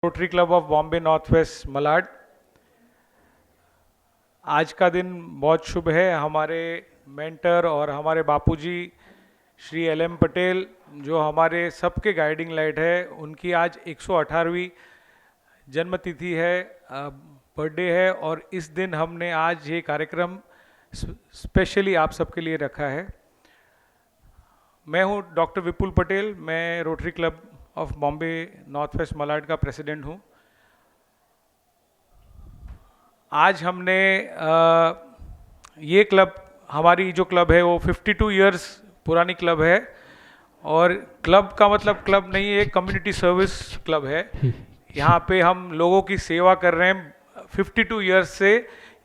Rotary club of Bombay north west Malad. आज का दिन बहुत शुभ है। हमारे मेंटर और हमारे बापूजी श्री एल.एम. पटेल, जो हमारे सबके गाइडिंग लाइट है, उनकी आज 118वीं जन्मतिथि है, बर्थडे है। और इस दिन हमने आज ये कार्यक्रम स्पेशली आप सबके लिए रखा है। मैं हूँ डॉक्टर विपुल पटेल। मैं rotary club of Bombay north west Malad का प्रेसिडेंट हूँ। आज हमने ये क्लब, हमारी जो क्लब है वो 52 इयर्स पुरानी क्लब है। और क्लब का मतलब क्लब नहीं है, कम्युनिटी सर्विस क्लब है। यहाँ पे हम लोगों की सेवा कर रहे हैं 52 इयर्स से।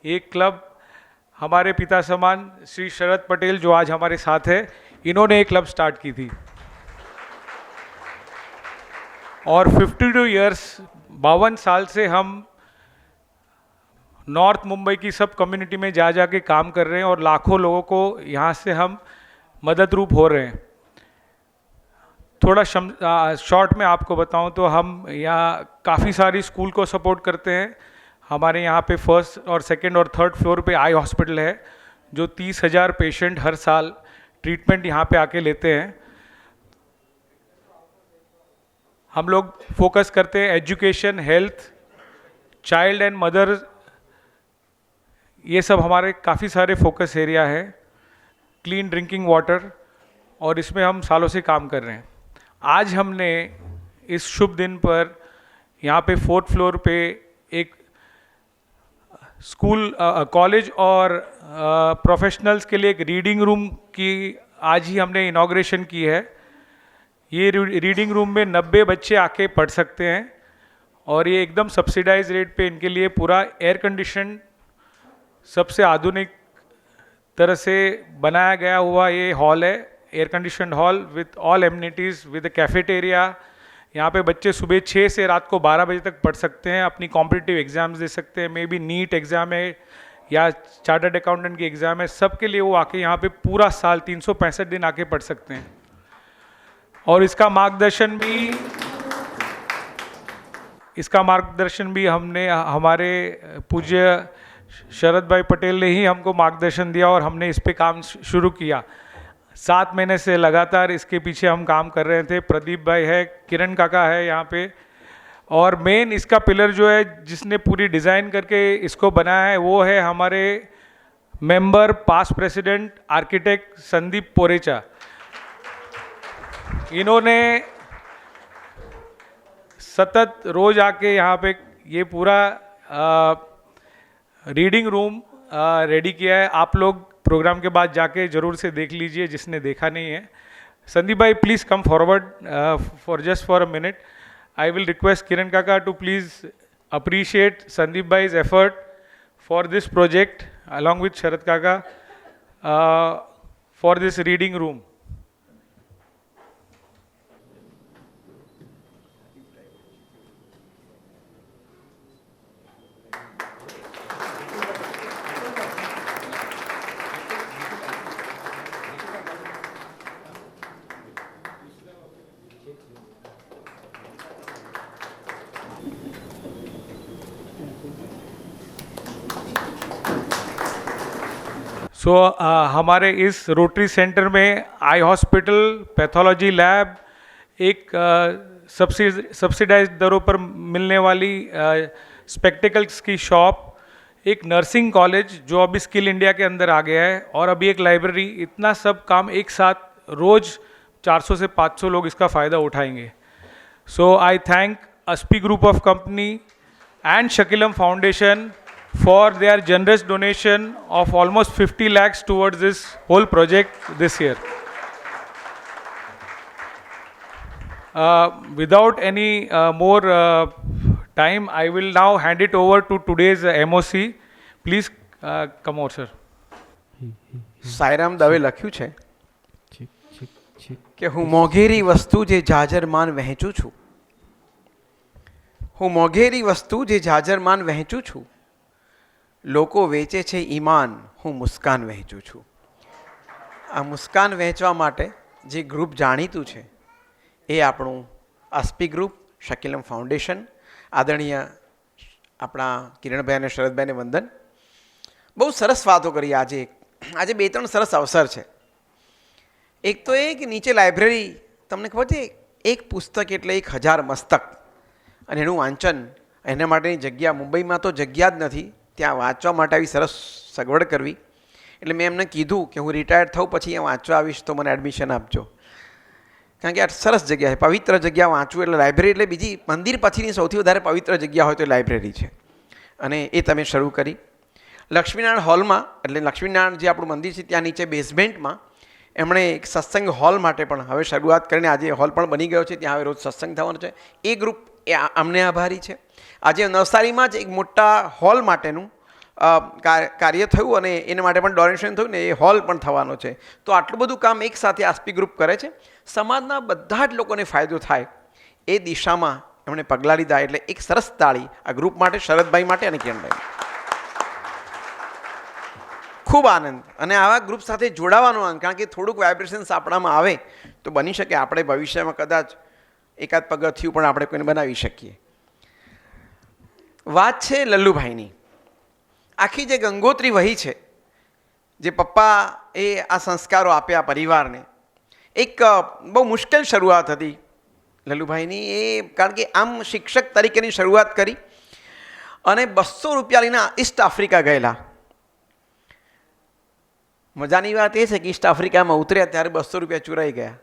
ये क्लब हमारे पिता समान श्री शरद पटेल, जो आज हमारे साथ है, इन्होंने एक क्लब स्टार्ट की थी। और 52 इयर्स 52 साल से हम नॉर्थ मुंबई की सब कम्युनिटी में जा के काम कर रहे हैं और लाखों लोगों को यहाँ से हम मदद रूप हो रहे हैं। थोड़ा शॉर्ट में आपको बताऊं तो हम यहाँ काफ़ी सारी स्कूल को सपोर्ट करते हैं। हमारे यहाँ पे फर्स्ट और सेकंड और थर्ड फ्लोर पे आई हॉस्पिटल है, जो 30,000 पेशेंट हर साल ट्रीटमेंट यहाँ पे आके लेते हैं। हम लोग फोकस करते हैं education, health, child and mother, ये सब हमारे काफ़ी सारे फोकस एरिया है। क्लीन ड्रिंकिंग वाटर, और इसमें हम सालों से काम कर रहे हैं। आज हमने इस शुभ दिन पर यहाँ पे 4th फ्लोर पे एक स्कूल, कॉलेज और प्रोफेशनल्स के लिए एक रीडिंग रूम की आज ही हमने इनॉग्रेशन की है। ये रीडिंग रूम में 90 बच्चे आके पढ़ सकते हैं और ये एकदम सब्सिडाइज रेट पे इनके लिए पूरा एयर कंडीशन, सबसे आधुनिक तरह से बनाया गया हुआ ये हॉल है। Air condition hall with all amenities, with cafeteria. यहाँ पे बच्चे सुबह 6 से रात को 12 बजे तक पढ़ सकते हैं, अपनी कॉम्पिटिटिव एग्जाम्स दे सकते हैं। मे बी नीट एग्ज़ाम है या चार्टर्ड अकाउंटेंट की एग्ज़ाम है, सबके लिए वो आके यहाँ पे पूरा साल 365 दिन आके पढ़ सकते हैं। और इसका मार्गदर्शन भी हमने, हमारे पूज्य शरद भाई पटेल ने ही हमको मार्गदर्शन दिया और हमने इस पे काम शुरू किया। 7 महीने से लगातार इसके पीछे हम काम कर रहे थे। प्रदीप भाई है, किरण काका है यहाँ पे। और मेन इसका पिलर जो है, जिसने पूरी डिज़ाइन करके इसको बनाया है, वो है हमारे member, past president, architect Sandeep Poracha. इन्होंने सतत रोज आके यहाँ पे ये पूरा रीडिंग रूम रेडी किया है। आप लोग प्रोग्राम के बाद जाके जरूर से देख लीजिए, जिसने देखा नहीं है। Sandeep bhai, please come forward for a minute. I will request Kiran Kaka to please appreciate Sandeep भाई's effort for this project along with Sharad Kaka for this reading room. सो हमारे इस रोटरी सेंटर में आई हॉस्पिटल, पैथोलॉजी लैब, एक सब्सिडाइज दरों पर मिलने वाली spectacles की शॉप, एक नर्सिंग कॉलेज जो अभी स्किल इंडिया के अंदर आ गया है, और अभी एक लाइब्रेरी। इतना सब काम एक साथ रोज 400 से 500 लोग इसका फ़ायदा उठाएंगे। So I thank Aspi group of company and Shakilam Foundation for their generous donation of almost 50 lakhs towards this whole project this year. Without any more time, I will now hand it over to today's MOC. Please come over, sir. Sairam Dave લખ્યું છે કે હું મોંઘેરી વસ્તુ જે જાજરમાન વહેંચું છું, હું મોંઘેરી વસ્તુ જે જાજરમાન વહેંચું છું, લોકો વેચે છે ઈમાન, હું મુસ્કાન વહેંચું છું. આ મુસ્કાન વહેંચવા માટે જે ગ્રુપ જાણીતું છે એ આપણું અસ્પી ગ્રુપ, શકીલમ ફાઉન્ડેશન આદરણીય આપણા કિરણભાઈ અને શરદભાઈને વંદન. બહુ સરસ વાતો કરી આજે. આજે 2-3 સરસ અવસર છે. એક તો એ કે નીચે લાઇબ્રેરી, તમને ખબર છે, એક પુસ્તક એટલે 1000 મસ્તક, અને એનું વાંચન, એના માટેની જગ્યા. મુંબઈમાં તો જગ્યા જ નથી, ત્યાં વાંચવા માટે આવી સરસ સગવડ કરવી. એટલે મેં એમને કીધું કે હું રિટાયર્ડ થઉં પછી અહીંયા વાંચવા આવીશ તો મને એડમિશન આપજો, કારણ કે આ સરસ જગ્યા છે, પવિત્ર જગ્યા. વાંચવું એટલે લાઇબ્રેરી એટલે બીજી મંદિર પછીની સૌથી વધારે પવિત્ર જગ્યા હોય તો લાઇબ્રેરી છે, અને એ તમે શરૂ કરી. લક્ષ્મીનારાયણ હોલમાં, એટલે લક્ષ્મીનારાયણ જે આપણું મંદિર છે ત્યાં નીચે બેઝમેન્ટમાં એમણે એક સત્સંગ હોલ માટે પણ હવે શરૂઆત કરીને આજે હોલ પણ બની ગયો છે. ત્યાં હવે રોજ સત્સંગ થવાનો છે. એ ગ્રુપ એ અમને આભારી છે. આજે નવસારીમાં જ એક મોટા હોલ માટેનું કાર્ય થયું અને એના માટે પણ ડોનેશન થયું ને, એ હોલ પણ થવાનો છે. તો આટલું બધું કામ એક સાથે આસ્પી ગ્રુપ કરે છે. સમાજના બધા જ લોકોને ફાયદો થાય એ દિશામાં એમણે પગલાં લીધા. એટલે એક સરસ તાળી આ ગ્રુપ માટે, શરદભાઈ માટે અને કિરણભાઈ. ખૂબ આનંદ. અને આવા ગ્રુપ સાથે જોડાવાનો આનંદ, કારણ કે થોડુંક વાઇબ્રેશન્સ આપણામાં આવે તો બની શકે આપણે ભવિષ્યમાં કદાચ એકાદ પગથિયું પણ આપણે કોઈને બનાવી શકીએ. વાત છે લલ્લુભાઈની. આખી જે ગંગોત્રી વહી છે, જે પપ્પા એ આ સંસ્કારો આપ્યા પરિવારને, એક બહુ મુશ્કેલ શરૂઆત હતી લલ્લુભાઈની. એ કારણ કે આમ શિક્ષક તરીકેની શરૂઆત કરી અને 200 રૂપિયા લઈને ઈસ્ટ આફ્રિકા ગયેલા. મજાની વાત એ છે કે ઈસ્ટ આફ્રિકામાં ઉતર્યા ત્યારે 200 રૂપિયા ચોરાઈ ગયા.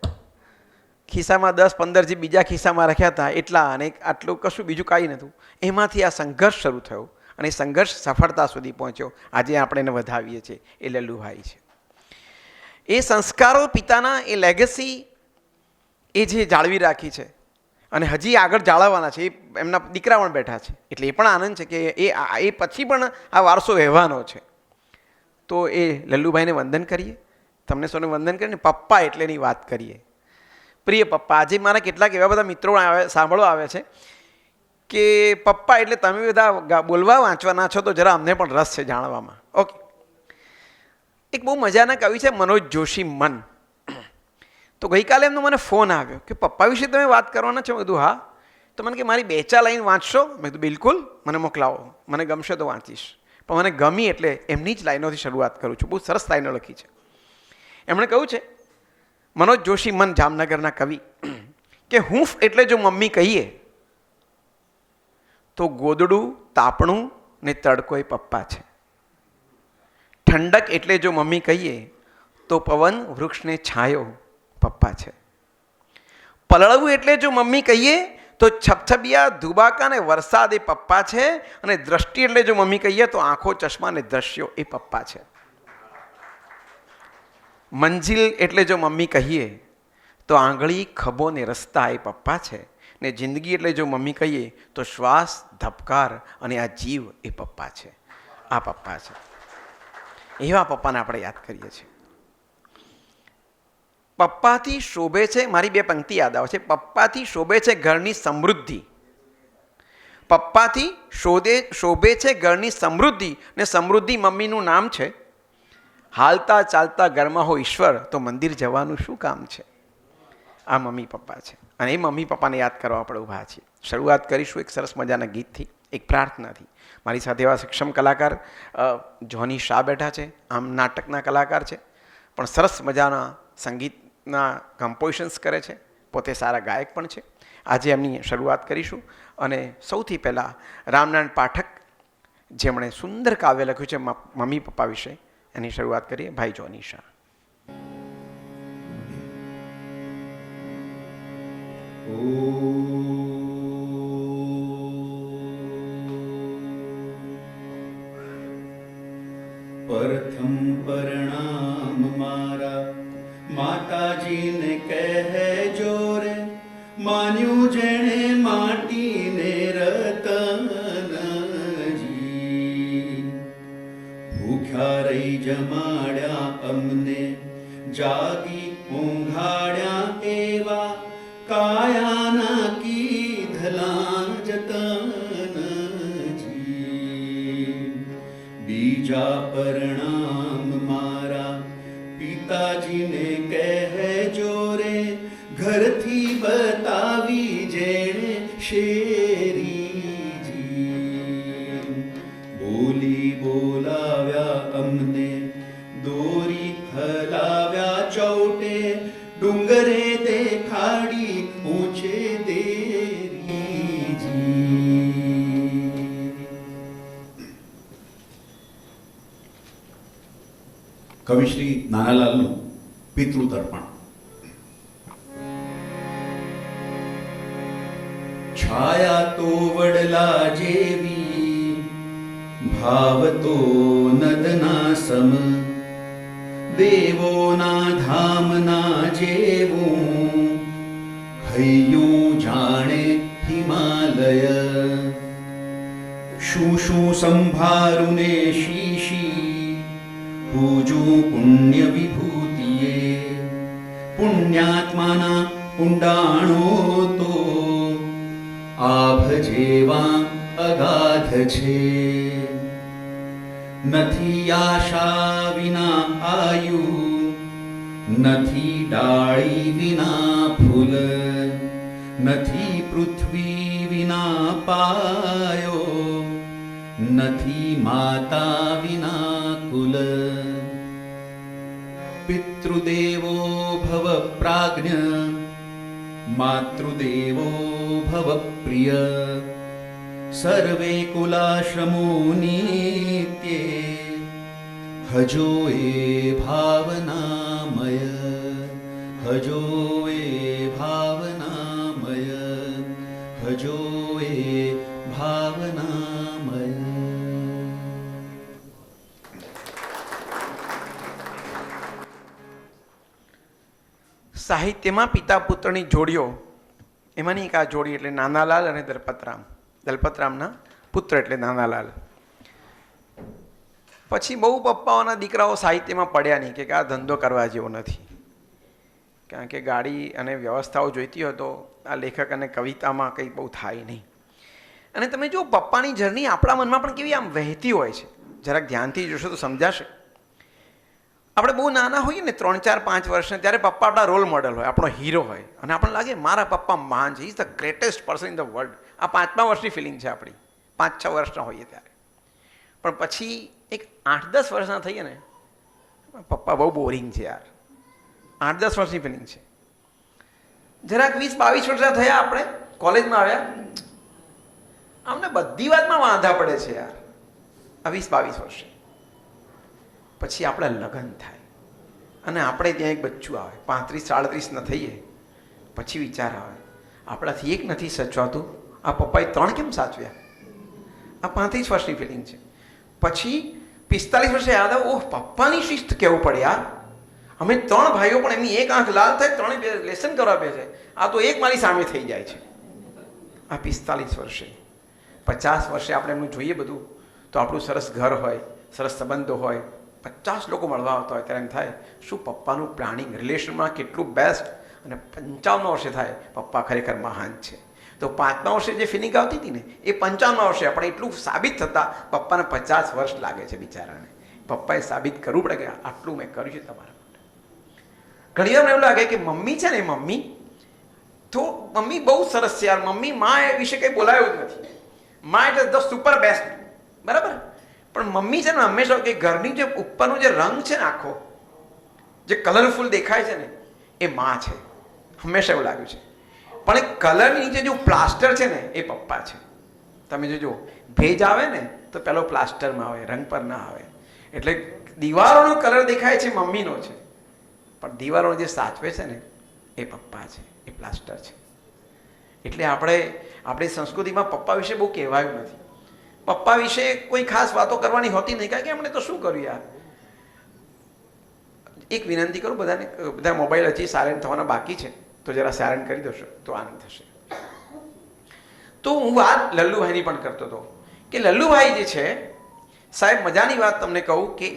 ખિસ્સામાં 10-15 જે બીજા ખિસ્સામાં રાખ્યા હતા એટલા, અને આટલું કશું બીજું કાંઈ નહોતું. એમાંથી આ સંઘર્ષ શરૂ થયો અને સંઘર્ષ સફળતા સુધી પહોંચ્યો. આજે આપણે એને વધાવીએ છીએ. એ લલ્લુભાઈ છે. એ સંસ્કારો પિતાના, એ લેગસી એ જે જાળવી રાખી છે અને હજી આગળ જાળવવાના છે. એ એમના દીકરા પણ બેઠા છે, એટલે એ પણ આનંદ છે કે એ પછી પણ આ વારસો વહેવાનો છે. તો એ લલ્લુભાઈને વંદન કરીએ. તમને સૌને વંદન કરીને પપ્પા એટલેની વાત કરીએ. પ્રિય પપ્પા, આજે મારા કેટલાક એવા બધા મિત્રો સાંભળવા આવે છે કે પપ્પા એટલે તમે બધા બોલવા વાંચવાના છો, તો જરા અમને પણ રસ છે જાણવામાં. ઓકે. એક બહુ મજાના કવિ છે મનોજ જોશી મન. તો ગઈકાલે એમનો મને ફોન આવ્યો કે પપ્પા વિશે તમે વાત કરવાના છો. મેં કીધું હા. તો મને કે મારી 2-4 લાઈન વાંચશો? મેં કીધું બિલકુલ, મને મોકલાવો, મને ગમશે તો વાંચીશ. પણ મને ગમી એટલે એમની જ લાઈનોથી શરૂઆત કરું છું. બહુ સરસ લાઈનો લખી છે. એમણે કહ્યું છે, મનોજ જોશી મન, જામનગરના કવિ, કે હૂંફ એટલે જો મમ્મી કહીએ તો ગોદડું, તાપણું ને તડકો એ પપ્પા છે. ઠંડક એટલે જો મમ્મી કહીએ તો પવન, વૃક્ષને છાંયો પપ્પા છે. પલળવું એટલે જો મમ્મી કહીએ તો છપછપિયા, ધુબાકા ને વરસાદ એ પપ્પા છે. અને દ્રષ્ટિ એટલે જો મમ્મી કહીએ તો આંખો, ચશ્મા ને દ્રશ્યો એ પપ્પા છે. મંજિલ એટલે જો મમ્મી કહીએ તો આંગળી, ખભો ને રસ્તા એ પપ્પા છે. ને જિંદગી એટલે જો મમ્મી કહીએ તો શ્વાસ, ધબકાર અને આ જીવ એ પપ્પા છે. આ પપ્પા છે. એવા પપ્પાને આપણે યાદ કરીએ છીએ. પપ્પાથી શોભે છે, મારી 2 પંક્તિ યાદ આવે છે. પપ્પાથી શોભે છે ઘરની સમૃદ્ધિ. પપ્પાથી શોભે છે ઘરની સમૃદ્ધિ, ને સમૃદ્ધિ મમ્મીનું નામ છે. હાલતા ચાલતા ઘરમાં હો ઈશ્વર, તો મંદિર જવાનું શું કામ છે. આ મમ્મી પપ્પા છે, અને એ મમ્મી પપ્પાને યાદ કરવા આપણે ઊભા છીએ. શરૂઆત કરીશું એક સરસ મજાના ગીતથી, એક પ્રાર્થનાથી. મારી સાથે એવા સક્ષમ કલાકાર જોની શાહ બેઠા છે. આમ નાટકના કલાકાર છે, પણ સરસ મજાના સંગીતના કમ્પોઝિશન્સ કરે છે, પોતે સારા ગાયક પણ છે. આજે એમની શરૂઆત કરીશું. અને સૌથી પહેલાં રામનારાયણ પાઠક, જેમણે સુંદર કાવ્ય લખ્યું છે મમ્મી પપ્પા વિશે, એની શરૂઆત કરીએ. ભાઈ જોની શાહ. પ્રથમ પરણામ મારા માતાજીને કહેજો રે, માન્યું જેણે માટીને રતનજી. ભૂખ્યા રહી જમાડ્યા અમને, જાગી ઊંઘાડ્યા એવા, કાયાના કીધલા જતનજી. બીજા પરણામ મારા પિતાજીને કહેજો રે, ઘરથી બતાવી જેણે શેરી કવિશ્રી નાનાલાલનું પિતૃતર્પણ. છાયા તો વડલા જેવી, ભાવ તો નદના સમ, દેવોના ધામના જેવું, હૈયું જાણે હિમાલય. શું શું સંભારું ને શીશી, પૂજું પુણ્ય વિભૂતિએ. પુણ્યાત્માના ઊંડાણો તો આભ જેવા અગાધ છે. નથી આશા વિના આયુ, નથી ડાળી વિના ફૂલ, નથી પૃથ્વી વિના પાયો, નથી માતા વિના કુલ. પિતૃદેવો ભવ પ્રાજ્ઞ, માતૃદેવો ભવ પ્રિય. સર્વે કુલાશ્રમો નિત્યે, હજો એ ભાવનામય, હજો એ ભાવનામય, હજો એ ભાવનામય. સાહિત્યમાં પિતા પુત્રની જોડીઓ, એમાંની એક આ જોડી એટલે નાનાલાલ અને દલપતરામ. દલપતરામના પુત્ર એટલે નાનાલાલ. પછી બહુ પપ્પાઓના દીકરાઓ સાહિત્યમાં પડ્યા નહીં કે આ ધંધો કરવા જેવો નથી, કારણ કે ગાડી અને વ્યવસ્થાઓ જોઈતી હોય તો આ લેખક અને કવિતામાં કંઈ બહુ થાય નહીં. અને તમે જો પપ્પાની જર્ની આપણા મનમાં પણ કેવી આમ વહેતી હોય છે, જરાક ધ્યાનથી જોશો તો સમજાશે. આપણે બહુ નાના હોઈએ ને 3, 4, 5 વર્ષના, ત્યારે પપ્પા આપણા રોલ મોડલ હોય, આપણો હીરો હોય, અને આપણને લાગે મારા પપ્પા મહાન છે, is the greatest person in the world. આ 5મા વર્ષની ફિલિંગ છે આપણી, 5-6 વર્ષના હોઈએ ત્યારે. પણ પછી એક 8-10 વર્ષના થઈએ ને, પપ્પા બહુ બોરિંગ છે યાર. 8-10 વર્ષની ફિલિંગ છે. જરાક 20-22 વર્ષના થયા, આપણે કોલેજમાં આવ્યા, અમને બધી વાતમાં વાંધા પડે છે યાર. આ 20-22 વર્ષે પછી આપણા લગ્ન થાય અને આપણે ત્યાં એક બચ્ચું આવે, 35-37 ના થઈએ પછી વિચાર આવે આપણાથી એક નથી સચવાતું, આ પપ્પાએ 3 કેમ સાચવ્યા. આ 35 વર્ષની ફિલિંગ છે. પછી 45 વર્ષે યાદ આવે, ઓહ પપ્પાની શિસ્ત કેવું પડે યાર. અમે 3 ભાઈઓ પણ એમની એક આંખ લાલ થાય, 3 લેસન કરવા બેસે, આ તો એક મારી સામે થઈ જાય છે. આ 45 વર્ષે. 50 વર્ષે આપણે એમનું જોઈએ બધું, તો આપણું સરસ ઘર હોય, સરસ સંબંધો હોય, 50 લોકો મળવા આવતા હોય, ત્યારે એમ થાય શું પપ્પાનું પ્લાનિંગ રિલેશનમાં કેટલું બેસ્ટ. અને 55 વર્ષે થાય પપ્પા ખરેખર મહાન છે. તો 5મા વર્ષે જે ફિલિંગ આવતી હતી ને, એ 55મા વર્ષે આપણે એટલું સાબિત થતાં પપ્પાને 50 વર્ષ લાગે છે બિચારાને. પપ્પાએ સાબિત કરવું પડે કે આટલું મેં કર્યું છે તમારા માટે. ઘણી વાર એવું લાગે કે મમ્મી છે ને, મમ્મી તો મમ્મી બહુ સરસ છે યાર, મમ્મી માં એ વિશે કંઈ બોલાયું જ નથી. માં એટલે ધ સુપર બેસ્ટ, બરાબર. પણ મમ્મી છે ને હંમેશા કે ઘરની જે ઉપરનો જે રંગ છે ને, આખો જે કલરફુલ દેખાય છે ને, એ માં છે. હંમેશા એવું લાગ્યું છે. પણ એ કલરની નીચે જો પ્લાસ્ટર છે ને, એ પપ્પા છે. તમે જોજો, ભેજ આવે ને તો પેલો પ્લાસ્ટરમાં આવે, રંગ પર ના આવે. એટલે દિવાલોનો કલર દેખાય છે મમ્મીનો છે, પણ દિવાલોનો જે સાચવે છે ને, એ પપ્પા છે, એ પ્લાસ્ટર છે. એટલે આપણી સંસ્કૃતિમાં પપ્પા વિશે બહુ કહેવાયું નથી. પપ્પા વિશે કોઈ ખાસ વાતો કરવાની હોતી નહીં, કારણ કે એમણે તો શું કર્યું યાર. એક વિનંતી કરું બધાને, બધા મોબાઈલ હજી સાયલેન્ટ થવાના બાકી છે, તો જરા સાયલેન્ટ કરી દેશો તો આનંદ થશે. તો હું વાત લલ્લુભાઈની પણ કરતો હતો કે લલ્લુભાઈ જે છે સાહેબ, મજાની વાત તમને કહું કે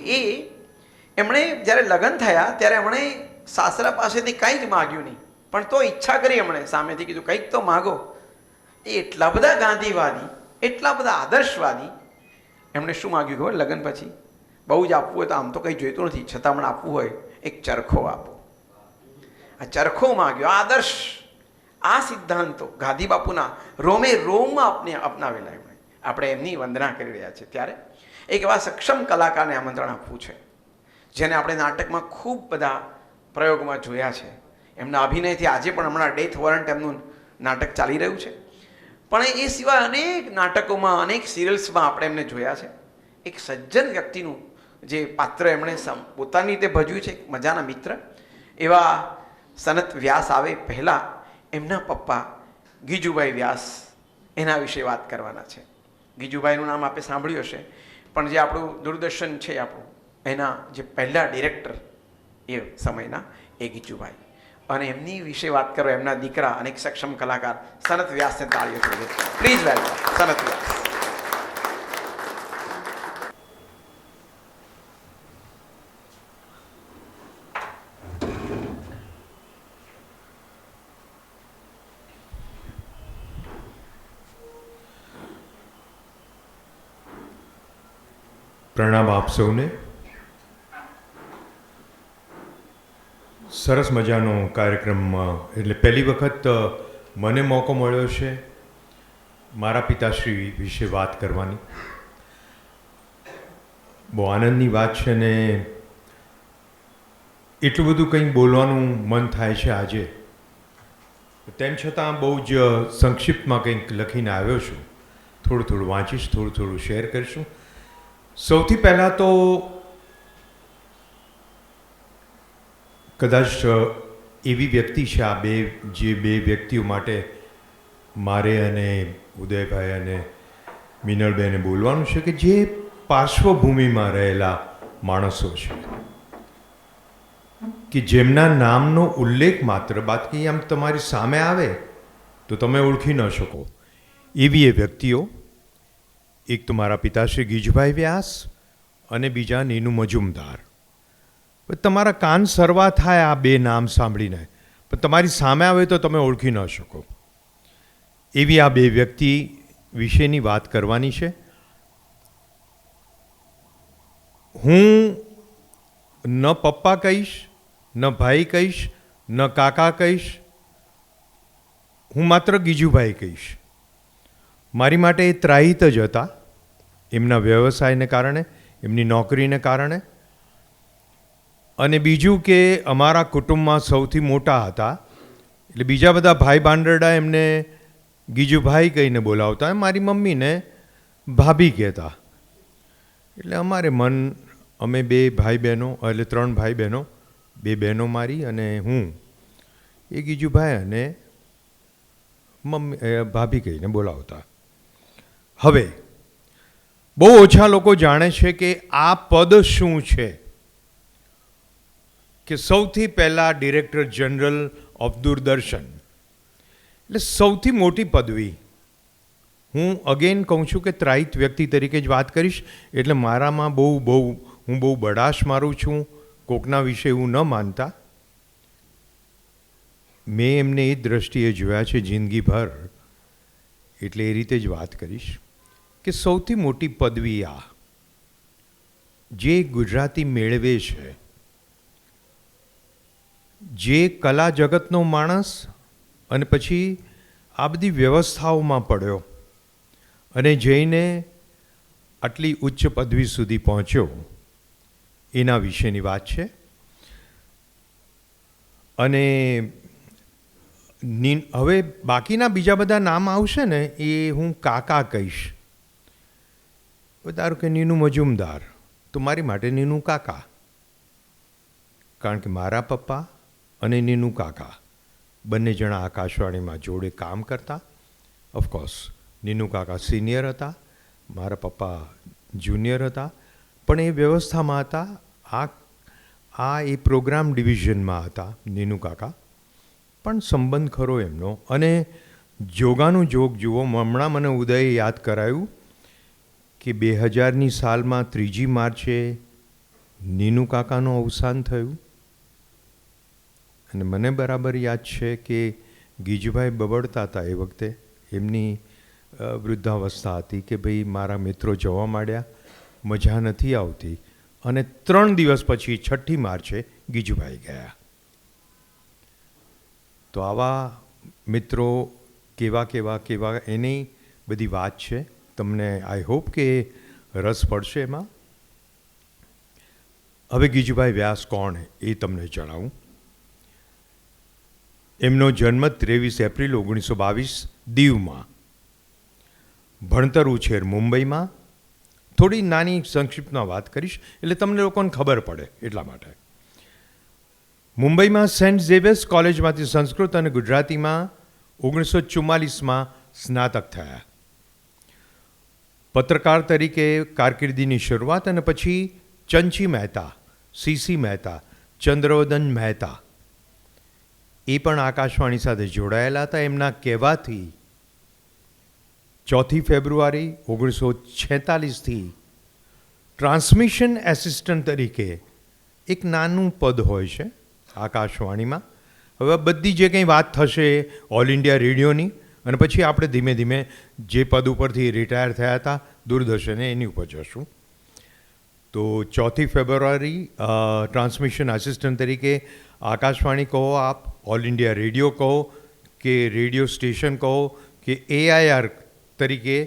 એમણે જ્યારે લગ્ન થયા ત્યારે એમણે સાસરા પાસેથી કંઈ જ માગ્યું નહીં, પણ તો ઈચ્છા કરી એમણે સામેથી કીધું કંઈક તો માગો. એ એટલા બધા ગાંધીવાદી, એટલા બધા આદર્શવાદી, એમણે શું માગ્યું ખબર? લગ્ન પછી બહુ જ આપવું હોય તો આમ તો કંઈ જોઈતું નથી, છતાં પણ આપવું હોય એક ચરખો આપો. આ ચરખો માગ્યો. આદર્શ, આ સિદ્ધાંતો ગાંધી બાપુના રોમે રોમમાં અપનાવેલા એમણે. આપણે એમની વંદના કરી રહ્યા છીએ. ત્યારે એક એવા સક્ષમ કલાકારને આમંત્રણ આપવું છે, જેને આપણે નાટકમાં ખૂબ બધા પ્રયોગમાં જોયા છે. એમના અભિનયથી આજે પણ હમણાં ડેથ વોરંટ એમનું નાટક ચાલી રહ્યું છે, પણ એ સિવાય અનેક નાટકોમાં, અનેક સિરિયલ્સમાં આપણે એમને જોયા છે. એક સજ્જન વ્યક્તિનું જે પાત્ર એમણે પોતાની રીતે ભજવ્યું છે, મજાના મિત્ર એવા સનત વ્યાસ આવે પહેલાં એમના પપ્પા ગીજુભાઈ વ્યાસ એના વિશે વાત કરવાના છે. ગીજુભાઈનું નામ આપે સાંભળ્યું હશે, પણ જે આપણું દૂરદર્શન છે આપણું, એના જે પહેલા ડિરેક્ટર એ સમયના એ ગીજુભાઈ, અને એમની વિશે વાત કરો એમના દીકરા અને એક સક્ષમ કલાકાર સનત વ્યાસને તાળીઓ જોઈએ. પ્લીઝ વેલકમ સનત વ્યાસ. પ્રણામ આપ સૌને. સરસ મજાનો કાર્યક્રમ, એટલે પહેલી વખત મને મોકો મળ્યો છે મારા પિતાશ્રી વિશે વાત કરવાની. બહુ આનંદની વાત છે ને એટલું બધું કંઈ બોલવાનું મન થાય છે આજે. તેમ છતાં બહુ જ સંક્ષિપ્તમાં કંઈક લખીને આવ્યો છું. થોડું થોડું વાંચીશ, થોડું થોડું શેર કરીશું. સૌથી પહેલાં તો કદાચ એવી વ્યક્તિ છે આ બે વ્યક્તિઓ માટે મારે અને ઉદયભાઈ અને મિનલબેને બોલવાનું છે કે જે પાર્શ્વભૂમિમાં રહેલા માણસો છે, કે જેમના નામનો ઉલ્લેખ માત્ર બાકી આમ તમારી સામે આવે તો તમે ઓળખી ન શકો એવી એ વ્યક્તિઓ. એક તો મારા પિતાશ્રી ગીજભાઈ વ્યાસ અને બીજા નીનુ મજુમદાર. તમારા કાન સરવા થાય આ બે નામ સાંભળીને, પણ તમારી સામે આવે તો તમે ઓળખી ન શકો એવી આ બે વ્યક્તિ વિશેની વાત કરવાની છે. હું ન પપ્પા કહીશ, ન ભાઈ કહીશ, ન કાકા કહીશ, હું માત્ર ગીજુભાઈ કહીશ. મારી માટે એ ત્રાહિત જ હતા એમના વ્યવસાયને કારણે, એમની નોકરીને કારણે. અને બીજું કે અમારા કુટુંબમાં સૌથી મોટા હતા, એટલે બીજા બધા ભાઈ બાંડરડા એમને ગીજુભાઈ કહીને બોલાવતા, મારી મમ્મીને ભાભી કહેતા. એટલે અમારે અમે બે ભાઈ બહેનો, એટલે 3 ભાઈ બહેનો, 2 બહેનો મારી અને હું, એ ગીજુભાઈ અને ભાભી કહીને બોલાવતા. હવે બહુ ઓછા લોકો જાણે છે કે આ પદ શું છે. કે સૌથી પહેલાં ડિરેક્ટર જનરલ ઓફ દૂરદર્શન, એટલે સૌથી મોટી પદવી. હું અગેન કહું છું કે ત્રાહિત વ્યક્તિ તરીકે જ વાત કરીશ, એટલે મારામાં હું બહુ બડાશ મારું છું, કોકના વિશે એવું ન માનતા. મેં એમને એ દ્રષ્ટિએ જોયા છે જિંદગીભર, એટલે એ રીતે જ વાત કરીશ કે સૌથી મોટી પદવી આ જે ગુજરાતી મેળવે છે, જે કલા જગતનો માણસ અને પછી આ બધી વ્યવસ્થાઓમાં પડ્યો અને જઈને આટલી ઉચ્ચ પદવી સુધી પહોંચ્યો, એના વિશેની વાત છે. અને હવે બાકીના બીજા બધા નામ આવશે ને એ હું કાકા કહીશ. ધારો કે નીનુ મજુમદાર, તો મારી માટે નીનુ કાકા, કારણ કે મારા પપ્પા અને નીનુ કાકા બંને જણા આકાશવાણીમાં જોડે કામ કરતા. ઓફકોર્સ નીનુ કાકા સિનિયર હતા, મારા પપ્પા જુનિયર હતા, પણ એ વ્યવસ્થામાં હતા. આ એ પ્રોગ્રામ ડિવિઝનમાં હતા નીનુ કાકા, પણ સંબંધ ખરો એમનો. અને જોગાનું જોગ જુઓ, હમણાં મને ઉદયે યાદ કરાયું કે 2000ની સાલમાં 3જી માર્ચે નીનુ કાકાનું અવસાન થયું. અને મને બરાબર યાદ છે કે ગીજુભાઈ બબડતા હતા એ વખતે, એમની વૃદ્ધાવસ્થા હતી કે ભાઈ મારા મિત્રો જવા માંડ્યા, મજા નથી આવતી. અને 3 દિવસ પછી 6ઠી માર્ચે ગીજુભાઈ ગયા. તો આવા મિત્રો કેવા એની બધી વાત છે. તમને આઈ હોપ કે રસ પડશે એમાં. હવે ગીજુભાઈ વ્યાસ કોણ એ તમને જણાવું. એમનો જન્મ 23 એપ્રિલ 1922 દીવમાં. ભણતર ઉછેર મુંબઈમાં, થોડી નાની સંક્ષિપ્તમાં વાત કરીશ એટલે તમને લોકોને ખબર પડે એટલા માટે. મુંબઈમાં સેન્ટ ઝેવિયર્સ કોલેજમાંથી સંસ્કૃત અને ગુજરાતીમાં 1944માં સ્નાતક થયા. પત્રકાર તરીકે કારકિર્દીની શરૂઆત અને પછી ચંચી મહેતા, સીસી મહેતા, ચંદ્રવદન મહેતા એ પણ આકાશવાણી સાથે જોડાયેલા હતા. એમના કહેવાથી 4 ફેબ્રુઆરી 1946થી ટ્રાન્સમિશન એસિસ્ટન્ટ તરીકે એક નાનું પદ હોય છે આકાશવાણીમાં. હવે બધી જે કંઈ વાત થશે ઓલ ઇન્ડિયા રેડિયોની અને પછી આપણે ધીમે ધીમે જે પદ ઉપરથી રિટાયર થયા હતા દૂરદર્શને એની ઉપર જશું. તો 4 ફેબ્રુઆરી ટ્રાન્સમિશન આસિસ્ટન્ટ તરીકે આકાશવાણી કહો, આપ ઓલ ઇન્ડિયા રેડિયો કહો કે રેડિયો સ્ટેશન કહો કે AIR તરીકે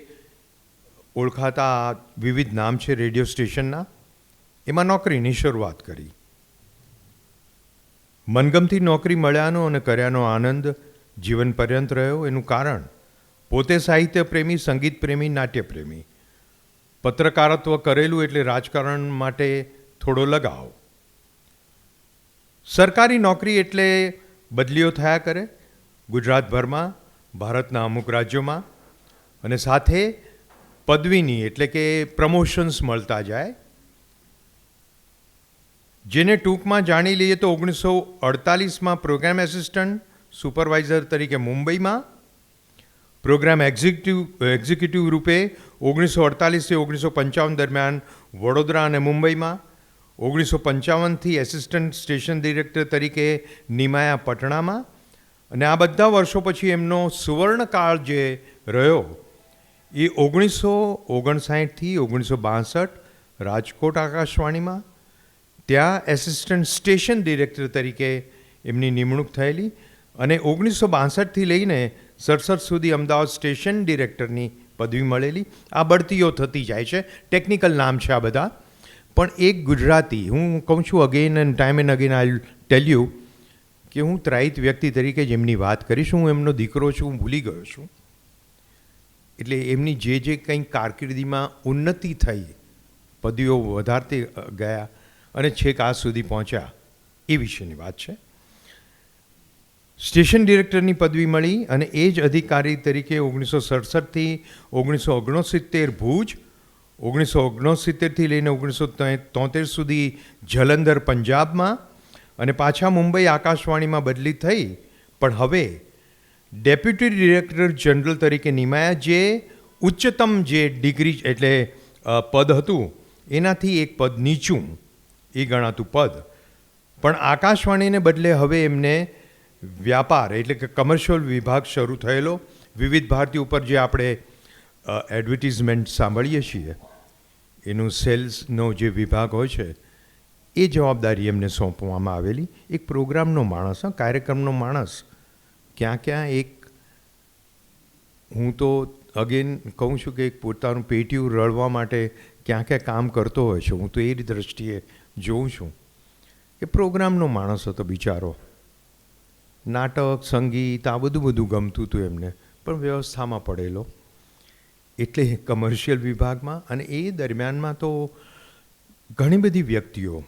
ઓળખાતા વિવિધ નામ છે રેડિયો સ્ટેશનના, એમાં નોકરીની શરૂઆત કરી. મનગમતી નોકરી મળ્યાનો અને કર્યાનો આનંદ જીવન પર્યંત રહ્યો. એનું કારણ પોતે સાહિત્ય પ્રેમી, સંગીત પ્રેમી, નાટ્ય પ્રેમી, પત્રકારત્વ કરેલું એટલે રાજકારણ માટે થોડો લગાવ. સરકારી નોકરી એટલે બદલીઓ થયા કરે ગુજરાતભરમાં, ભારતના અમુક રાજ્યોમાં, અને સાથે પદવીની એટલે કે પ્રમોશન્સ મળતા જાય. જેને ટૂંકમાં જાણી લઈએ તો 1948માં પ્રોગ્રામ એસિસ્ટન્ટ સુપરવાઇઝર તરીકે મુંબઈમાં, પ્રોગ્રામ એક્ઝિક્યુટિવ રૂપે 1948થી 1955 દરમિયાન વડોદરા અને મુંબઈમાં, 1955થી એસિસ્ટન્ટ સ્ટેશન ડિરેક્ટર તરીકે નિમાયા પટણામાં, અને આ બધા વર્ષો પછી એમનો સુવર્ણકાળ જે રહ્યો એ 1959થી 1962 રાજકોટ આકાશવાણીમાં. ત્યાં એસિસ્ટન્ટ સ્ટેશન ડિરેક્ટર તરીકે એમની નિમણૂક થયેલી અને 1962થી લઈને 67 સુધી અમદાવાદ સ્ટેશન ડિરેક્ટરની પદવી મળેલી. આ બઢતીઓ થતી જાય છે, ટેકનિકલ નામ છે આ બધા. પણ એક ગુજરાતી, હું કહું છું again end time and again I tell you કે હું ત્રાહિત વ્યક્તિ તરીકે જ એમની વાત કરીશ. હું એમનો દીકરો છું, હું ભૂલી ગયો છું. એટલે એમની જે કંઈ કારકિર્દીમાં ઉન્નતિ થઈ, પદવીઓ વધારતી ગયા અને છેક આજ સુધી પહોંચ્યા એ વિશેની વાત છે. સ્ટેશન ડિરેક્ટરની પદવી મળી અને એ જ અધિકારી તરીકે 1967થી 1969 ભુજ, 1969થી લઈને 1973 સુધી જલંધર પંજાબમાં અને પાછા મુંબઈ આકાશવાણીમાં બદલી થઈ. પણ હવે ડેપ્યુટી ડિરેક્ટર જનરલ તરીકે નિમાયા, જે ઉચ્ચતમ જે ડિગ્રી એટલે પદ હતું એનાથી એક પદ નીચું એ ગણાતું પદ. પણ આકાશવાણીને બદલે હવે એમને વ્યાપાર એટલે કે કમર્શિયલ વિભાગ શરૂ થયેલો. વિવિધ ભારતી ઉપર જે આપણે એડવર્ટિઝમેન્ટ સાંભળીએ છીએ એનું સેલ્સનો જે વિભાગ હોય છે એ જવાબદારી એમને સોંપવામાં આવેલી. એક પ્રોગ્રામનો માણસ, કાર્યક્રમનો માણસ. ક્યાં ક્યાં એક, હું તો અગેન કહું છું કે એક પોતાનું પેટીયું રળવા માટે ક્યાં ક્યાં કામ કરતો હોય છે. હું તો એ દ્રષ્ટિએ જોઉં છું કે પ્રોગ્રામનો માણસ હતો બિચારો. નાટક, સંગીત આ બધું ગમતું હતું એમને, પણ વ્યવસ્થામાં પડેલો એટલે કમર્શિયલ વિભાગમાં. અને એ દરમિયાનમાં તો ઘણી બધી વ્યક્તિઓ,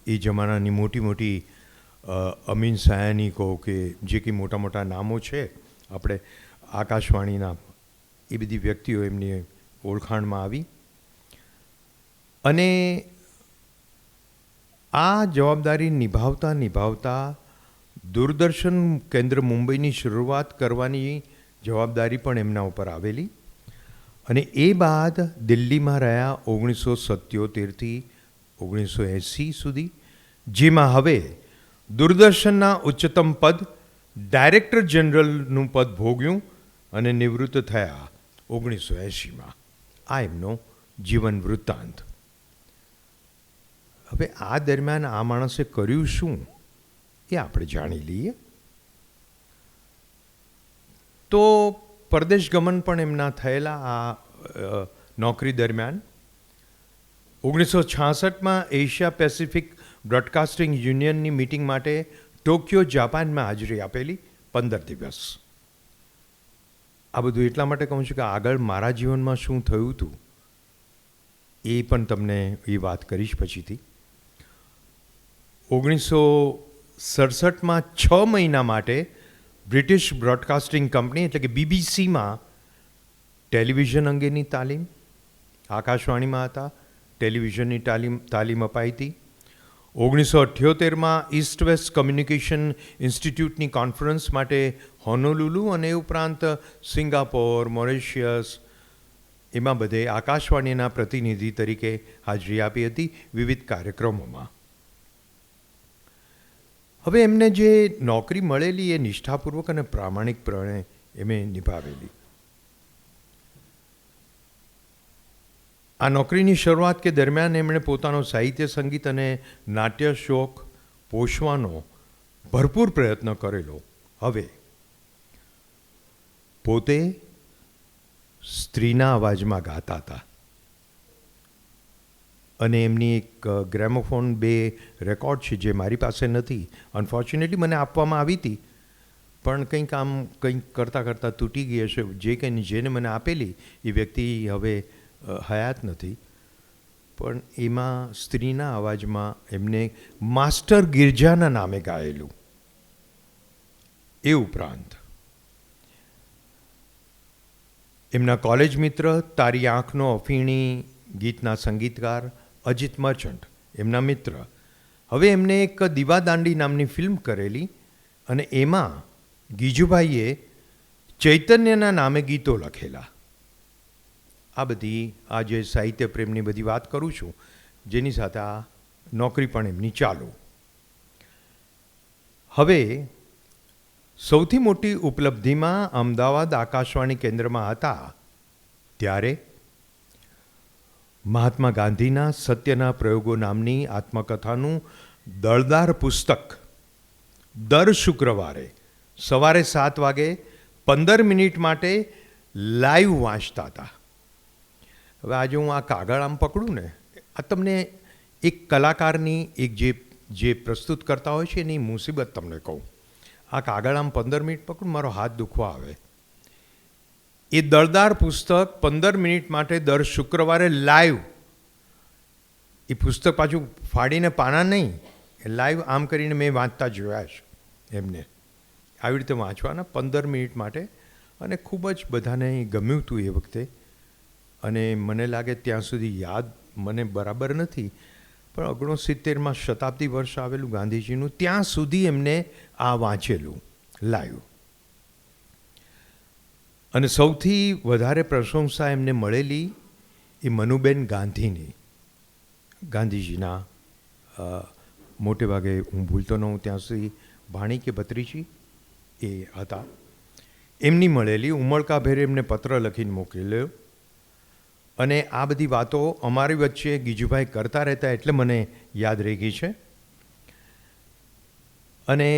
એ જમાનાની મોટી મોટી અમીન સાયાની કહો કે જે કંઈ મોટા મોટા નામો છે આપણે આકાશવાણીના, એ બધી વ્યક્તિઓ એમની ઓળખાણમાં આવી. અને આ જવાબદારી નિભાવતા દૂરદર્શન કેન્દ્ર મુંબઈની શરૂઆત કરવાની જવાબદારી પણ એમના ઉપર આવેલી. અને એ બાદ દિલ્હીમાં રહ્યા 1977થી 1980 સુધી, જેમાં હવે દૂરદર્શનના ઉચ્ચતમ પદ ડાયરેક્ટર જનરલનું પદ ભોગ્યું અને નિવૃત્ત થયા 1980માં. આ એમનો જીવન વૃત્તાંત. હવે આ દરમિયાન આ માણસે કર્યું શું એ આપણે જાણી લઈએ. તો પરદેશ ગમન પણ એમના થયેલા આ નોકરી દરમિયાન. 1966માં એશિયા પેસિફિક બ્રોડકાસ્ટિંગ યુનિયનની મિટિંગ માટે ટોક્યો, જાપાનમાં હાજરી આપેલી 15 દિવસ. આ બધું એટલા માટે કહું છું કે આગળ મારા જીવનમાં શું થયું હતું એ પણ તમને એ વાત કરીશ પછીથી. 1967માં 6 મહિના માટે બ્રિટિશ બ્રોડકાસ્ટિંગ કંપની એટલે કે બીબીસીમાં ટેલિવિઝન અંગેની તાલીમ, આકાશવાણીમાં હતા ટેલિવિઝનની તાલીમ અપાઈ હતી. 1978માં ઈસ્ટ વેસ્ટ કમ્યુનિકેશન ઇન્સ્ટિટ્યૂટની કોન્ફરન્સ માટે હોનોલુલુ અને એ ઉપરાંત સિંગાપોર, મોરેશિયસ એમાં બધે આકાશવાણીના પ્રતિનિધિ તરીકે હાજરી આપી હતી વિવિધ કાર્યક્રમોમાં. હવે એમને જે નોકરી મળેલી એ નિષ્ઠાપૂર્વક અને પ્રામાણિકપણે એમણે નિભાવેલી. આ નોકરીની શરૂઆત કે દરમિયાન એમણે પોતાનો સાહિત્ય, સંગીત અને નાટ્ય શોખ પોષવાનો ભરપૂર પ્રયત્ન કરેલો. હવે પોતે સ્ત્રીના અવાજમાં ગાતા હતા અને એમની એક ગ્રેમોફોન 2 રેકોર્ડ છે જે મારી પાસે નથી, અનફોર્ચ્યુનેટલી મને આપવામાં આવી હતી પણ કંઈક કરતાં કરતાં તૂટી ગઈ હશે. જે કંઈ જેને મને આપેલી એ વ્યક્તિ હવે હયાત નથી, પણ એમાં સ્ત્રીના અવાજમાં એમને માસ્ટર ગિરજાના નામે ગાયેલું. એ ઉપરાંત એમના કોલેજ મિત્ર, તારી આંખનો અફીણી ગીતના સંગીતકાર અજિત મર્ચન્ટ એમના મિત્ર. હવે એમને એક દીવાદાંડી નામની ફિલ્મ કરેલી અને એમાં ગીજુભાઈએ ચૈતન્યના નામે ગીતો લખેલા. આ બધી આ જે સાહિત્ય પ્રેમની બધી વાત કરું છું, જેની સાથે આ નોકરી પણ એમની ચાલુ. હવે સૌથી મોટી ઉપલબ્ધિમાં અમદાવાદ આકાશવાણી કેન્દ્રમાં હતા ત્યારે મહાત્મા ગાંધીના સત્યના પ્રયોગો નામની આત્મકથાનું દળદાર પુસ્તક દર શુક્રવારે સવારે 7 વાગે 15 મિનિટ માટે લાઈવ વાંચતા હતા. હવે આજે હું આ કાગળ આમ પકડું ને, આ તમને એક કલાકારની એક જે પ્રસ્તુત કરતા હોય છે એની મુસીબત તમને કહું. આ કાગળ આમ 15 મિનિટ પકડું, મારો હાથ દુખવા આવે. એ દળદાર પુસ્તક 15 મિનિટ માટે દર શુક્રવારે લાઈવ, એ પુસ્તક પાછું ફાડીને પાના નહીં, એ લાઈવ આમ કરીને મેં વાંચતા જોયા છે એમને. આવી રીતે વાંચવાના 15 મિનિટ માટે, અને ખૂબ જ બધાને ગમ્યું હતું એ વખતે. અને મને લાગે ત્યાં સુધી યાદ મને બરાબર નથી, પણ 69માં શતાબ્દી વર્ષ આવેલું ગાંધીજીનું, ત્યાં સુધી એમને આ વાંચેલું લાઈવ. અને સૌથી વધારે પ્રશંસા એમને મળેલી એ મનુબેન ગાંધીની, ગાંધીજીના મોટે ભાગે હું ભૂલતો ન હું ત્યાં સુધી ભાણી કે ભત્રીજી એ હતા, એમની મળેલી. ઉમળકાભેર એમને પત્ર લખીને મોકલેલો. અને આ બધી વાતો અમારી વચ્ચે ગીજુભાઈ કરતા રહેતા એટલે મને યાદ રહી ગઈ છે. અને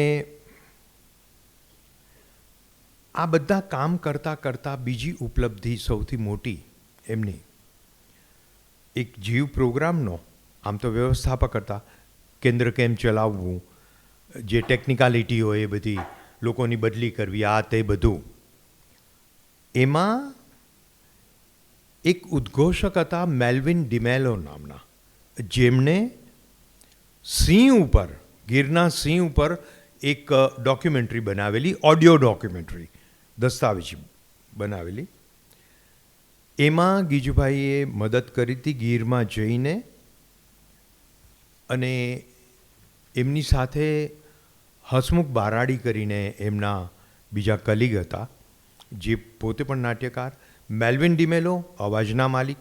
આ બધા કામ કરતાં કરતાં બીજી ઉપલબ્ધિ સૌથી મોટી એમની એક જીવ પ્રોગ્રામનો, આમ તો વ્યવસ્થાપક હતા, કેન્દ્ર કેમ ચલાવવું, જે ટેકનિકાલિટી હોય એ બધી, લોકોની બદલી કરવી, આ તે બધું. એમાં એક ઉદ્ઘોષક હતા મેલ્વિન ડિમેલો નામના, જેમણે સિંહ ઉપર, ગીરના સિંહ ઉપર એક ડોક્યુમેન્ટરી બનાવેલી, ઓડિયો ડોક્યુમેન્ટરી, દસ્તાવેજી બનાવેલી. એમાં ગીજુભાઈએ મદદ કરી હતી ગીરમાં જઈને. અને એમની સાથે હસમુખ બારાડી કરીને એમના બીજા કલીગ હતા, જે પોતે પણ નાટ્યકાર. મેલ્વિન ડિમેલો અવાજના માલિક,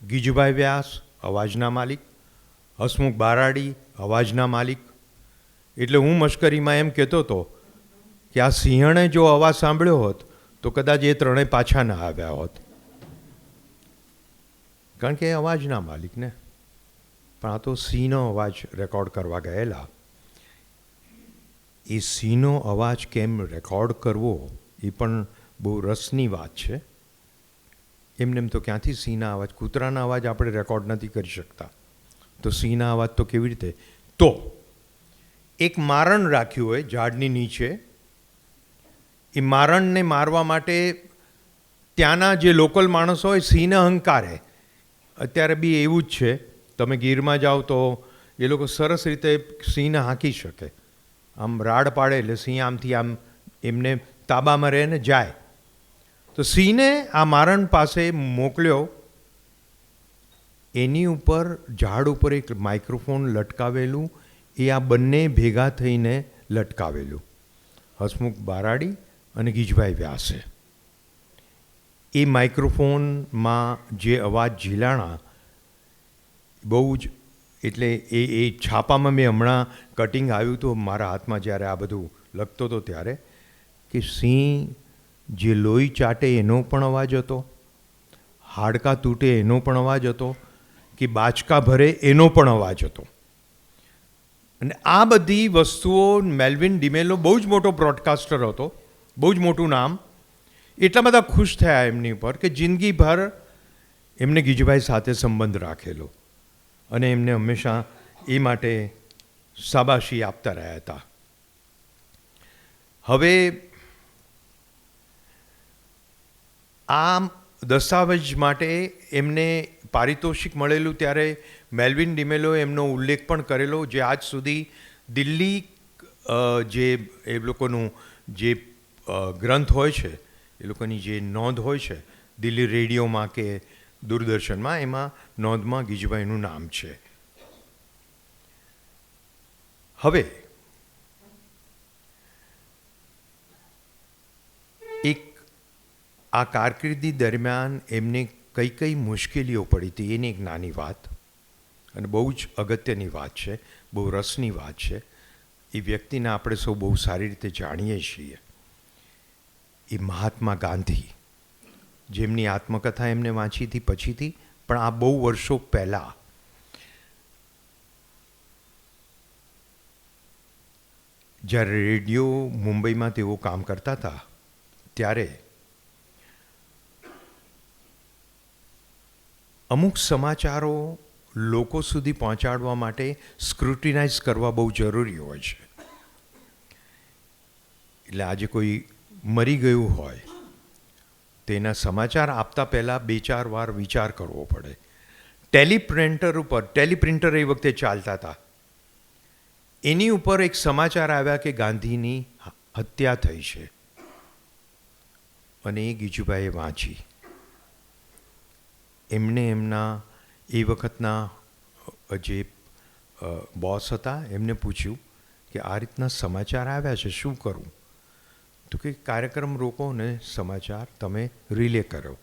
ગીજુભાઈ વ્યાસ અવાજના માલિક, હસમુખ બારાડી અવાજના માલિક. એટલે હું મશ્કરીમાં એમ કહેતો હતો કે આ સિંહણે જો અવાજ સાંભળ્યો હોત તો કદાચ એ ત્રણેય પાછા ના આવ્યા હોત, કારણ કે એ અવાજના માલિક ને. પણ આ તો સિંહનો અવાજ રેકોર્ડ કરવા ગયેલા. એ સિંહનો અવાજ કેમ રેકોર્ડ કરવો એ પણ બહુ રસની વાત છે. એમને એમ તો ક્યાંથી સિંહના અવાજ, કૂતરાના અવાજ આપણે રેકોર્ડ નથી કરી શકતા, તો સિંહના અવાજ તો કેવી રીતે? તો એક મારણ રાખ્યું હોય ઝાડની નીચે. એ મારણને મારવા માટે ત્યાંના જે લોકલ માણસો હોય સિંહને હંકારે અત્યારે બી એવું જ છે. તમે ગીરમાં જાઓ તો એ લોકો સરસ રીતે સિંહને હાંકી શકે. આમ રાડ પાડે એટલે સિંહ આમથી આમ એમને તાબામાં રહે ને જાય. તો સિંહને આ મારણ પાસે મોકલ્યો. એની ઉપર ઝાડ ઉપર એક માઇક્રોફોન લટકાવેલું, એ આ બંને ભેગા થઈને લટકાવેલું, હસમુખ બારાડી અને ગીજભાઈ વ્યાસે. એ માઇક્રોફોનમાં જે અવાજ ઝીલાણા બહુ જ, એટલે એ છાપામાં મેં હમણાં કટિંગ આવ્યું હતું મારા હાથમાં જ્યારે આ બધું લખતો હતો ત્યારે, કે સિંહ જે લોહી ચાટે એનો પણ અવાજ હતો, હાડકાં તૂટે એનો પણ અવાજ હતો, કે બાચકા ભરે એનો પણ અવાજ હતો. અને આ બધી વસ્તુઓ મેલ્વિન ડિમેલો બહુ જ મોટો બ્રોડકાસ્ટર હતો, બહુ જ મોટું નામ. એટલા બધા ખુશ થયા એમની ઉપર કે જિંદગીભર એમને ગીજભાઈ સાથે સંબંધ રાખેલો અને એમને હંમેશા એ માટે શાબાશી આપતા રહ્યા હતા. હવે આ દસ્તાવેજ માટે એમને પારિતોષિક મળેલું ત્યારે મેલ્વિન ડિમેલો એમનો ઉલ્લેખ પણ કરેલો, જે આજ સુધી દિલ્હી જે એ લોકોનું જે ગ્રંથ હોય છે, એ લોકોની જે નોંધ હોય છે દિલ્હી રેડિયોમાં કે દૂરદર્શનમાં, એમાં નોંધમાં ગીજભાઈનું નામ છે. હવે એક આ કારકિર્દી દરમિયાન એમને કઈ કઈ મુશ્કેલીઓ પડી હતી એની એક નાની વાત, અને બહુ જ અગત્યની વાત છે, બહુ રસની વાત છે. એ વ્યક્તિને આપણે સૌ બહુ સારી રીતે જાણીએ છીએ. એ મહાત્મા ગાંધી, જેમની આત્મકથા એમને વાંચી હતી પછીથી, પણ આ બહુ વર્ષો પહેલાં. જ્યારે રેડિયો મુંબઈમાં તેઓ કામ કરતા હતા ત્યારે અમુક સમાચારો લોકો સુધી પહોંચાડવા માટે સ્ક્રુટિનાઇઝ કરવા બહુ જરૂરી હોય છે. એટલે આજે કોઈ મરી ગયું હોય તેના સમાચાર આપતા પહેલાં 2-4 વાર વિચાર કરવો પડે. ટેલિપ્રિન્ટર ઉપર, ટેલિપ્રિન્ટર એ વખતે ચાલતા હતા, એની ઉપર એક સમાચાર આવ્યા કે ગાંધીની હત્યા થઈ છે, અને એ ગીજુભાઈએ વાંચી. એમને એમના એ વખતના જે બોસ હતા એમને પૂછ્યું કે આ રીતના સમાચાર આવ્યા છે, શું કરું? તો કે કાર્યક્રમ રોકો ને સમાચાર તમે રિલે કરો.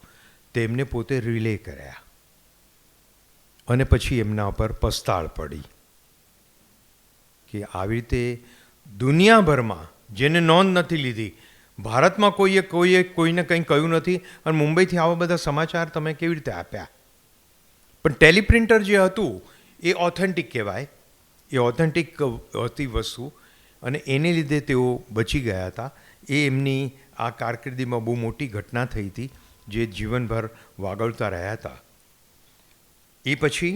તેમને પોતે રિલે કર્યા અને પછી એમના ઉપર પસ્તાળ પડી કે આવી રીતે દુનિયાભરમાં જેને નોંધ નથી લીધી, ભારતમાં કોઈને કંઈ કહ્યું નથી, અને મુંબઈથી આવા બધા સમાચાર તમે કેવી રીતે આપ્યા? પણ ટેલિપ્રિન્ટર જે હતું એ ઓથેન્ટિક કહેવાય, એ ઓથેન્ટિક હતી વસ્તુ, અને એને લીધે તેઓ બચી ગયા હતા. એ એમની આ કારકિર્દીમાં બહુ મોટી ઘટના થઈ હતી, જે જીવનભર વાગોળતા રહ્યા હતા. એ પછી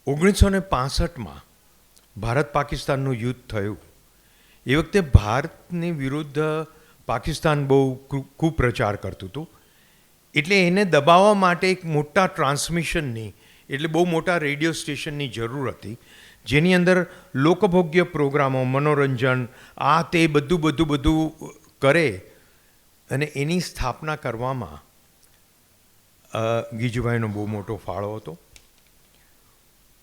1965માં ભારત પાકિસ્તાનનું યુદ્ધ થયું. એ વખતે ભારતની વિરુદ્ધ પાકિસ્તાન બહુ કુપ્રચાર કરતું હતું, એટલે એને દબાવવા માટે એક મોટા ટ્રાન્સમિશનની, એટલે બહુ મોટા રેડિયો સ્ટેશનની જરૂર હતી, જેની અંદર લોકભોગ્ય પ્રોગ્રામો, મનોરંજન, આ તે બધું કરે, અને એની સ્થાપના કરવામાં ગીજુભાઈનો બહુ મોટો ફાળો હતો.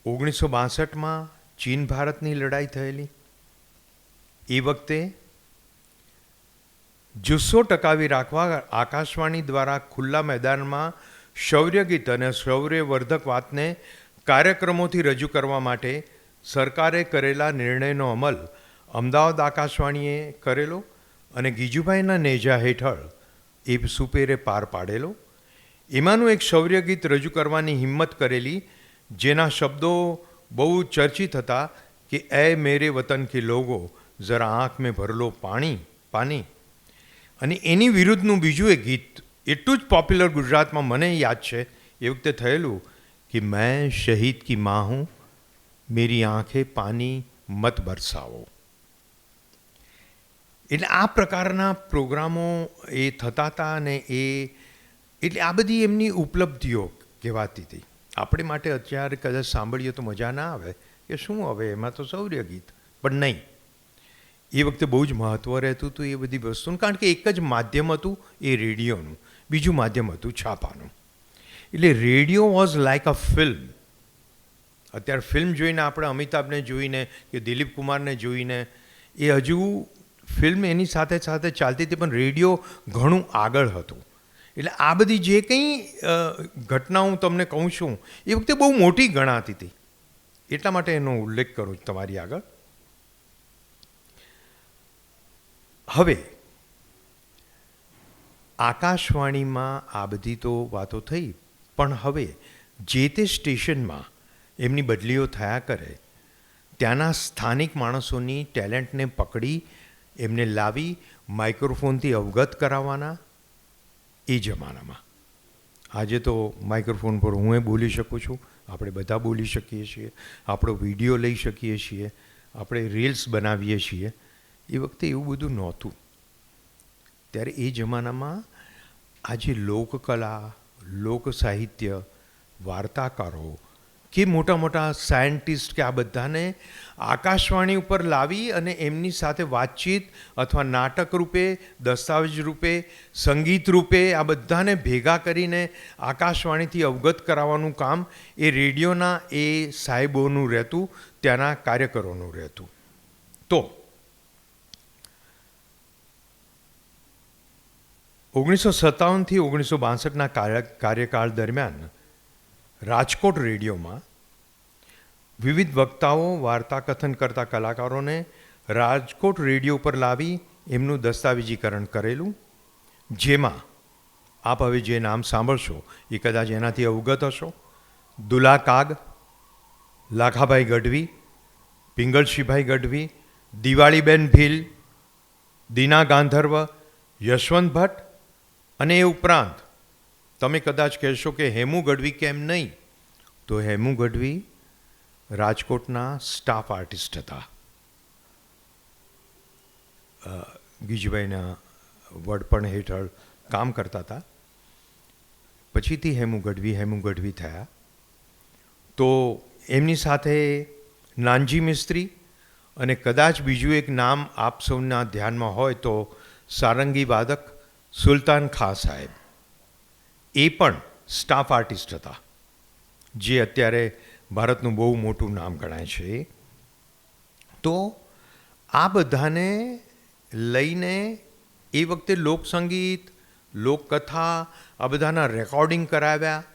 1962માં ચીન ભારતની લડાઈ થયેલી. એ વખતે જુસ્સો ટકાવી રાખવા આકાશવાણી દ્વારા ખુલ્લા મેદાનમાં શૌર્ય ગીત અને શૌર્યવર્ધક વાતને કાર્યક્રમોથી રજૂ કરવા માટે સરકારે કરેલા નિર્ણયનો અમલ અમદાવાદ આકાશવાણીએ કરેલો, અને ગીજુભાઈના નેજા હેઠળ એ સુપેરે પાર પાડેલો. એમાંનું એક શૌર્ય ગીત રજૂ કરવાની હિંમત કરેલી, જેના શબ્દો બહુ ચર્ચિત હતા કે એ મેરે વતન કે લોગો જરા આંખ મેં ભરલો પાણી. અને એની વિરુદ્ધનું બીજું એક ગીત એટલું જ પોપ્યુલર ગુજરાતમાં મને યાદ છે એ વખતે થયેલું કે મેં શહીદ કી માँ હું, મેરી આંખે પાની મત બરસાવો. એટલે આ પ્રકારના પ્રોગ્રામો એ થતા હતા, અને એ એટલે આ બધી એમની ઉપલબ્ધિઓ કહેવાતી હતી. આપણે માટે અત્યારે કદાચ સાંભળીએ તો મજા ના આવે કે શું હવે એમાં તો શૌર્ય ગીત, પણ નહીં, એ વખતે બહુ જ મહત્ત્વ રહેતું હતું એ બધી વસ્તુનું, કારણ કે એક જ માધ્યમ હતું એ રેડિયોનું, બીજું માધ્યમ હતું છાપાનું. એટલે radio was like a film. અત્યારે ફિલ્મ જોઈને આપણે અમિતાભને જોઈને કે દિલીપ કુમારને જોઈને એ હજુ ફિલ્મ એની સાથે સાથે ચાલતી હતી, પણ રેડિયો ઘણું આગળ હતું. એટલે આ બધી જે કંઈ ઘટના હું તમને કહું છું એ વખતે બહુ મોટી ગણાતી હતી, એટલા માટે એનો ઉલ્લેખ કરું છું તમારી આગળ. હવે આકાશવાણીમાં આ બધી તો વાતો થઈ, પણ હવે જે તે સ્ટેશનમાં એમની બદલીઓ થયા કરે, ત્યાંના સ્થાનિક માણસોની ટેલેન્ટને પકડી એમને લાવી માઇક્રોફોનથી અવગત કરાવવાના. એ જમાનામાં આજે તો માઇક્રોફોન પર હું બોલી શકું છું, આપણે બધા બોલી શકીએ છીએ, આપણો વિડીયો લઈ શકીએ છીએ, આપણે રીલ્સ બનાવીએ છીએ. એ વખતે એવું બધું નહોતું. ત્યારે એ જમાનામાં આજે લોકકલા, લોક સાહિત્ય, વાર્તાકારો કે મોટા મોટા સાયન્ટિસ્ટ કે આ બધાને આકાશવાણી ઉપર લાવી અને એમની સાથે વાતચીત અથવા નાટક રૂપે, દસ્તાવેજ રૂપે, સંગીત રૂપે આ બધાને ભેગા કરીને આકાશવાણીથી અવગત કરાવવાનું કામ એ રેડિયોના એ સાહેબોનું રહેતું, ત્યાંના કાર્યકરોનું રહેતું. તો 1957થી 1962ના કાર્યકાળ દરમિયાન રાજકોટ રેડિયોમાં વિવિધ વક્તાઓ, વાર્તા કથન કરતા કલાકારોને રાજકોટ રેડિયો પર લાવી એમનું દસ્તાવેજીકરણ કરેલું, જેમાં આપ હવે જે નામ સાંભળશો એ કદાચ એનાથી અવગત હશો. દુલા કાગ, લાખાભાઈ ગઢવી, પિંગળશીભાઈ ગઢવી, દિવાળીબેન ભીલ, દીના ગાંધર્વ, યશવંત ભટ્ટ, અને એ ઉપરાંત તમે કદાચ કહેશો કે હેમુ ગઢવી કેમ નહીં, તો હેમુ ગઢવી રાજકોટના સ્ટાફ આર્ટિસ્ટ હતા. ગીજભાઈના વડપણ હેઠળ કામ કરતા હતા. પછીથી હેમુ ગઢવી થયા. તો એમની સાથે નાનજી મિસ્ત્રી અને કદાચ બીજું એક નામ આપ સૌના ધ્યાનમાં હોય તો સારંગી વાદક સુલતાન ખાં સાહેબ, એ પણ સ્ટાફ આર્ટિસ્ટ હતા, જે અત્યારે ભારતનું બહુ મોટું નામ ગણાય છે. તો આ બધાને લઈને એ વખતે લોકસંગીત, લોકકથા આ બધાના રેકોર્ડિંગ કરાવ્યા.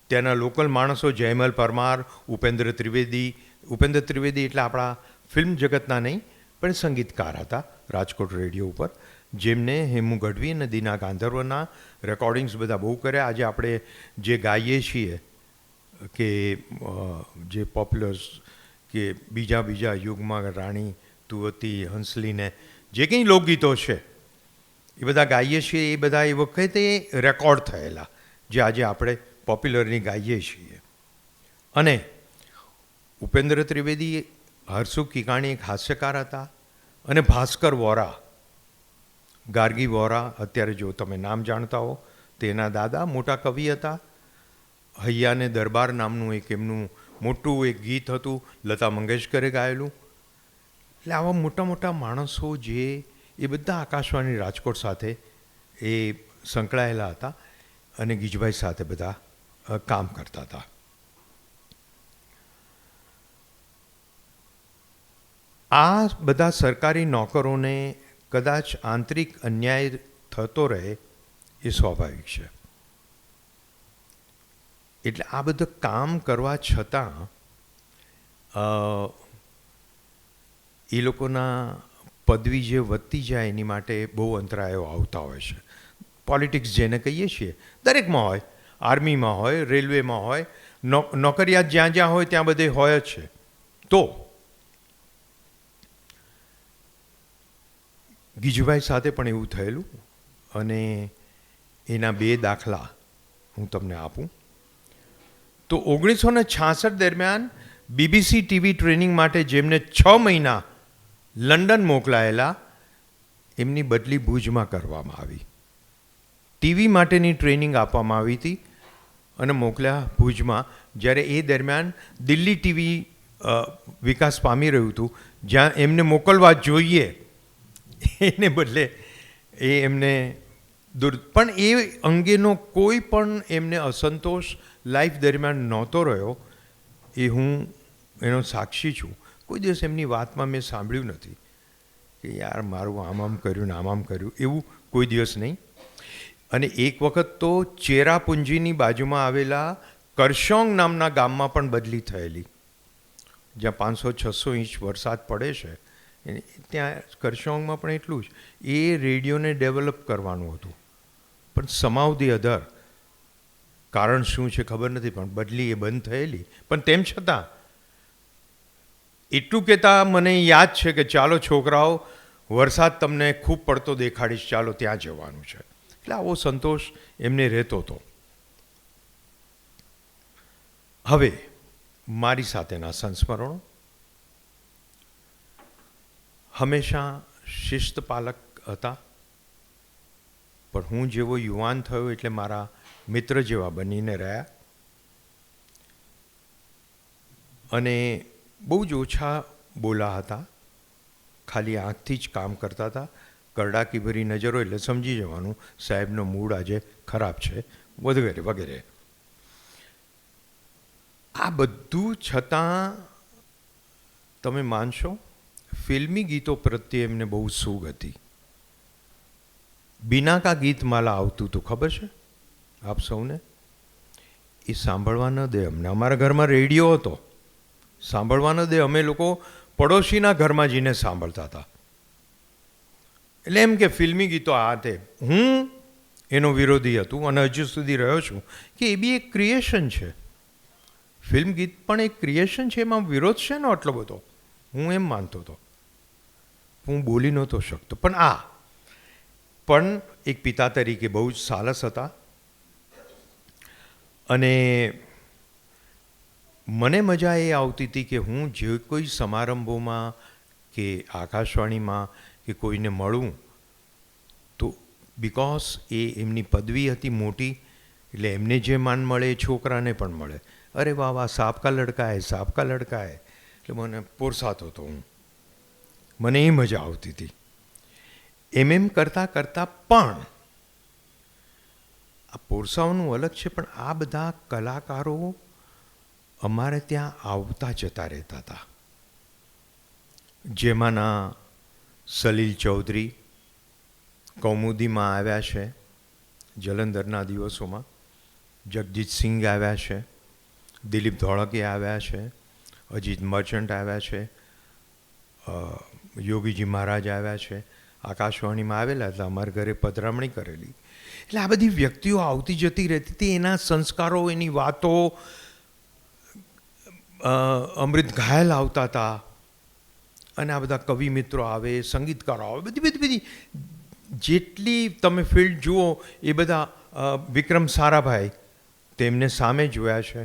ત્યાંના લોકલ માણસો જયમલ પરમાર, ઉપેન્દ્ર ત્રિવેદી એટલે આપણા ફિલ્મ જગતના નહીં પણ સંગીતકાર હતા રાજકોટ રેડિયો ઉપર, જેમને હેમુ ગઢવી અને દીના ગાંધર્વના રેકોર્ડિંગ્સ બધા બહુ કર્યા. આજે આપણે જે ગાઈએ છીએ કે જે પોપ્યુલર્સ કે બીજા યુગમાં રાણી તુવતી, હંસલીને જે કંઈ લોકગીતો છે એ બધા ગાઈએ છીએ, એ બધા એ વખતે રેકોર્ડ થયેલા જે આજે આપણે પોપ્યુલરની ગાઈએ છીએ. અને ઉપેન્દ્ર ત્રિવેદી, હરસુખ કિકાણી એક હાસ્યકાર હતા, અને ભાસ્કર વોરા, ગાર્ગી વોરા, અત્યારે જો તમે નામ જાણતા હો, તેના દાદા મોટા કવિ હતા. હૈયાને દરબાર નામનું એક એમનું મોટું એક ગીત હતું, લતા મંગેશકરે ગાયેલું. એટલે આવા મોટા મોટા માણસો જે એ બધા આકાશવાણી રાજકોટ સાથે એ સંકળાયેલા હતા અને ગીજભાઈ સાથે બધા કામ કરતા હતા. આ બધા સરકારી નોકરોને કદાચ આંતરિક અન્યાય થતો રહે એ સ્વાભાવિક છે. એટલે આ બધું કામ કરવા છતાં એ લોકોના પદવી જે વધતી જાય એની માટે બહુ અંતરાયો આવતા હોય છે. પોલિટિક્સ જેને કહીએ છીએ દરેકમાં હોય, આર્મીમાં હોય, રેલવેમાં હોય, નોકરિયાત જ્યાં જ્યાં હોય ત્યાં બધે હોય જ છે. તો ગીજુભાઈ સાથે પણ એવું થયેલું, અને એના 2 દાખલા હું તમને આપું. તો 1966 દરમિયાન BBC ટીવી ટ્રેનિંગ માટે જેમને 6 મહિના લંડન મોકલાયેલા, એમની બદલી ભુજમાં કરવામાં આવી. ટીવી માટેની ટ્રેનિંગ આપવામાં આવી હતી અને મોકલ્યા ભુજમાં. જ્યારે એ દરમિયાન દિલ્હી ટીવી વિકાસ પામી રહ્યું હતું, જ્યાં એમને મોકલવા જોઈએ એને બદલે એ એમને પણ એ અંગેનો કોઈ પણ એમને અસંતોષ લાઈફ દરમિયાન નહોતો રહ્યો. એ હું એનો સાક્ષી છું. કોઈ દિવસ એમની વાતમાં મેં સાંભળ્યું નથી કે યાર મારું આમ કર્યું ને આમ કર્યું, એવું કોઈ દિવસ નહીં. અને એક વખત તો ચેરાપુંજીની બાજુમાં આવેલા કરશોંગ નામના ગામમાં પણ બદલી થયેલી, જ્યાં 500-600 ઇંચ વરસાદ પડે છે. ત્યાં કરશોંગમાં પણ એટલું જ એ રેડિયોને ડેવલપ કરવાનું હતું, પણ સમાવ ધી અધર કારણ શું છે ખબર નથી, પણ બદલી એ બંધ થયેલી. પણ તેમ છતાં એટલું કહેતા મને યાદ છે કે ચાલો છોકરાઓ, વરસાદ તમને ખૂબ પડતો દેખાડીશ, ચાલો ત્યાં જવાનું છે. એટલે આવો સંતોષ એમને રહેતો હતો. હવે મારી સાથેના સંસ્મરણો હંમેશા શિસ્તપાલક હતા, પણ હું જેવો યુવાન થયો એટલે મારા મિત્ર જેવા બનીને રહ્યા. અને બહુ જ ઓછા બોલા હતા, ખાલી આંખથી જ કામ કરતા હતા. કરડાકી ભરી નજરો એટલે સમજી જવાનું સાહેબનો મૂડ આજે ખરાબ છે, વગેરે વગેરે. આ બધું છતાં તમે માનશો ફિલ્મી ગીતો પ્રત્યે એમને બહુ સૂગ હતી. બીના કા ગીત માલા આવતું હતું, ખબર છે આપ સૌને? એ સાંભળવા ન દે અમને. અમારા ઘરમાં રેડિયો હતો, સાંભળવા ન દે. અમે લોકો પડોશીના ઘરમાં જઈને સાંભળતા હતા. એટલે એમ કે ફિલ્મી ગીતો આ તે. હું એનો વિરોધી હતું અને હજુ સુધી રહ્યો છું કે એ બી એક ક્રિએશન છે. ફિલ્મ ગીત પણ એક ક્રિએશન છે, એમાં વિરોધ છે ને આટલો બધો, હું એમ માનતો હતો. હું બોલી નહોતો શકતો. પણ એક પિતા તરીકે બહુ જ સાલસ હતા. અને મને મજા એ આવતી હતી કે હું જે કોઈ સમારંભોમાં કે આકાશવાણીમાં કે કોઈને મળું તો બિકોઝ એ એમની પદવી હતી મોટી, એટલે એમને જે માન મળે એ છોકરાને પણ મળે. અરે વાહ વાહ, સાબ કા લડકા હે, સાબ કા લડકા હે. એટલે મને પોરસાતો હતો હું, મને એ મજા આવતી હતી. એમ કરતાં કરતાં પણ આ પોરસાઓનું અલગ છે, પણ આ બધા કલાકારો અમારે ત્યાં આવતા જતા રહેતા હતા. જેમાંના સલીલ ચૌધરી કૌમુદીમાં આવ્યા છે જલંધરના દિવસોમાં, જગજીતસિંહ આવ્યા છે, દિલીપ ધોળકે આવ્યા છે, અજીત મર્ચન્ટ આવ્યા છે, યોગીજી મહારાજ આવ્યા છે, આકાશવાણીમાં આવેલા હતા, અમારા ઘરે પધરામણી કરેલી. એટલે આ બધી વ્યક્તિઓ આવતી જતી રહેતી હતી. એના સંસ્કારો, એની વાતો. અમૃત ઘાયલ આવતા હતા, અને આ બધા કવિ મિત્રો આવે, સંગીતકારો આવે, બધી જેટલી તમે ફિલ્ડ જુઓ એ બધા. વિક્રમ સારાભાઈ, તેમને સામે જોયા છે.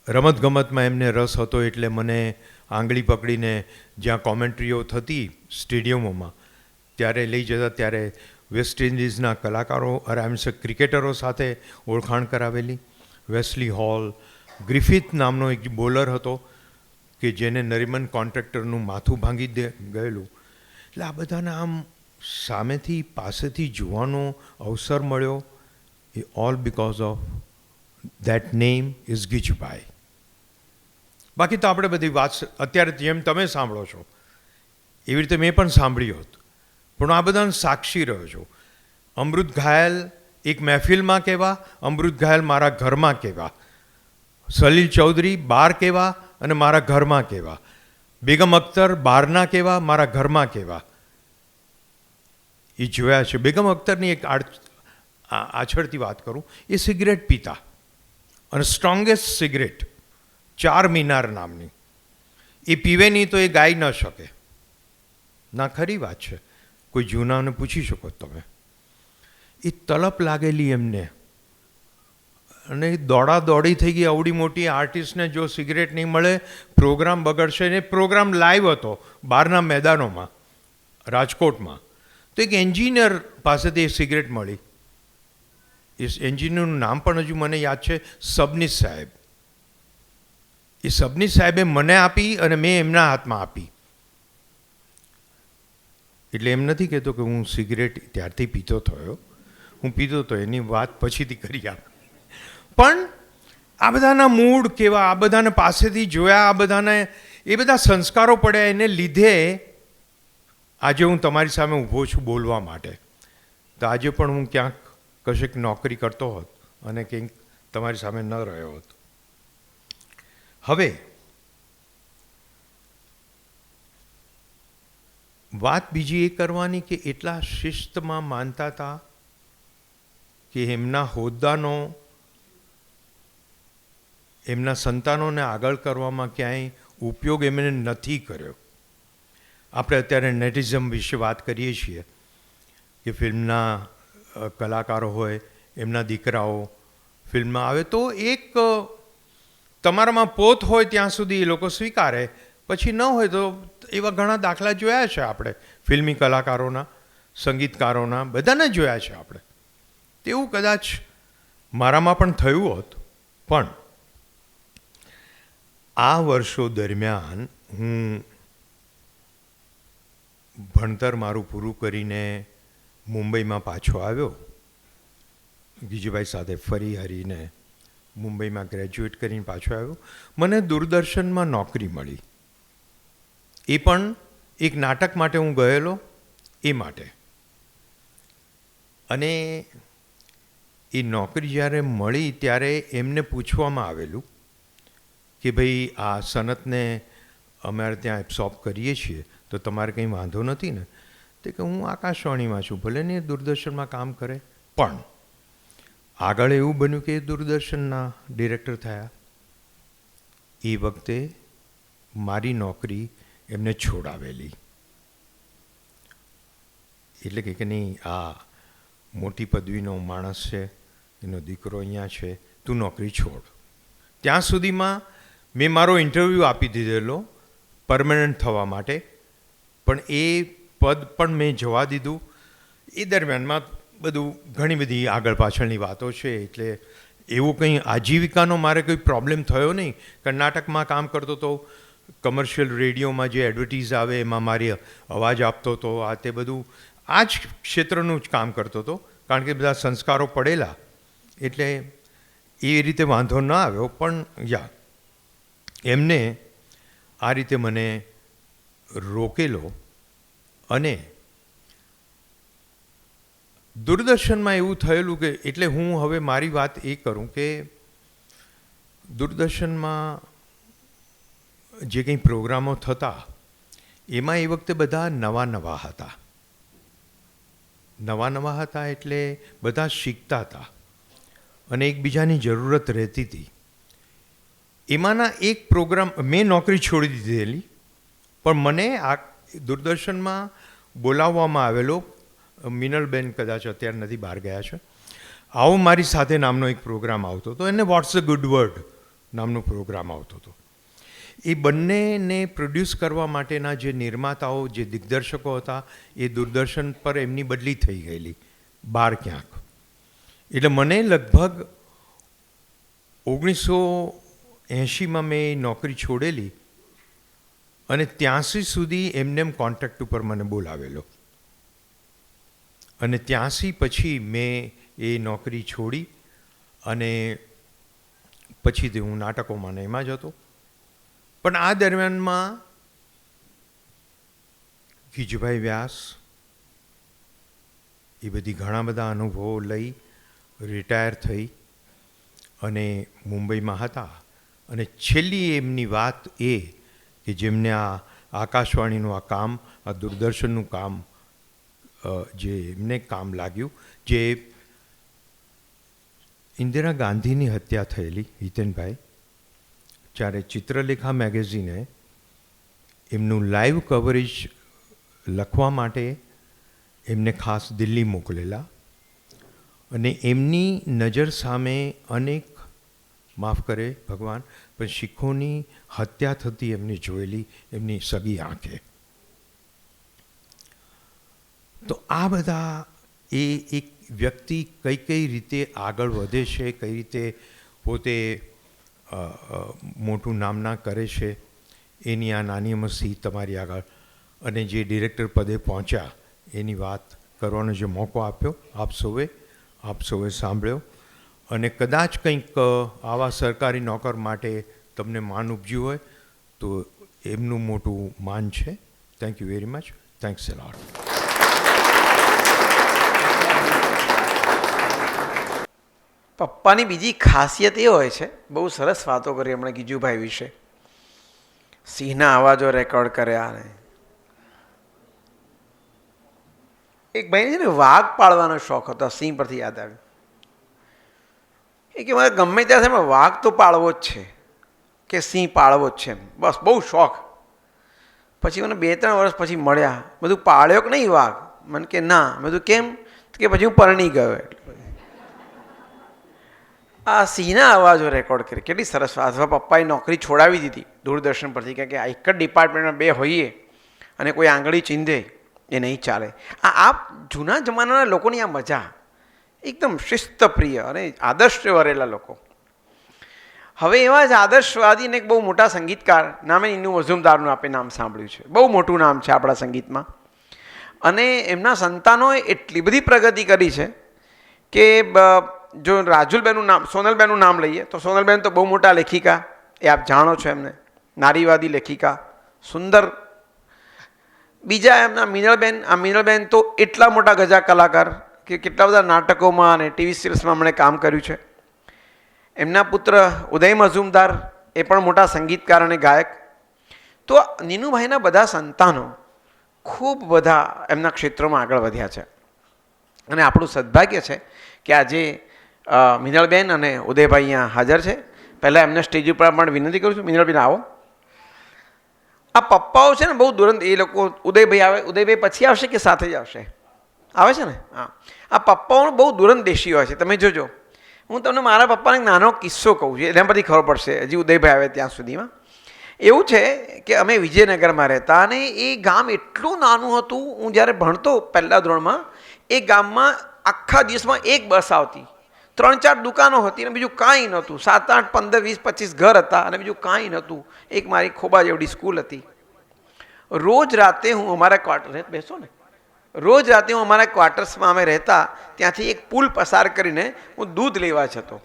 રમતગમતમાં એમને રસ હતો, એટલે મને આંગળી પકડીને જ્યાં કોમેન્ટ્રીઓ થતી સ્ટેડિયમોમાં ત્યારે લઈ જતા. ત્યારે વેસ્ટ ઇન્ડિઝના કલાકારો ક્રિકેટરો સાથે ઓળખાણ કરાવેલી. વેસ્લી હોલ, ગ્રિફિથ નામનો એક બોલર હતો કે જેને નરીમન કોન્ટ્રાક્ટરનું માથું ભાંગી ગયેલું. એટલે આ બધાના આમ સામેથી પાસેથી જોવાનો અવસર મળ્યો. એ all because of that name is Gijubhai. બાકી તો આપણે બધી વાત અત્યારે જેમ તમે સાંભળો છો એવી રીતે મેં પણ સાંભળ્યો હતો, પણ આ બધાનો સાક્ષી રહ્યો છું. અમૃત ઘાયલ એક મહેફિલમાં કહેવા, અમૃત ઘાયલ મારા ઘરમાં કહેવા, સલીલ ચૌધરી બહાર કહેવા અને મારા ઘરમાં કહેવા, બેગમ અખ્તર બહારના કહેવા, મારા ઘરમાં કહેવા. એ જોયા છે. બેગમ અખ્તરની એક આછળથી વાત કરું, એ સિગરેટ પીતા, અને સ્ટ્રોંગેસ્ટ સિગરેટ 4 મીનાર નામની. એ પીવે નહીં તો એ ગાઈ ન શકે. ના, ખરી વાત છે, કોઈ જૂનાને પૂછી શકો તમે. એ તલપ લાગેલી એમને, અને દોડી થઈ ગઈ. અવડી મોટી આર્ટિસ્ટને જો સિગરેટ નહીં મળે, પ્રોગ્રામ બગડશે. ને પ્રોગ્રામ લાઈવ હતો બહારના મેદાનોમાં, રાજકોટમાં. તો એક એન્જિનિયર પાસેથી એ સિગરેટ મળી. એ એન્જિનિયરનું નામ પણ હજુ મને યાદ છે, સબનીસ સાહેબ. એ સબનીસ સાહેબે મને આપી અને મેં એમના હાથમાં આપી. એટલે એમ નથી કહેતો કે હું સિગરેટ ત્યારથી પીતો થયો, હું પીતો હતો એની વાત પછીથી કરી આપ. પણ આ બધાના મૂડ કેવા, આ બધાને પાસેથી જોયા, આ બધાને એ બધા સંસ્કારો પડ્યા, એને લીધે આજે હું તમારી સામે ઊભો છું બોલવા માટે. તો આજે પણ હું ક્યાંક કશેક નોકરી કરતો હોત અને કંઈક તમારી સામે ન રહ્યો હોત. હવે વાત બીજી એ કરવાની કે એટલા શિસ્તમાં માનતા હતા કે એમના હોદ્દાનો એમના સંતાનોને આગળ કરવામાં ક્યાંય ઉપયોગ એમણે નથી કર્યો. આપણે અત્યારે નેટિઝમ વિશે વાત કરીએ છીએ કે ફિલ્મના કલાકારો હોય, એમના દીકરાઓ ફિલ્મમાં આવે તો એક તમારામાં પોત હોય ત્યાં સુધી એ લોકો સ્વીકારે, પછી ન હોય તો એવા ઘણા દાખલા જોયા છે આપણે, ફિલ્મી કલાકારોના, સંગીતકારોના, બધાને જોયા છે આપણે. તેવું કદાચ મારામાં પણ થયું હોત. પણ આ વર્ષો દરમિયાન હું ભણતર મારું પૂરું કરીને મુંબઈમાં પાછો આવ્યો. ગીજુભાઈ સાથે ફરી હરીને મુંબઈમાં ગ્રેજ્યુએટ કરીને પાછો આવ્યો. મને દૂરદર્શનમાં નોકરી મળી. એ પણ એક નાટક માટે હું ગયેલો એ માટે. અને એ નોકરી જ્યારે મળી ત્યારે એમને પૂછવામાં આવેલું કે ભાઈ આ સનતને અમારે ત્યાં એબ્સોર્બ કરીએ છીએ તો તમારે કંઈ વાંધો નથી ને? તે કે હું આકાશવાણીમાં છું, ભલે ને દૂરદર્શનમાં કામ કરે. પણ આગળ એવું બન્યું કે દૂરદર્શનના ડિરેક્ટર થયા. એ વખતે મારી નોકરી એમને છોડાવેલી. એટલે કે નહીં, આ મોટી પદવીનો માણસ છે, એનો દીકરો અહીંયા છે, તું નોકરી છોડ. ત્યાં સુધીમાં મેં મારો ઇન્ટરવ્યૂ આપી દીધેલો પરમનન્ટ થવા માટે, પણ એ પદ પણ મેં જવા દીધું. એ દરમિયાનમાં બધું ઘણી બધી આગળ પાછળની વાતો છે, એટલે એવું કંઈ આજીવિકાનો મારે કોઈ પ્રોબ્લેમ થયો નહીં. કર્ણાટકમાં કામ કરતો હતો, કમર્શિયલ રેડિયોમાં જે એડવર્ટીઝ આવે એમાં મારી અવાજ આપતો હતો. આ તે બધું આ જ ક્ષેત્રનું જ કામ કરતો હતો, કારણ કે બધા સંસ્કારો પડેલા, એટલે એ રીતે વાંધો ન આવ્યો. પણ એમને આ રીતે મને રોકેલો. અને દૂરદર્શનમાં એવું થયેલું કે એટલે હું હવે મારી વાત એ કરું કે દૂરદર્શનમાં જે કંઈ પ્રોગ્રામો થતા એમાં એ વખતે બધા નવા હતા. નવા હતા એટલે બધા શીખતા હતા અને એકબીજાની જરૂરત રહેતી હતી. એમાંના એક પ્રોગ્રામ મેં નોકરી છોડી દીધેલી, પણ મને આ દૂરદર્શનમાં બોલાવવામાં આવેલો. મિનલબેન કદાચ અત્યારે નથી, બહાર ગયા છે. આવો મારી સાથે નામનો એક પ્રોગ્રામ આવતો હતો, એને વોટ્સ અ ગુડ વર્ડ નામનો પ્રોગ્રામ આવતો હતો. એ બંનેને પ્રોડ્યુસ કરવા માટેના જે નિર્માતાઓ, જે દિગ્દર્શકો હતા, એ દૂરદર્શન પર એમની બદલી થઈ ગયેલી બહાર ક્યાંક. એટલે મને લગભગ 1980માં મેં નોકરી છોડેલી અને 83 સુધી એમને કોન્ટ્રાક્ટ ઉપર મને બોલાવેલો. અને 83 પછી મેં એ નોકરી છોડી અને પછીથી હું નાટકોમાં ને એમાં જ હતો. પણ આ દરમિયાનમાં ગીજુભાઈ વ્યાસ એ બધી ઘણા બધા અનુભવો લઈ રિટાયર થઈ અને મુંબઈમાં હતા. અને છેલ્લી એમની વાત એ કે જેમને આ આકાશવાણીનું આ કામ, આ દૂરદર્શનનું કામ, જે એમને કામ લાગ્યું, જે ઇન્દિરા ગાંધીની હત્યા થયેલી, હિતેનભાઈ, જ્યારે ચિત્રલેખા મેગેઝિને એમનું લાઈવ કવરેજ લખવા માટે એમને ખાસ દિલ્હી મોકલેલા. અને એમની નજર સામે અનેક, માફ કરે ભગવાન, પણ શીખોની હત્યા થતી એમને જોયેલી એમની સગી આંખે. તો આ બધા એ એક વ્યક્તિ કઈ કઈ રીતે આગળ વધે છે, કઈ રીતે પોતે મોટું નામના કરે છે, એની આ નાની મસ્તી તમારી આગળ અને જે ડિરેક્ટર પદે પહોંચ્યા એની વાત કરવાનો જે મોકો આપ્યો આપ સૌએ સાંભળ્યો. અને કદાચ કંઈક આવા સરકારી નોકર માટે તમને માન ઉપજ્યું હોય તો એમનું મોટું માન છે. Thank you very much. Thanks a lot. પપ્પાની બીજી ખાસિયત એ હોય છે, બહુ સરસ વાતો કરી હમણાં ગીજુભાઈ વિશે, સિંહના અવાજો રેકોર્ડ કર્યા. ને એક ભાઈ છે ને વાઘ પાળવાનો શોખ હતો, સિંહ પરથી યાદ આવ્યું. એ કે મારે ગમે ત્યારે એમાં વાઘ તો પાળવો જ છે કે સિંહ પાળવો જ છે, એમ બસ બહુ શોખ. પછી મને 2-3 વર્ષ પછી મળ્યા, બધું પાળ્યો કે નહીં વાઘ? મને કે ના. મેં કીધું કેમ? કે પછી હું પરણી ગયો. એટલે આ સિંહના અવાજો રેકોર્ડ કરી, કેટલી સરસ વાત. અથવા પપ્પાએ નોકરી છોડાવી દીધી દૂરદર્શન પરથી, કારણ કે આ એક જ ડિપાર્ટમેન્ટમાં 2 હોઈએ અને કોઈ આંગળી ચીંધે એ નહીં ચાલે. આ જૂના જમાનાના લોકોની આ મજા, એકદમ શિસ્તપ્રિય અને આદર્શ વરેલા લોકો. હવે એવા જ આદર્શવાદીને એક બહુ મોટા સંગીતકાર નામે નીનુ મઝુમદારનું આપણે નામ સાંભળ્યું છે. બહુ મોટું નામ છે આપણા સંગીતમાં. અને એમના સંતાનોએ એટલી બધી પ્રગતિ કરી છે કે જો રાજુલબેનનું નામ, સોનલબેનનું નામ લઈએ તો સોનલબેન તો બહુ મોટા લેખિકા, એ આપ જાણો છો એમને, નારીવાદી લેખિકા, સુંદર. બીજા એમના મિનલબેન, આ મિનલબેન તો એટલા મોટા ગજા કલાકાર કે કેટલા બધા નાટકોમાં અને ટીવી સિરિયલ્સમાં એમણે કામ કર્યું છે. એમના પુત્ર ઉદય મઝુમદાર એ પણ મોટા સંગીતકાર અને ગાયક. તો નીનુભાઈના બધા સંતાનો ખૂબ બધા એમના ક્ષેત્રોમાં આગળ વધ્યા છે. અને આપણું સદભાગ્ય છે કે આજે મિનલબેન અને ઉદયભાઈ અહીંયા હાજર છે. પહેલાં એમને સ્ટેજ ઉપર પણ વિનંતી કરું છું, મિનલબેન આવો. આ પપ્પાઓ છે ને બહુ તુરંત, એ લોકો ઉદયભાઈ આવે, ઉદયભાઈ પછી આવશે કે સાથે જ આવશે? આવે છે ને? હા. આ પપ્પાઓનો બહુ દૂરંદેશી હોય છે, તમે જોજો. હું તમને મારા પપ્પાને એક નાનો કિસ્સો કહું છું, એના પરથી ખબર પડશે, હજી ઉદયભાઈ આવે ત્યાં સુધીમાં. એવું છે કે અમે વિજયનગરમાં રહેતા અને એ ગામ એટલું નાનું હતું. હું જ્યારે ભણતો પહેલા ધોરણમાં, એ ગામમાં આખા દિવસમાં એક બસ આવતી, 3-4 દુકાનો હતી અને બીજું કાંઈ નહોતું. 7-8, 15, 20, 25 ઘર હતા અને બીજું કાંઈ નહોતું. એક મારી ખોબા જેવડી સ્કૂલ હતી. રોજ રાતે હું અમારા ક્વાર્ટર, બેસો ને, રોજ રાતે હું અમારા ક્વાર્ટર્સમાં અમે રહેતા, ત્યાંથી એક પુલ પસાર કરીને હું દૂધ લેવા જતો.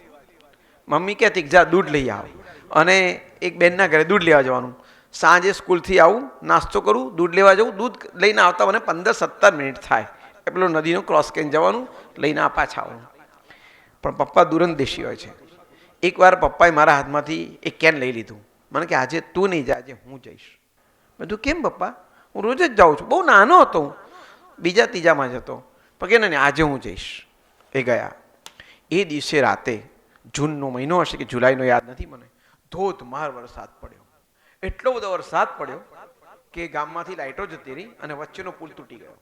મમ્મી કહેતી જા દૂધ લઈ આવ, અને એક બેનના ઘરે દૂધ લેવા જવાનું. સાંજે સ્કૂલથી આવું, નાસ્તો કરું, દૂધ લેવા જવું, દૂધ લઈને આવતા મને 15-17 મિનિટ થાય. પેલો નદીનો ક્રોસ કરીને જવાનું, લઈને પાછા આવવાનું. પણ પપ્પા દૂરંદેશી હોય છે. એકવાર પપ્પાએ મારા હાથમાંથી એક કેન લઈ લીધું. મને કે આજે તું નહીં જા, આજે હું જઈશ. મેં કીધું કેમ પપ્પા? હું રોજ જ જાઉં છું. બહુ નાનો હતો હું, 2-3માં જ હતો. પણ કે નહીં, આજે હું જઈશ. એ ગયા. એ દિવસે રાતે, જૂનનો મહિનો હશે કે જુલાઈનો યાદ નથી મને, ધોધમાર વરસાદ પડ્યો. એટલો બધો વરસાદ પડ્યો કે ગામમાંથી લાઇટો જતી રહી અને વચ્ચેનો પુલ તૂટી ગયો.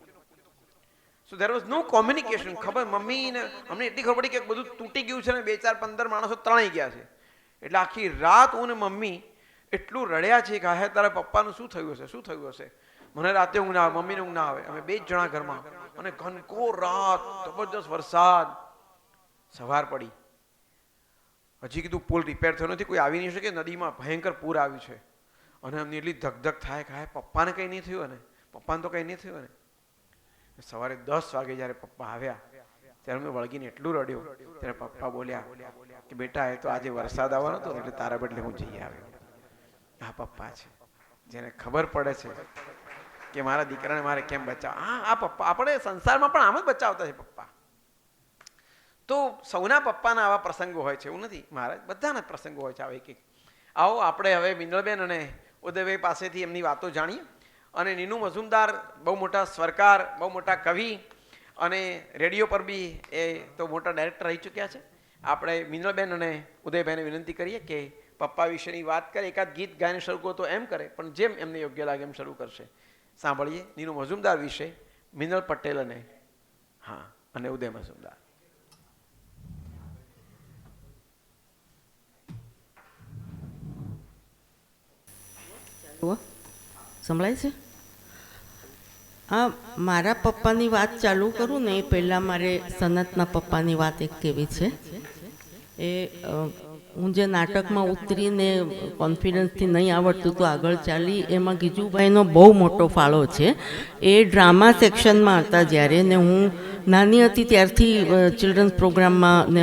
સો ધેર વોઝ નો કોમ્યુનિકેશન. ખબર મમ્મીને અમને એટલી ખબર પડી કે બધું તૂટી ગયું છે ને 2-4-15 માણસો તણાઈ ગયા છે. એટલે આખી રાત હું ને મમ્મી એટલું રડ્યા છે કે હા તારા પપ્પાનું શું થયું હશે, શું થયું હશે. મને રાતે ઊંઘ ના આવે, મમ્મીને ઊંઘ ના આવે. અમે 2 જ જણા ઘરમાં, અને ઘનઘોર રાત, જબરદસ્ત વરસાદ. સવાર પડી, હજી કીધું પુલ રિપેર થયો નથી, કોઈ આવી નહીં શકે, નદીમાં ભયંકર પૂર આવ્યું છે. અને અમને એટલી ધકધક થાય કે હા પપ્પાને કંઈ નહીં થયું, અને પપ્પાને તો કંઈ નહીં થયું. ને સવારે 10 વાગે જ્યારે પપ્પા આવ્યા ત્યારે મેં વળગીને એટલું રડ્યું. ત્યારે પપ્પા બોલ્યા કે બેટા એ તો આજે વરસાદ આવવાનો હતો એટલે તારા બદલે હું જઈ આવ્યો. આ પપ્પા છે જેને ખબર પડે છે કે મારા દીકરાને મારે કેમ બચાવ. આ પપ્પા આપણે સંસારમાં પણ આમ જ બચાવતા છે પપ્પા. તો સૌના પપ્પાના આવા પ્રસંગો હોય છે, એવું નથી, મારા બધાના પ્રસંગો હોય છે આવા એક. આવો આપણે હવે મિનલબેન અને ઉદયભાઈ પાસેથી એમની વાતો જાણીએ. અને નીનુ મઝુમદાર બહુ મોટા સ્વરકાર, બહુ મોટા કવિ, અને રેડિયો પર બી એ તો મોટા ડાયરેક્ટર રહી ચૂક્યા છે. આપણે મિનલબેન અને ઉદયભાઈને વિનંતી કરીએ કે પપ્પા વિશેની વાત કરે, એકાદ ગીત ગાઈને શરૂ કરો તો એમ કરે, પણ જેમ એમને યોગ્ય લાગે એમ શરૂ કરશે. સાંભળીએ નીનુ મઝુમદાર વિશે, મિનલ પટેલ અને ઉદય મઝુમદાર. સંભળાય છે? હા, મારા પપ્પાની વાત ચાલુ કરું ને એ પહેલાં મારે સનતના પપ્પાની વાત એક કેવી છે. એ હું જે નાટકમાં ઉતરીને કોન્ફિડન્સથી નહીં આવડતું તો આગળ ચાલી, એમાં ગીજુભાઈનો બહુ મોટો ફાળો છે. એ ડ્રામા સેક્શનમાં હતા જ્યારે, ને હું નાની હતી ત્યારથી ચિલ્ડ્રન્સ પ્રોગ્રામમાં ને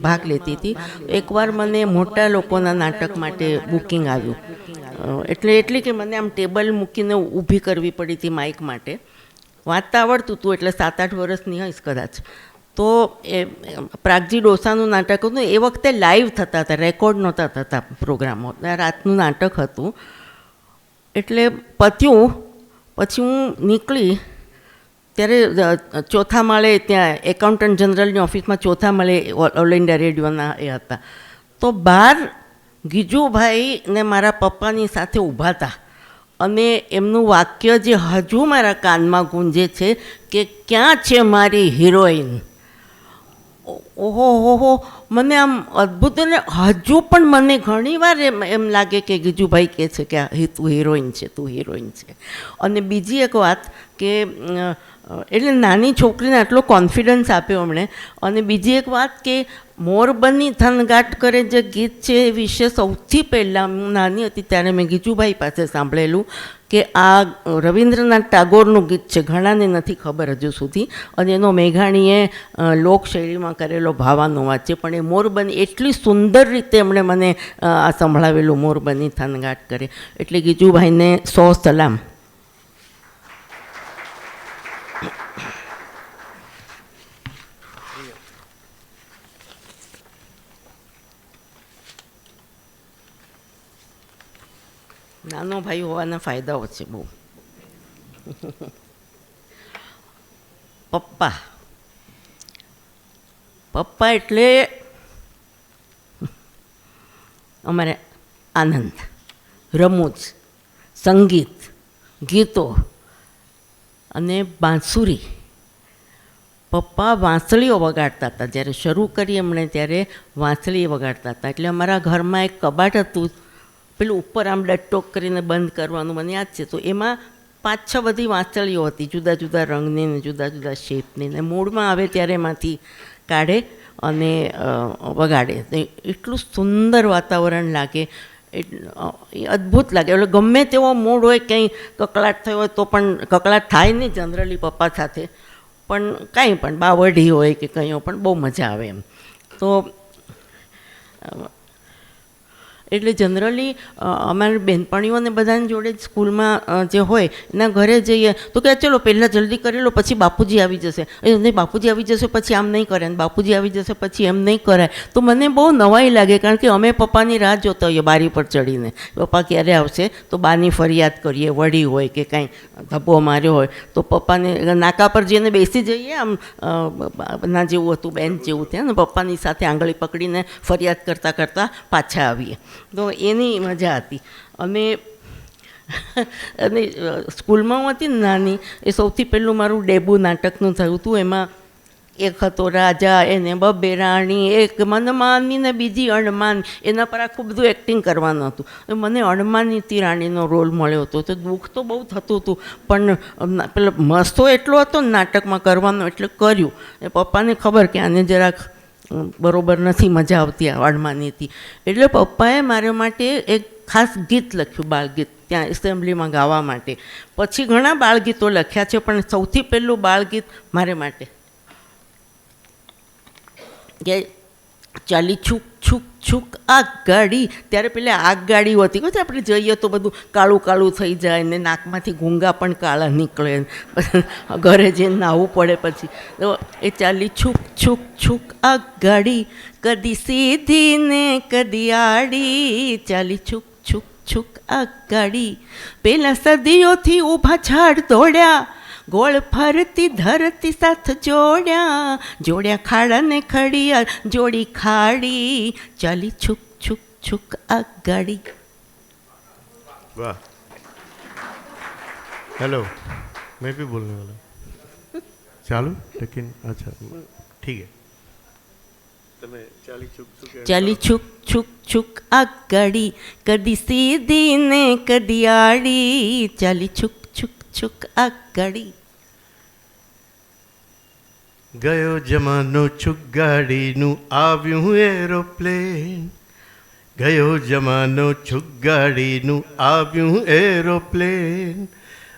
ભાગ લેતી હતી. એકવાર મને મોટા લોકોના નાટક માટે બુકિંગ આવ્યું, એટલી કે મને આમ ટેબલ મૂકીને ઊભી કરવી પડી હતી માઇક માટે. વાંચતા આવડતું હતું એટલે 7-8 વર્ષની હઈશ કદાચ. તો એ પ્રાગજી ડોસાનું નાટક હતું. એ વખતે લાઈવ થતા હતા, રેકોર્ડ નહોતા થતા પ્રોગ્રામો. રાતનું નાટક હતું. એટલે પત્યું પછી હું નીકળી ત્યારે ચોથા માળે ત્યાં એકાઉન્ટન્ટ જનરલની ઓફિસમાં ચોથા માળે ઓલ ઇન્ડિયા રેડિયોના એ હતા. તો બહાર ગીજુભાઈ ને મારા પપ્પાની સાથે ઊભા હતા અને એમનું વાક્ય જે હજુ મારા કાનમાં ગુંજે છે કે ક્યાં છે મારી હિરોઈન. ઓહો હો, મને આમ અદ્ભુત. અને હજુ પણ મને ઘણીવાર એમ લાગે કે ગીજુભાઈ કહે છે કે તું હિરોઈન છે, તું હિરોઈન છે. અને બીજી એક વાત કે એટલે નાની છોકરીને આટલો કોન્ફિડન્સ આપ્યો એમણે. અને બીજી એક વાત કે મોરબની થનગાટ કરે જે ગીત છે એ વિશે સૌથી પહેલાં હું નાની હતી ત્યારે મેં ગીજુભાઈ પાસે સાંભળેલું કે આ રવિન્દ્રનાથ ટાગોરનું ગીત છે, ઘણાને નથી ખબર હજુ સુધી. અને એનો મેઘાણીએ લોકશૈલીમાં કરેલો ભાવાનુવાદ છે. પણ એ મોરબની એટલી સુંદર રીતે એમણે મને આ સંભળાવેલું, મોરબની થનગાટ કરે. એટલે ગીજુભાઈને 100 સલામ. નાનો ભાઈ હોવાના ફાયદાઓ છે બહુ. પપ્પા એટલે અમારે આનંદ, રમૂજ, સંગીત, ગીતો અને બાંસુરી. પપ્પા વાંસળીઓ વગાડતા હતા. જ્યારે શરૂ કરી એમણે ત્યારે વાંસળી વગાડતા હતા. એટલે અમારા ઘરમાં એક કબાટ હતું, પેલું ઉપર આમ ડટોક કરીને બંધ કરવાનું, મને યાદ છે. તો એમાં 5-6 બધી વાંસળીઓ હતી, જુદા જુદા રંગની ને જુદા જુદા શેપની. ને મૂડમાં આવે ત્યારે એમાંથી કાઢે અને વગાડે. એટલું સુંદર વાતાવરણ લાગે, એ અદ્ભુત લાગે. એટલે ગમે તેવો મૂડ હોય, કંઈ કકળાટ થયો હોય તો પણ, કકળાટ થાય નહીં જનરલી પપ્પા સાથે, પણ કાંઈ પણ બાવઢી હોય કે કંઈ પણ બહુ મજા આવે એમ. તો એટલે જનરલી અમારી બહેનપણીઓને બધાની જોડે સ્કૂલમાં જે હોય એના ઘરે જઈએ તો કે ચલો પહેલાં જલ્દી કરી લો, પછી બાપુજી આવી જશે. નહીં, બાપુજી આવી જશે પછી આમ નહીં કરે, ને બાપુજી આવી જશે પછી એમ નહીં કરાય. તો મને બહુ નવાઈ લાગે, કારણ કે અમે પપ્પાની રાહ જોતા હોઈએ બારી પર ચડીને, પપ્પા ક્યારે આવશે. તો બાની ફરિયાદ કરીએ, વડી હોય કે કાંઈ ધબ્બો માર્યો હોય તો પપ્પાને નાકા પર જઈને બેસી જઈએ, આમ ના જેવું હતું બેન્ચ જેવું ત્યાં, ને પપ્પાની સાથે આંગળી પકડીને ફરિયાદ કરતાં કરતાં પાછા આવીએ. તો એની મજા હતી. અને સ્કૂલમાં હું હતી ને નાની, એ સૌથી પહેલું મારું ડેબ્યુ નાટકનું થયું હતું. એમાં એક હતો રાજા, એને 2 રાણી, એક મનમાની ને બીજી અણમાની. એના પર આખું બધું એક્ટિંગ કરવાનું હતું. મને અણમાનીથી રાણીનો રોલ મળ્યો હતો. તો દુઃખ તો બહુ થતું હતું, પણ પેલો મસ્તો એટલો હતો ને નાટકમાં કરવાનો, એટલે કર્યું. એ પપ્પાને ખબર કે આને જરાક બરોબર નથી, મજા આવતી અણમાનીથી. એટલે પપ્પાએ મારા માટે એક ખાસ ગીત લખ્યું, બાળગીત, ત્યાં એસેમ્બલીમાં ગાવા માટે. પછી ઘણા બાળગીતો લખ્યા છે, પણ સૌથી પહેલું બાળગીત મારે માટે કે ચાલી છૂક છૂક છૂક આગ ગાડી. ત્યારે પેલા આગ ગાડીઓ હતી કે આપણે જઈએ તો બધું કાળું કાળું થઈ જાય ને નાકમાંથી ગુંગા પણ કાળા નીકળે, ઘરે જઈને નાહવું પડે પછી. તો એ ચાલી છૂક છૂક છૂક આગ ગાડી, કદી સીધી ને કદી આડી, ચાલી છૂક છૂક છૂક આગ ગાડી. પેલા સદીઓથી ઊભા ઝાડ દોડ્યા, ગોળ ફરતી ધરતી સાથ જોડ્યા, જોડ્યા ખાડા ને ખડિયા, જોડી ખાડી, ચાલી છુક છુક છુક આ ગાડી. वाह, हेलो, मैं भी बोलने वाला हूँ. चालू, लेकिन अच्छा ठीक है. તમે ચાલી છુક છુક, ચાલી છુક છુક છુક આ ગાડી, કદી સીધી ને કદી આડી, ચાલી છુક છુક છુક આ ગાડી. ગયો જમાનો છુગ્ગાડીનું આવ્યું એરોપ્લેન, ગયો જમાનો છુગ્ગાડીનું આવ્યું એરોપ્લેન,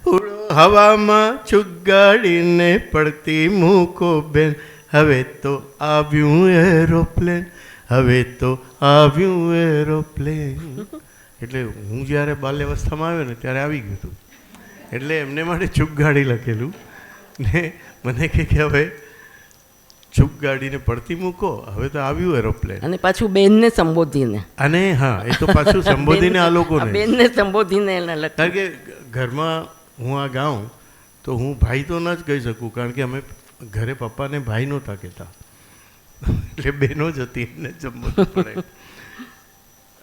ઉડો હવામાં છુગ્ગાડીને પડતી મૂકો બેન, હવે તો આવ્યું એરોપ્લેન, હવે તો આવ્યું એરોપ્લેન. એટલે હું જ્યારે બાલ્યાવસ્થામાં આવ્યો ને ત્યારે આવી ગયું હતું. એટલે એમને માટે છુગ્ગાડી લખેલું ને મને કહે કે હવે છુગ્ગાડીને પડતી મૂકો, હવે તો આવ્યું એરોપ્લેન. અને પાછું બેનને સંબોધીને, અને હા, એ તો પાછું સંબોધીને આ લોકોને, બેનને સંબોધીને એને લખ્યું. કારણ કે ઘરમાં હું આ ગાઉં તો હું ભાઈ તો ન જ કહી શકું, કારણ કે અમે ઘરે પપ્પાને ભાઈ નહોતા કહેતા, એટલે બહેનો જ હતી, એને સંબોધવું પડે.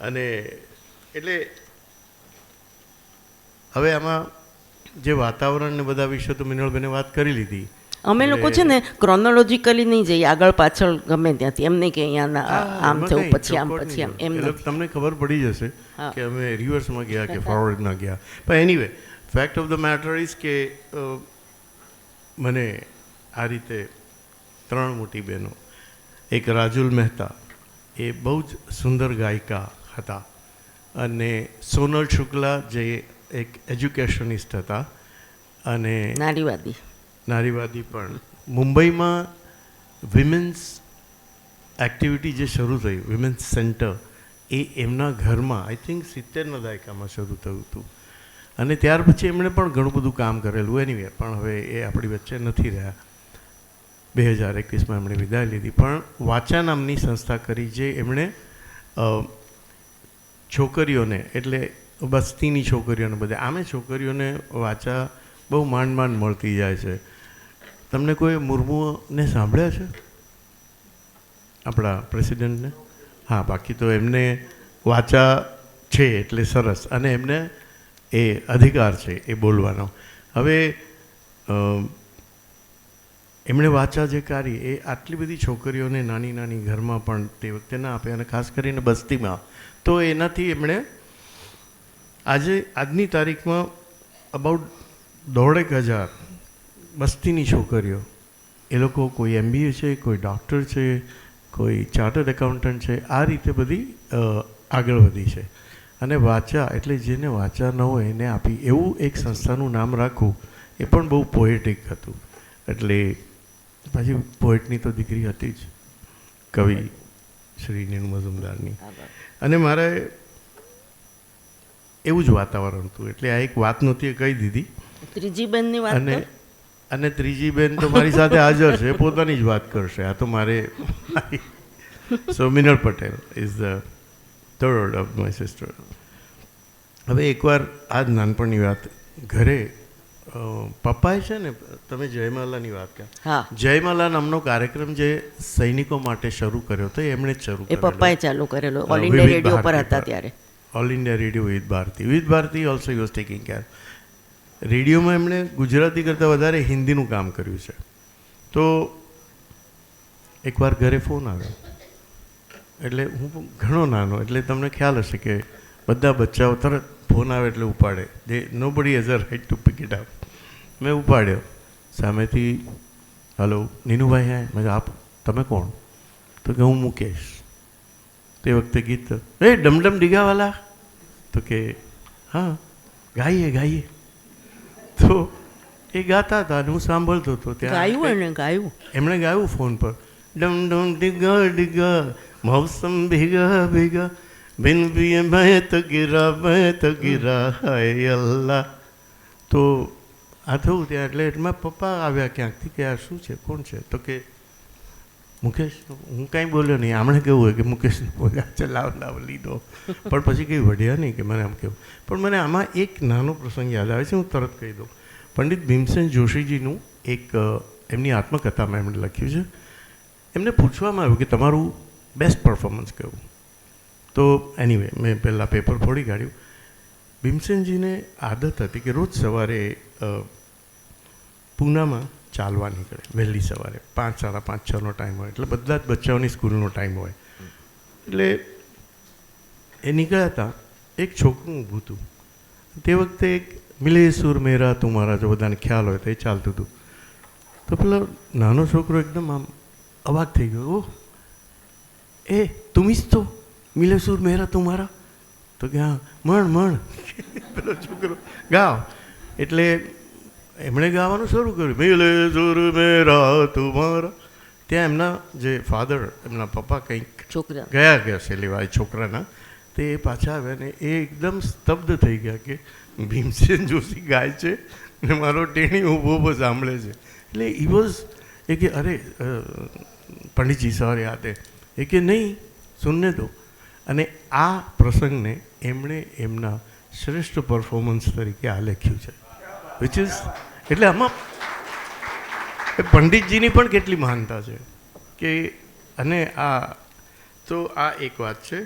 અને એટલે હવે આમાં જે વાતાવરણ ને બધા વિશે તો મિનળબેને વાત કરી લીધી. અમે લોકો છે ને ક્રોનોલોજીકલી નહીં જઈએ, આગળ પાછળ ગમે ત્યાંથી, એમ નહીં કે અહીંયા આમ થયું પછી આમ પછી આમ, એમ નથી. તમને ખબર પડી જશે કે અમે રિવર્સમાં ગયા કે ફોરવર્ડમાં ગયા. પણ anyway fact of the matter is કે મને આ રીતે 3 મોટી બહેનો, એક રાજુલ મહેતા, એ બહુ જ સુંદર ગાયિકા હતા, અને સોનલ શુક્લા જે એક એજ્યુકેશનિસ્ટ હતા, અને નારીવાદી પણ. મુંબઈમાં વિમેન્સ એક્ટિવિટી જે શરૂ થઈ, વિમેન્સ સેન્ટર, એ એમના ઘરમાં આઈ થિંક 70ના દાયકામાં શરૂ થયું હતું, અને ત્યાર પછી એમણે પણ ઘણું બધું કામ કરેલું. એનીવે પણ હવે એ આપણી વચ્ચે નથી રહ્યા. 2021માં એમણે વિદાય લીધી. પણ વાચા નામની સંસ્થા કરી, જે એમણે છોકરીઓને, એટલે બસ્તીની છોકરીઓને બધે, આમે છોકરીઓને વાચા બહુ માંડ માંડ મળતી જાય છે. તમને કોઈ મુર્મુને સાંભળ્યા છે આપણા પ્રેસિડેન્ટને? હા, બાકી તો એમને વાચા છે એટલે સરસ, અને એમને એ અધિકાર છે એ બોલવાનો. હવે એમણે વાચા જે કાઢી એ આટલી બધી છોકરીઓને નાની નાની ઘરમાં પણ તે વખતે ના આપે, અને ખાસ કરીને બસ્તીમાં. તો એનાથી એમણે આજની તારીખમાં અબાઉટ 1,500 બસ્તીની છોકરીઓ, એ લોકો કોઈ MBA છે, કોઈ ડૉક્ટર છે, કોઈ ચાર્ટર્ડ એકાઉન્ટન્ટ છે, આ રીતે બધી આગળ વધી છે. અને વાચા એટલે જેને વાચા ન હોય એને આપી, એવું એક સંસ્થાનું નામ રાખવું એ પણ બહુ પોએટિક હતું. એટલે પાછી પોએટની તો દીકરી હતી જ, કવિ શ્રી નીનુ મઝુમદારની. અને મારે એવું જ વાતાવરણ હતું, એટલે આ એક વાત નહોતી એ કહી દીધી. ત્રીજી બેનની વાત, અને ત્રીજી બેન તો મારી સાથે હાજર છે, પોતાની જ વાત કરશે. આ તો મારે so Minal Patel is the third of my sister. હવે એકવાર આ જ નાનપણની વાત, ઘરે પપ્પાએ છે ને, તમે જયમાલાની વાત કરી, જયમાલા નામનો કાર્યક્રમ જે સૈનિકો માટે શરૂ કર્યો હતો, એમણે જ શરૂ કર્યો. એ પપ્પાએ ચાલુ કરેલો, ઓલ ઇન્ડિયા રેડિયો પર હતા ત્યારે. All India radio Vividh Bharati. Vividh Bharati also you was taking care. રેડિયોમાં એમણે ગુજરાતી કરતાં વધારે હિન્દીનું કામ કર્યું છે. તો એકવાર ઘરે ફોન આવ્યો, એટલે હું ઘણો નાનો, એટલે તમને ખ્યાલ હશે કે બધા બચ્ચાઓ તરત ફોન આવે એટલે ઉપાડે. Nobody has a right to pick it up. મેં ઉપાડ્યો. સામેથી હલો નીનુભાઈ હે? મેં આપ તમે કોણ? તો કે હું મુકેશ. તે વખતે ગીત એ ડમડમ ડીગાવાલા, તો કે હા ગાઈએ ગાઈએ. તો એ ગાતા હતા અને હું સાંભળતો હતો. ત્યાં એમણે ગાયું ફોન પર, ડમ ડમ ડીગા ડીગા મૌસમ ભીગા ભીગા બિન બિયે મેં તો ગિરા હાય અલ્લાહ. તો આ થયું ત્યાં, એટલે એમાં પપ્પા આવ્યા ક્યાંકથી કે આ શું છે, કોણ છે? તો કે મુકેશ. હું કાંઈ બોલ્યો નહીં. આમણે કેવું હોય કે મુકેશને બોલ્યા છે, લાવ લીધો, પણ પછી કંઈ વઢ્યા નહીં કે મને આમ કેવું. પણ મને આમાં એક નાનો પ્રસંગ યાદ આવે છે, હું તરત કહી દઉં. પંડિત ભીમસેન જોશીજીનું એક એમની આત્મકથામાં એમણે લખ્યું છે. એમને પૂછવામાં આવ્યું કે તમારું બેસ્ટ પરફોર્મન્સ કયું? તો એનીવે મેં પહેલાં પેપર ફોડી કાઢ્યું. ભીમસેનજીને આદત હતી કે રોજ સવારે પૂનામાં ચાલવા નીકળે, વહેલી સવારે 5, 5:30, 6નો ટાઈમ હોય, એટલે બધા જ બચ્ચાઓની સ્કૂલનો ટાઈમ હોય. એટલે એ નીકળ્યા હતા, એક છોકરું ઊભું હતું. તે વખતે એક મિલે સુર મેરા તુમારા, જો બધાને ખ્યાલ હોય તો એ ચાલતું હતું. તો પેલો નાનો છોકરો એકદમ આમ અવાક થઈ ગયો, ઓહ એ તુમી જ તો મિલે સુર મેરા તુમારા? તો કે હા, મણ પેલો છોકરો ગાવ. એટલે એમણે ગાવાનું શરૂ કર્યું, મિલે સુર મેરા તુમારા. ત્યાં એમના જે ફાધર, એમના પપ્પા કંઈક છોકરા ગયા છે લેવા એ છોકરાના, તે એ પાછા આવ્યા ને એ એકદમ સ્તબ્ધ થઈ ગયા કે ભીમસેન જોશી ગાય છે ને મારો ટેણી ઊભો સાંભળે છે. એટલે ઈ વોઝ એ કે અરે પંડિતજી સર યાદ એ કે નહીં સુનને દો. અને આ પ્રસંગને એમણે એમના શ્રેષ્ઠ પરફોર્મન્સ તરીકે આ લખ્યું છે, વિચ ઇઝ એટલે આમાં એ પંડિતજીની પણ કેટલી મહાનતા છે કે. અને આ તો આ એક વાત છે.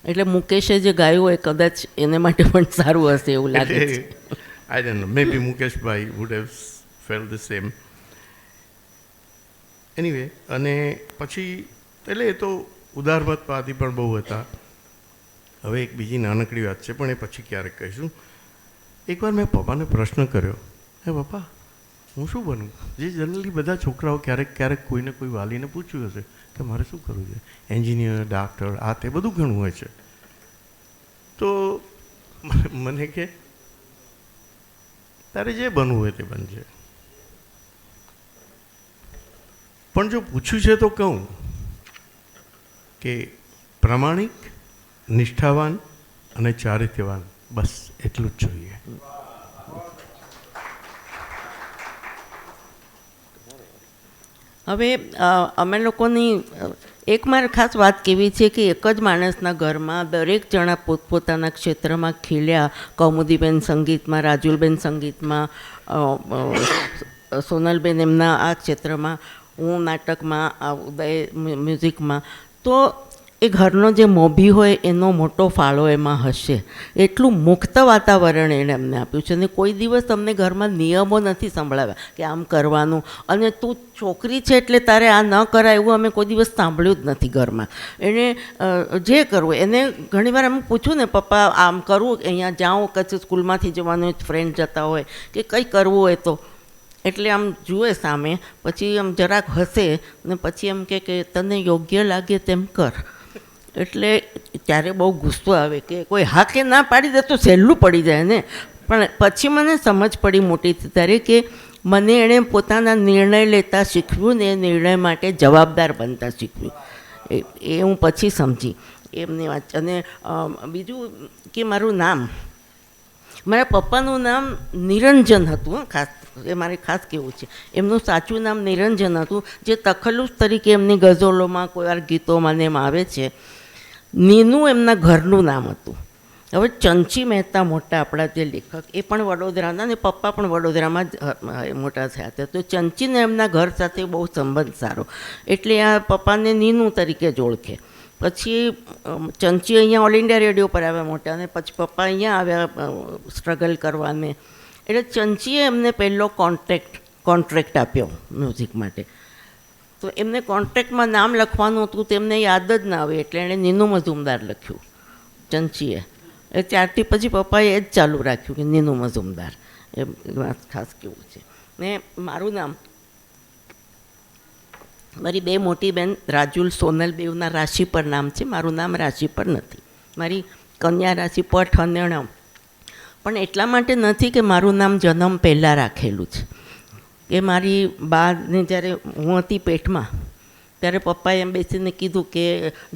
એટલે મુકેશે જે ગાયું હોય કદાચ એને માટે પણ સારું હશે એવું લાગે છે. I don't know, maybe Mukeshbhai would have fell the same. Anyway, અને પછી એટલે એ તો ઉદારમતવાદી પણ બહુ હતા. હવે એક બીજી નાનકડી વાત છે પણ એ પછી ક્યારેક કહીશું. એકવાર મેં પપ્પાને પ્રશ્ન કર્યો, હે પપ્પા હું શું બનું? જે જનરલી બધા છોકરાઓ ક્યારેક કોઈને કોઈ વાલીને પૂછ્યું હશે કે મારે શું કરવું છે, એન્જિનિયર, ડૉક્ટર, આ તે બધું ઘણું હોય છે. તો મને કે તારે જે બનવું હોય તે બનજે, પણ જો પૂછ્યું છે તો કહું કે પ્રામાણિક, નિષ્ઠાવાન અને ચારિત્ર્યવાન, બસ એટલું જ જોઈએ. હવે અમે લોકોની એક મારે ખાસ વાત કેવી છે કે એક જ માણસના ઘરમાં દરેક જણા પોતપોતાના ક્ષેત્રમાં ખીલ્યા. કૌમુદીબેન સંગીતમાં, રાજુલબેન સંગીતમાં, સોનલબેન એમના આ ક્ષેત્રમાં, હું નાટકમાં, ઉદય મ્યુઝિકમાં. તો એ ઘરનો જે મોભી હોય એનો મોટો ફાળો એમાં હશે. એટલું મુક્ત વાતાવરણ એણે અમને આપ્યું છે. અને કોઈ દિવસ તમને ઘરમાં નિયમો નથી સંભળાવ્યા કે આમ કરવાનું અને તું છોકરી છે એટલે તારે આ ન કરાય એવું અમે કોઈ દિવસ સાંભળ્યું જ નથી ઘરમાં. એણે જે કરવું એને ઘણીવાર અમે પૂછ્યું ને, પપ્પા આમ કરવું, અહીંયા જાઉં, કચ્છ સ્કૂલમાંથી જવાનું હોય, ફ્રેન્ડ જતા હોય કે કંઈ કરવું હોય તો, એટલે આમ જુએ સામે, પછી આમ જરાક હસે ને પછી એમ કે તને યોગ્ય લાગે તેમ કર. એટલે ત્યારે બહુ ગુસ્સો આવે કે કોઈ હા કે ના પાડી દે તો સહેલું પડી જાય ને. પણ પછી મને સમજ પડી મોટી ત્યારે કે મને એણે પોતાના નિર્ણય લેતા શીખવ્યું ને એ નિર્ણય માટે જવાબદાર બનતા શીખવ્યું. એ હું પછી સમજી એમની વાત. અને બીજું કે મારું નામ, મારા પપ્પાનું નામ નિરંજન હતું. ખાસ એ મારે ખાસ કહેવું છે, એમનું સાચું નામ નિરંજન હતું, જે તખલ્લુસ તરીકે એમની ગઝલોમાં, કોઈ વાર ગીતોમાં ને એમ આવે છે. નીનું એમના ઘરનું નામ હતું. હવે ચંચી મહેતા મોટા આપણા જે લેખક, એ પણ વડોદરાના ને પપ્પા પણ વડોદરામાં જ મોટા થયા હતા. તો ચંચીને એમના ઘર સાથે બહુ સંબંધ સારો, એટલે આ પપ્પાને નીનું તરીકે જ ઓળખે. પછી ચંચી અહીંયા ઓલ ઇન્ડિયા રેડિયો પર આવ્યા મોટા, અને પછી પપ્પા અહીંયા આવ્યા સ્ટ્રગલ કરવાને. એટલે ચંચીએ એમને પહેલો કોન્ટ્રાક્ટ આપ્યો મ્યુઝિક માટે. તો એમને કોન્ટ્રાક્ટમાં નામ લખવાનું હતું, તેમને યાદ જ ના આવે, એટલે એણે નીનુ મઝુમદાર લખ્યું ચંચીએ. એ ત્યારથી પછી પપ્પાએ એ જ ચાલુ રાખ્યું કે નીનુ મઝુમદાર. એ વાત ખાસ કેવું છે. ને મારું નામ, મારી બે મોટી બહેન રાજુલ, સોનલ, બેવના રાશિ પર નામ છે. મારું નામ રાશિ પર નથી. મારી કન્યા રાશિ પઠ અને ણ. પણ એટલા માટે નથી કે મારું નામ જન્મ પહેલાં રાખેલું છે. કે મારી બાને જ્યારે હું હતી પેટમાં ત્યારે પપ્પાએ એમ બેસીને કીધું કે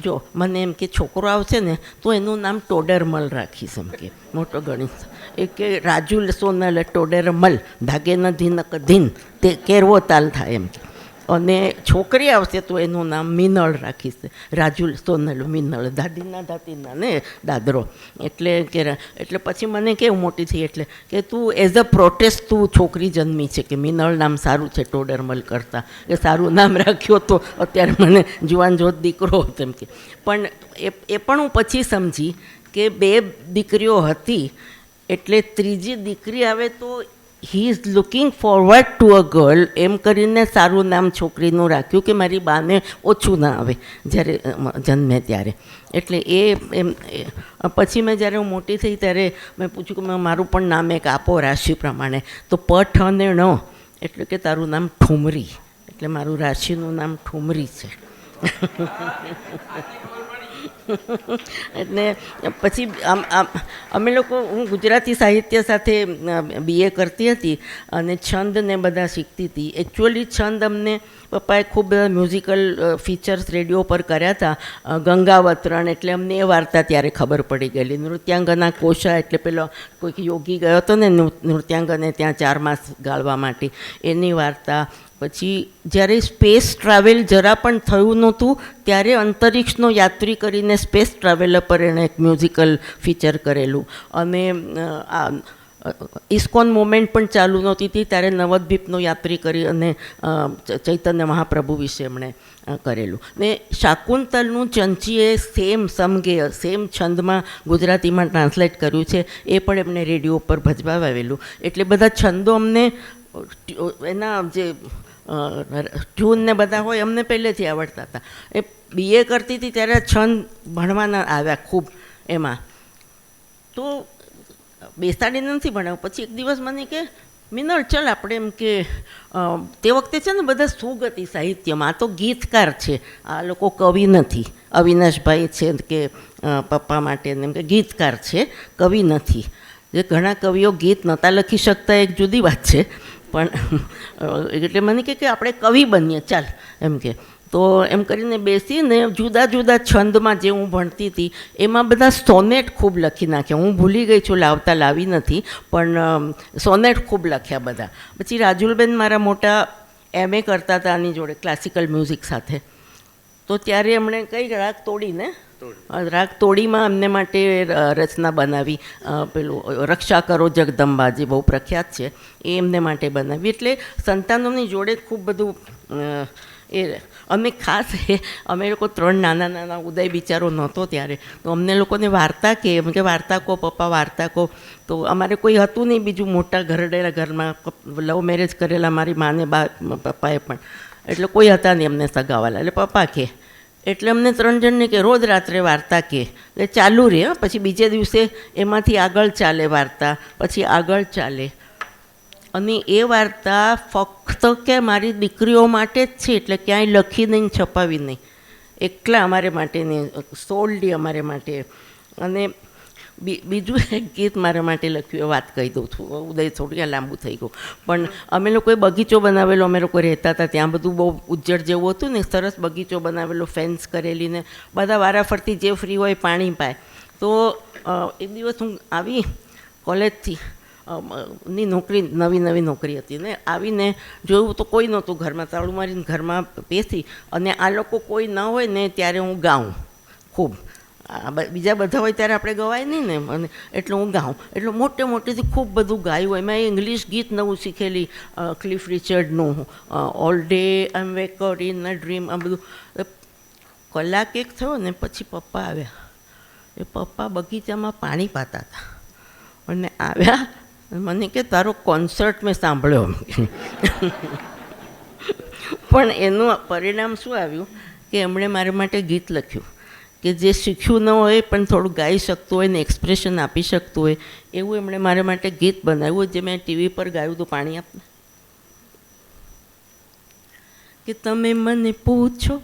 જો મને એમ કે છોકરો આવશે ને તો એનું નામ ટોડરમલ રાખીશ. એમ કે મોટો ગણેશ એ કે રાજુલ સોનલ ટોડરમલ, ધાગે ન ધીનક ધીન તે કેરવો તાલ થાય એમ કે. અને છોકરી આવશે તો એનું નામ મિનળ રાખીશ, રાજુલ સોનલ મિનળ, દાદીના દાદીના ને દાદરો. એટલે પછી મને કેવું મોટી થઈ એટલે કે તું એઝ અ પ્રોટેસ્ટ તું છોકરી જન્મી છે, કે મિનળ નામ સારું છે ટોડરમલ કરતાં, કે સારું નામ રાખ્યો તો અત્યારે મને જુવાન જોત દીકરો હતો એમ કે. પણ એ પણ હું પછી સમજી કે બે દીકરીઓ હતી એટલે ત્રીજી દીકરી આવે તો he is looking forward to a girl, એમ કરીને સારું નામ છોકરીનું રાખ્યું કે મારી બાને ઓછું ના આવે જ્યારે જન્મે ત્યારે. એટલે એમ પછી મેં જ્યારે હું મોટી થઈ ત્યારે મેં પૂછ્યું કે મારું પણ નામ એક આપો રાશિ પ્રમાણે. તો પઠ અને ણ એટલે કે તારું નામ ઠુમરી, એટલે મારું રાશિનું નામ ઠુમરી છે. એટલે પછી અમે લોકો, હું ગુજરાતી સાહિત્ય સાથે BA કરતી હતી અને છંદ ને બધા શીખતી હતી. એકચ્યુઅલી છંદ અમને પપ્પાએ ખૂબ મ્યુઝિકલ ફીચર્સ રેડિયો પર કર્યા હતા. ગંગાવતરણ એટલે અમને એ વાર્તા ત્યારે ખબર પડી ગયેલી. નૃત્યાંગના કોશા એટલે પેલો કોઈક યોગી ગયો હતો ને નૃત્યાંગને ત્યાં 4 માસ ગાળવા માટે, એની વાર્તા. પછી જ્યારે સ્પેસ ટ્રાવેલ જરા પણ થયું નહોતું ત્યારે અંતરિક્ષનો યાત્રી કરીને સ્પેસ ટ્રાવેલર પર એણે એક મ્યુઝિકલ ફીચર કરેલું. અને ઇસ્કોન મુવમેન્ટ પણ ચાલુ નહોતી હતી ત્યારે નવદ્વીપનો યાત્રી કરી અને ચૈતન્ય મહાપ્રભુ વિશે એમણે કરેલું. ને શાકુંતલનું ચંચીએ સમગેય સેમ છંદમાં ગુજરાતીમાં ટ્રાન્સલેટ કર્યું છે, એ પણ એમણે રેડિયો પર ભજવાવેલું. એટલે બધા છંદો અમને એના જે ટ્યુન ને બધા હોય અમને પહેલેથી આવડતા હતા. એ BA કરતી હતી ત્યારે છંદ ભણવાના આવ્યા ખૂબ એમાં, તો બેસાડીને નથી ભણાવ્યું. પછી એક દિવસ મને કે મિનલ ચાલ આપણે એમ કે તે વખતે છે ને બધા સુગતિ સાહિત્યમાં, આ તો ગીતકાર છે, આ લોકો કવિ નથી. અવિનાશભાઈ છે કે પપ્પા માટે એમ કે ગીતકાર છે, કવિ નથી. જે ઘણા કવિઓ ગીત નહોતા લખી શકતા એક જુદી વાત છે, પણ એટલે મને કે આપણે કવિ બનીએ ચાલ એમ કે. તો એમ કરીને બેસીને જુદા જુદા છંદમાં જે હું ભણતી હતી એમાં બધા સોનેટ ખૂબ લખી નાખ્યા. હું ભૂલી ગઈ છું, લાવી નથી, પણ સોનેટ ખૂબ લખ્યા બધા. પછી રાજુલબેન મારા મોટા MA કરતા હતા આની જોડે ક્લાસિકલ મ્યુઝિક સાથે. તો ત્યારે એમણે કઈ રાગ તોડીને રાગ તોડીમાં અમને માટે રચના બનાવી. પેલું રક્ષા કરો જગદંબા જે બહુ પ્રખ્યાત છે એ એમને માટે બનાવી. એટલે સંતાનોની જોડે ખૂબ બધું એ. અમે ખાસ અમે લોકો 3 નાના ઉદય બિચારો નહોતો ત્યારે, તો અમને લોકોને વાર્તા કે એમ કે વાર્તા કહો પપ્પા વાર્તા કહો. તો અમારે કોઈ હતું નહીં બીજું મોટા ઘરડેલા ઘરમાં, લવ મેરેજ કરેલા મારી માને પપ્પાએ પણ, એટલે કોઈ હતા નહીં અમને સગાવાલા. એટલે પપ્પા કે એટલે અમને 3 જણને કે રોજ રાત્રે વાર્તા કે એટલે ચાલુ રહે. પછી બીજે દિવસે એમાંથી આગળ ચાલે વાર્તા, પછી આગળ ચાલે. અને એ વાર્તા ફક્ત કે મારી દીકરીઓ માટે જ છે, એટલે ક્યાંય લખી નહીં, છપાવી નહીં, એકલા અમારે માટેની, સોલ્ડી અમારે માટે. અને બીજું એક ગીત મારા માટે લખ્યું, એ વાત કહી દઉં છું, ઉદય થોડું લાંબુ થઈ ગયું. પણ અમે લોકોએ બગીચો બનાવેલો, અમે લોકો રહેતા હતા ત્યાં, બધું બહુ ઉજ્જડ જેવું હતું ને, સરસ બગીચો બનાવેલો, ફેન્સ કરેલી ને બધા વારાફરતી જે ફ્રી હોય પાણી પાય. તો એક દિવસ હું આવી કોલેજથી, ની નોકરી નવી નોકરી હતી ને, આવીને જોયું તો કોઈ નહોતું ઘરમાં, તાળું મારીને ઘરમાં બેસી. અને આ લોકો કોઈ ન હોય ને ત્યારે હું ગાઉં ખૂબ. બીજા બધા હોય ત્યારે આપણે ગવાય નહીં ને, અને એટલે હું ગાઉં. એટલે મોટેથી ખૂબ બધું ગાયું. એમાં ઇંગ્લિશ ગીત નવું શીખેલી, ક્લિફ રિચર્ડનું all day I am waked in a dream, આ બધું. કલાક એક થયો ને પછી પપ્પા આવ્યા. એ પપ્પા બગીચામાં પાણી પાતા હતા અને આવ્યા. મને કે તારો કોન્સર્ટ મેં સાંભળ્યો. પણ એનું પરિણામ શું આવ્યું કે એમણે મારા માટે ગીત લખ્યું કે જે શીખ્યું ન હોય પણ થોડું ગાઈ શકતું હોય ને એક્સપ્રેશન આપી શકતું હોય એવું એમણે મારા માટે ગીત બનાવ્યું, જે મેં ટીવી પર ગાયું હતું. પાણી આપને કે તમે મને પૂછો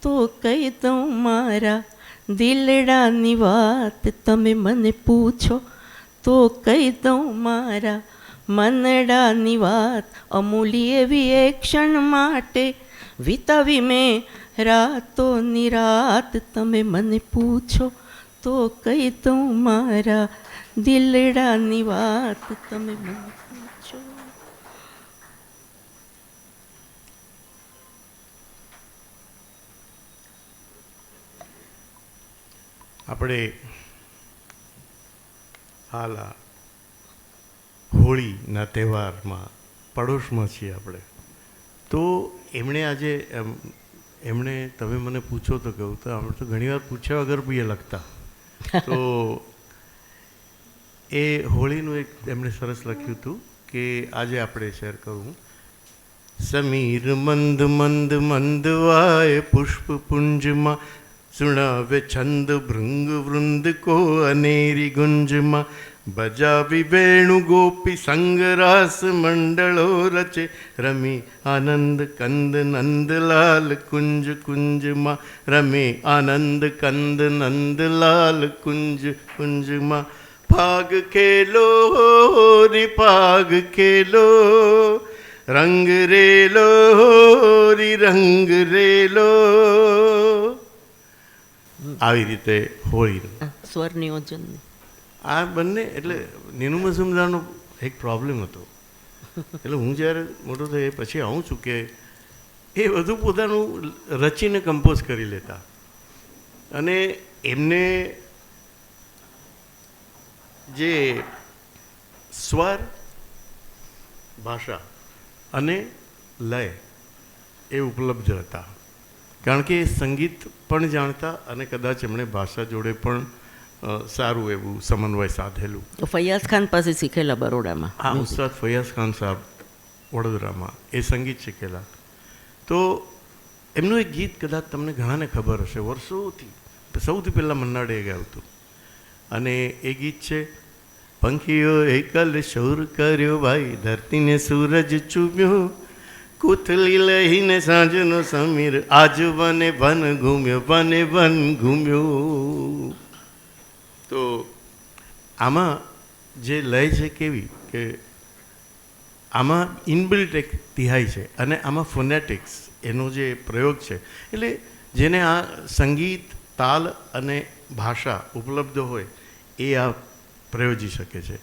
તો કહી દઉં મારા દિલડાની વાત, તમે મને પૂછો તો કહી દઉં મારા મનડાની વાત. અમૂલ્ય એવી એક ક્ષણ માટે વિતાવી મેં રાતો નિરાત, તમે મને પૂછો તો કહી દઉં મારા દિલડાની વાત, તમે મને પૂછો. આપણે હાલ હોળીના તહેવારમાં પડોશમાં છીએ આપણે, તો એમણે આજે એમણે તમે મને પૂછો તો કહું તો આપણે તો ઘણીવાર પૂછ્યા વગર બી એ લખતા. તો એ હોળીનું એક એમણે સરસ લખ્યું હતું કે આજે આપણે શેર કરું. સમીર મંદ મંદ મંદ વાય પુષ્પ પુંજમાં, સુણાવે છંદ ભૃંગ વૃંદ કો અનેરી ગુંજમાં, બજાવી વેણુ ગોપી સંગરાસ મંડળો રચે રમે આનંદ કંદ નંદલાલ કુંજ કુંજમાં રમે આનંદ કંદ નંદલાલ કુંજ કુંજમાં ભાગ ખેલો રી ભાગ ખેલો રંગ રેલો રી રંગ રેલો. આવી રીતે હોળીનું સ્વર નિયોજન. આ બંને એટલે નીનુ મઝુમદારનો એક પ્રોબ્લેમ હતો. એટલે હું જ્યારે મોટો થયો એ પછી આવું છું કે એ બધું પોતાનું રચીને કમ્પોઝ કરી લેતા અને એમને જે સ્વર ભાષા અને લય એ ઉપલબ્ધ હતા કારણ કે એ સંગીત પણ જાણતા અને કદાચ એમણે ભાષા જોડે પણ સારું એવું સમન્વય સાધેલું. ફૈયાઝ ખાન પાસે શીખેલા બરોડામાં. હા, ઉસ્તાદ ફૈયાઝ ખાન સાહેબ વડોદરામાં એ સંગીત શીખેલા. તો એમનું એક ગીત કદાચ તમને ઘણાને ખબર હશે, વર્ષોથી સૌથી પહેલાં મન્નાડે ગાયું હતું અને એ ગીત છે પંખીઓ એકલ શોર કર્યો ભાઈ ધરતીને સૂરજ ચૂમ્યો કૂથલી લઈને સાંજનો સમીર આજ વને વન ઘૂમ્યો વને વન ઘૂમ્યો. તો આમાં જે લય છે કેવી કે આમાં ઇનબિલ્ટ એક તિહાઈ છે અને આમાં ફોનેટિક્સ એનો જે પ્રયોગ છે એટલે જેને આ સંગીત તાલ અને ભાષા ઉપલબ્ધ હોય એ આ પ્રયોજી શકે છે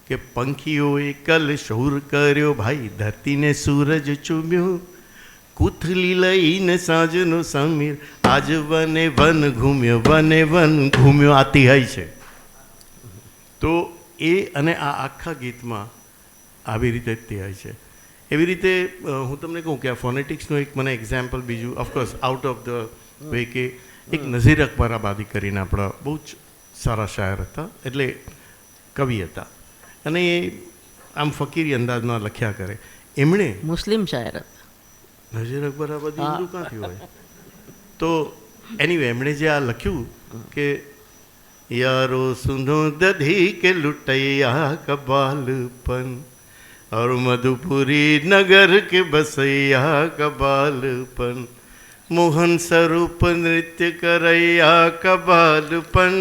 કે પંખીઓએ કલ શોર કર્યો ભાઈ ધરતીને સૂરજ ચૂમ્યો કૂથલી લઈને સાંજનો સમીર આજ વને વન ઘૂમ્યો વને વન ઘૂમ્યો. આ તિહાઈ છે. તો એ અને આ આખા ગીતમાં આવી રીતે જ તિહાઈ છે. એવી રીતે હું તમને કહું કે આ ફોનેટિક્સનું એક મને એક્ઝામ્પલ બીજું of course out of the way કે એક નઝીર અકબર આબાદી કરીને આપણા બહુ જ સારા શાયર હતા એટલે કવિ હતા અને એ આમ ફકીરી અંદાજમાં લખ્યા કરે. એમણે મુસ્લિમ શાયર હતા. નઝીર અકબર આબાદી હિન્દુ ક્યાંથી હોય? તો એનીવે એમણે જે આ લખ્યું કે यारो सुनो दधी के लुटैया का बालपन और मधुपुरी नगर के बसैया का बालपन मोहन स्वरूप नृत्य करैया का बालपन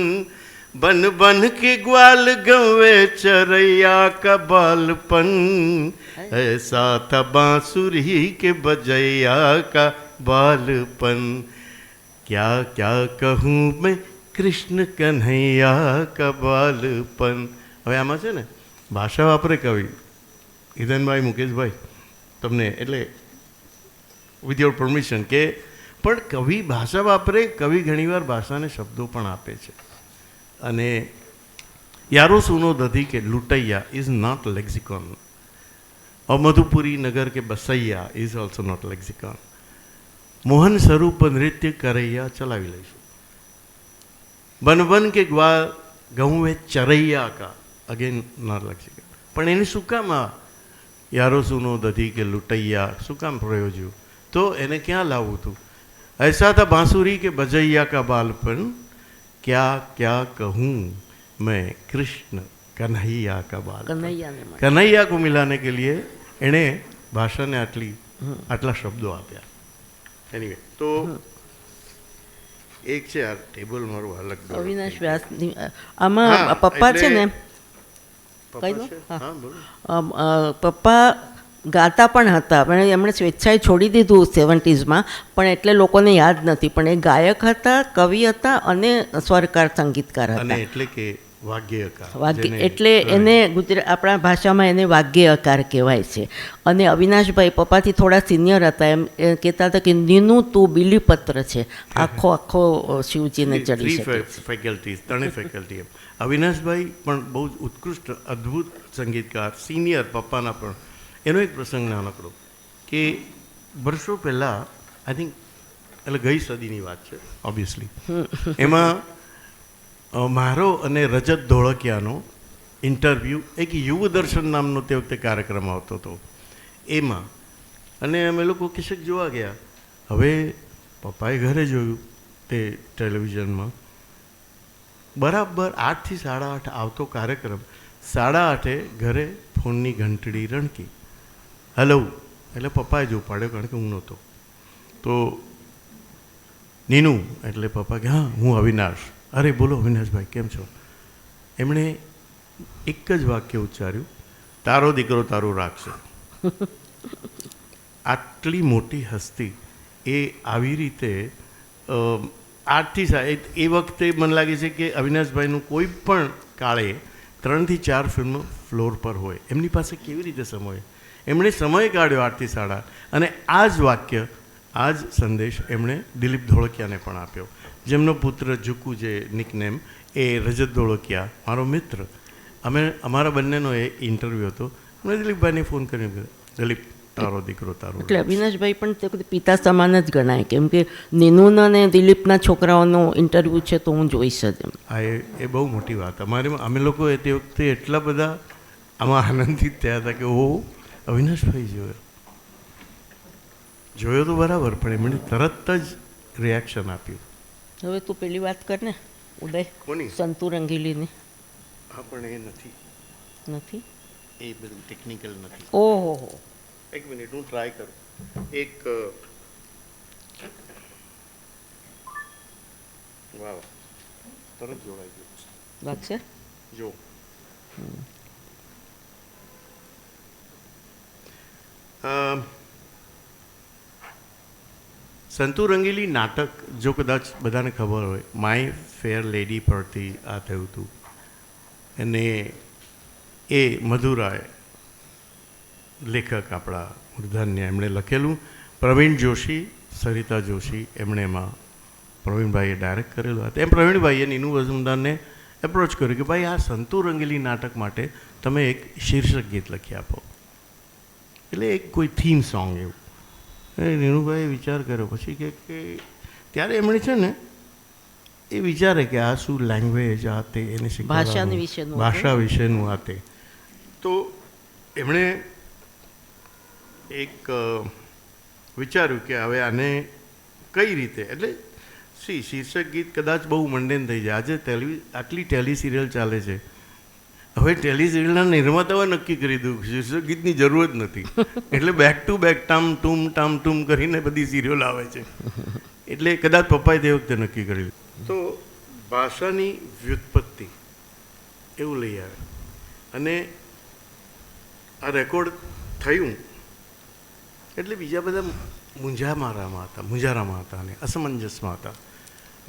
बन बन के ग्वाल गवे चरैया का बालपन ऐसा था बांसुरी के बजैया का बालपन क्या क्या कहूँ मैं કૃષ્ણ કન્હૈયા કા બાલપન. હવે આમાં છે ને ભાષા વાપરે કવિ હિદનભાઈ મુકેશભાઈ તમને એટલે વિથ યોર પરમિશન કે પણ કવિ ભાષા વાપરે કવિ ઘણીવાર ભાષાને શબ્દો પણ આપે છે અને યારો સુનો દધી કે લૂંટૈયા ઇઝ નોટ લેક્સિકોન और मधुपुरी नगर के बसैया is also not lexicon. Mohan स्वरूप नृत्य करैया चलावी लईશું. बन बन के ग्वा गहुँ चरैया का अगेन नॉट लेक्सिकॉन. પણ એને શું કામ આ યારો સુનો દધી કે લૂંટૈયા શું કામ પ્રયોજ્યું? તો એને ક્યાં લાવવું હતું? ऐसा था बांसुरी के बजैया का बालपन क्या क्या कहूँ मैं कृष्ण कन्हैया का बालपन. कन्हैया को मिलाने के लिए એણે ભાષાને આટલા શબ્દો આપ્યા. એનીવે તો એક છે આ ટેબલ મારું અલગ અવિનાશ વ્યાસની આમાં પપ્પા છે ને પપ્પા ગાતા પણ હતા પણ એમણે સ્વેચ્છાએ છોડી દીધું 70s પણ એટલે લોકોને યાદ નથી પણ એ ગાયક હતા, કવિ હતા અને સ્વરકાર સંગીતકાર હતા. અને એટલે કે વાગ્ય એટલે એને આપણા ભાષામાં એને વાગ્ય અકાર કહેવાય છે. અને અવિનાશભાઈ પપ્પાથી થોડા સિનિયર હતા એમ કહેતા હતા કે નીનું તું બીલીપત્ર છે આખો શિવજીને ચડી શકે. ત્રણેય ફેકલ્ટી. અવિનાશભાઈ પણ બહુ જ ઉત્કૃષ્ટ અદ્ભુત સંગીતકાર, સિનિયર પપ્પાના પણ. એનો એક પ્રસંગ નાનકડો કે વર્ષો પહેલાં આઈ થિંક એટલે ગઈ સદીની વાત છે ઓબ્વિયસલી. એમાં મારો અને રજત ધોળકિયાનો ઇન્ટરવ્યૂ એક યુવદર્શન નામનો તે વખતે કાર્યક્રમ આવતો હતો એમાં. અને અમે લોકો કિશક જોવા ગયા. હવે પપ્પાએ ઘરે જોયું તે ટેલિવિઝનમાં બરાબર 8 થી 8:30 આવતો કાર્યક્રમ 8:30 ઘરે ફોનની ઘંટડી રણકી. હલો, એટલે પપ્પાએ જો પાડ્યો, કારણ કે હું નહોતો. તો નીનુ, એટલે પપ્પા કે હા હું અવિનાશ. અરે બોલો અવિનાશભાઈ કેમ છો? એમણે એક જ વાક્ય ઉચ્ચાર્યું, તારો દીકરો તારું રાખશે. આટલી મોટી હસ્તી એ આવી રીતે એ વખતે મને લાગે છે કે અવિનાશભાઈનું કોઈ પણ કાળે 3 થી 4 ફિલ્મ ફ્લોર પર હોય. એમની પાસે કેવી રીતે સમય હોય? એમણે સમય કાઢ્યો 8 થી 8:30, અને આ જ વાક્ય, આ જ સંદેશ એમણે દિલીપ ધોળકિયાને પણ આપ્યો, જેમનો પુત્ર જુકુ, જે નિકનેમ એ રજત ધોળકિયા, મારો મિત્ર. અમારા બંનેનો એ ઇન્ટરવ્યૂ હતો. મેં દિલીપભાઈને ફોન કરીને કીધું, દિલીપ તારો દીકરો તારો. એટલે અવિનાશભાઈ પણ તે પિતા સમાન જ ગણાય, કેમ કે નીનુના અને દિલીપના છોકરાઓનો ઇન્ટરવ્યૂ છે તો હું જોઈશ જ એમ. હા, એ બહુ મોટી વાત. અમે લોકો તે વખતે એટલા બધા આમાં આનંદિત થયા હતા કે ઓ અવિનાશભાઈ જોયો તો બરાબર, પણ એમણે તરત જ રિએક્શન આપ્યું. હવે તું પેલી વાત કર ને ઉદય, કોની? સંતુ રંગીલીની. હા, પણ એ નથી, એ બધું ટેકનિકલ નથી. ઓહો, એક મિનિટ હું ટ્રાય કરું. વાહ, તરત જોડાઈ ગયું. લાગશે જો સંતુ રંગીલી નાટક, જો કદાચ બધાને ખબર હોય, માય ફેર લેડી પરથી આ થયું હતું. અને એ મધુરાય લેખક આપણા મૂર્ધન્ય, એમણે લખેલું. પ્રવીણ જોશી, સરિતા જોશી, એમણે એમાં પ્રવીણભાઈએ ડાયરેક્ટ કરેલું હતું. એમ પ્રવીણભાઈએ નીનુ મજુમદારને એપ્રોચ કર્યું કે ભાઈ આ સંતુ રંગીલી નાટક માટે તમે એક શીર્ષક ગીત લખી આપો, એટલે એક કોઈ થીમ સોંગ એવું. નીનુભાઈએ વિચાર કર્યો, પછી કે ત્યારે એમણે છે ને એ વિચારે કે આ શું લેંગ્વેજ આ તે એને શીખવાનું, ભાષા વિશેનું આ તે. તો એમણે એક વિચાર્યું કે હવે આને કઈ રીતે, એટલે શીર્ષક ગીત કદાચ બહુ મંડેન થઈ જાય. આજે આટલી ટેલી સિરિયલ ચાલે છે, હવે ટેલી સિરિયલના નિર્માતાઓએ નક્કી કરી દીધું શીર્ષક ગીતની જરૂર જ નથી, એટલે બેક ટુ બેક ટામ ટૂમ કરીને બધી સિરિયલ આવે છે. એટલે કદાચ પપ્પાએ તે વખતે નક્કી કર્યું. તો ભાષાની વ્યુત્પત્તિ એવું લઈ આવે, અને આ રેકોર્ડ થયું એટલે બીજા બધા મૂંઝારામાં હતા અને અસમંજસમાં હતા.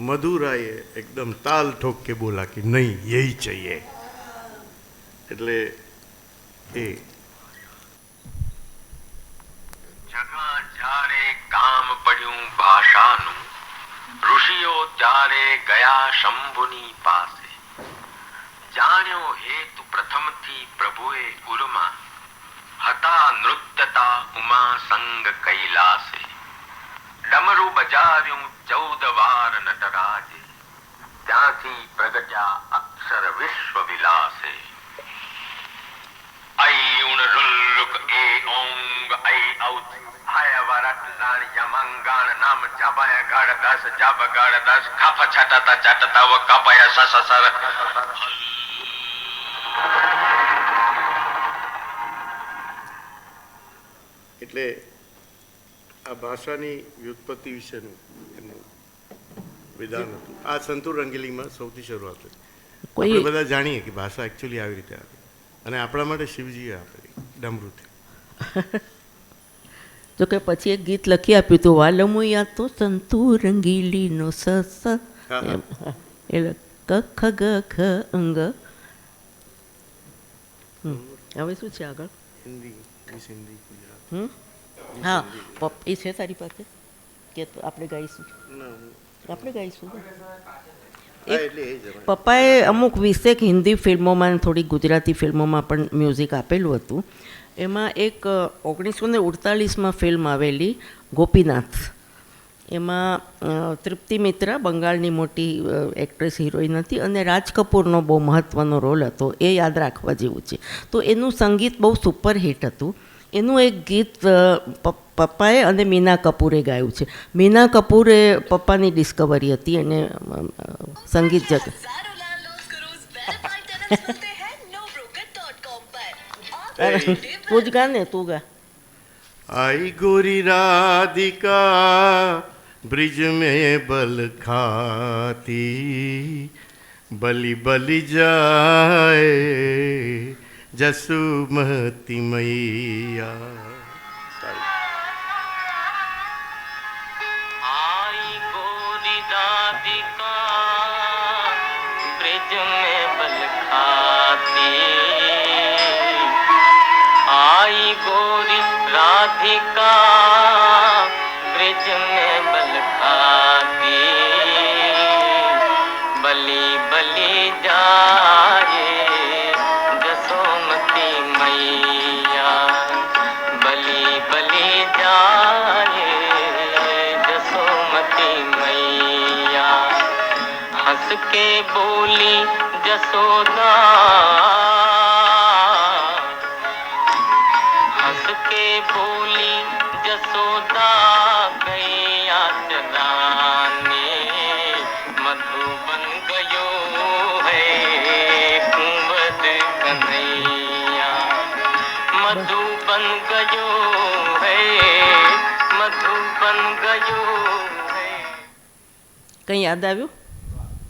મધુરાએ એકદમ તાલ ઠોક કે બોલા કે નહીં યહી ચાહીએ. એટલે એ જગા જ્યારે કામ પડ્યું ભાષાનું, ઋષિઓ ત્યારે ગયા શંભુની પાસે. જાણ્યો હેતુ પ્રથમથી પ્રભુએ ઉરમાં, હતા નૃત્યતા ઉમા સંગ કૈલાસે. ડમરું બજાવ્યું 14 વાર નટરાજે, ત્યાંથી પ્રગટ્યા અક્ષર વિશ્વ વિલાસે. ऐ उण रुल्लुक ए ओंग ऐ औत हाय वरट लाण यमंगाण नाम जबय गड़ दस जब गड़ दस खप छटता चटता व कपय सससर. એટલે આ ભાષાની વ્યુત્પત્તિ વિશેનું એમનું વિધાન હતું. આ સંતુ રંગીલીમાં સૌથી શરૂઆત હતી. આપણે બધા જાણીએ કે ભાષા એકચ્યુઅલી આવી રીતે આવી, અને આપણા માટે શિવજીએ આપેલી ડમરૂથી. જો કે પછી એક ગીત લખી આપ્યું હતું, વાલમુયા તો સંતુ રંગીલીનો સ એટલે ક ખ ગ ખ અંગ. હવે શું છે આગળ? હિન્દી, હિન્દી, હા, એ છે તારી પાસે કે આપણે ગાઈશું? આપણે ગાઈશું. પપ્પાએ અમુક 20 હિન્દી ફિલ્મોમાં, થોડી ગુજરાતી ફિલ્મોમાં પણ મ્યુઝિક આપેલું હતું. એમાં એક 1948માં ફિલ્મ આવેલી ગોપીનાથ, એમાં તૃપ્તિ મિત્રા બંગાળની મોટી એક્ટ્રેસ હિરોઈન હતી, અને રાજ કપૂરનો બહુ મહત્ત્વનો રોલ હતો. એ યાદ રાખવા જેવું છે. તો એનું સંગીત બહુ સુપરહિટ હતું. એનું એક ગીત પપ્પાએ અને મીના કપૂરે ગાયું છે. મીના કપૂરે પપ્પાની ડિસ્કવરી હતી, અને સંગીત જગત તું જ ગા ને, તું ગા. आई गोरी राधिका ब्रिज में बल खाती, बलि बलि जाए जसुमती मैया. आई गोरी राधिका ब्रिज में बल खाती, आई गोरी राधिका ब्रिज में बल खाती, बलि बलि जाए जसोमती मैया, बलि बलि जाए जसोमती मैया. हंस के बोली जसोदा, हंस के बोली जसोदा गैया चराने, मधुबन गयो है कुंवद कन्हैया, मधुबन गयो है, मधुबन गयो है. કંઈ યાદ આવ્યું?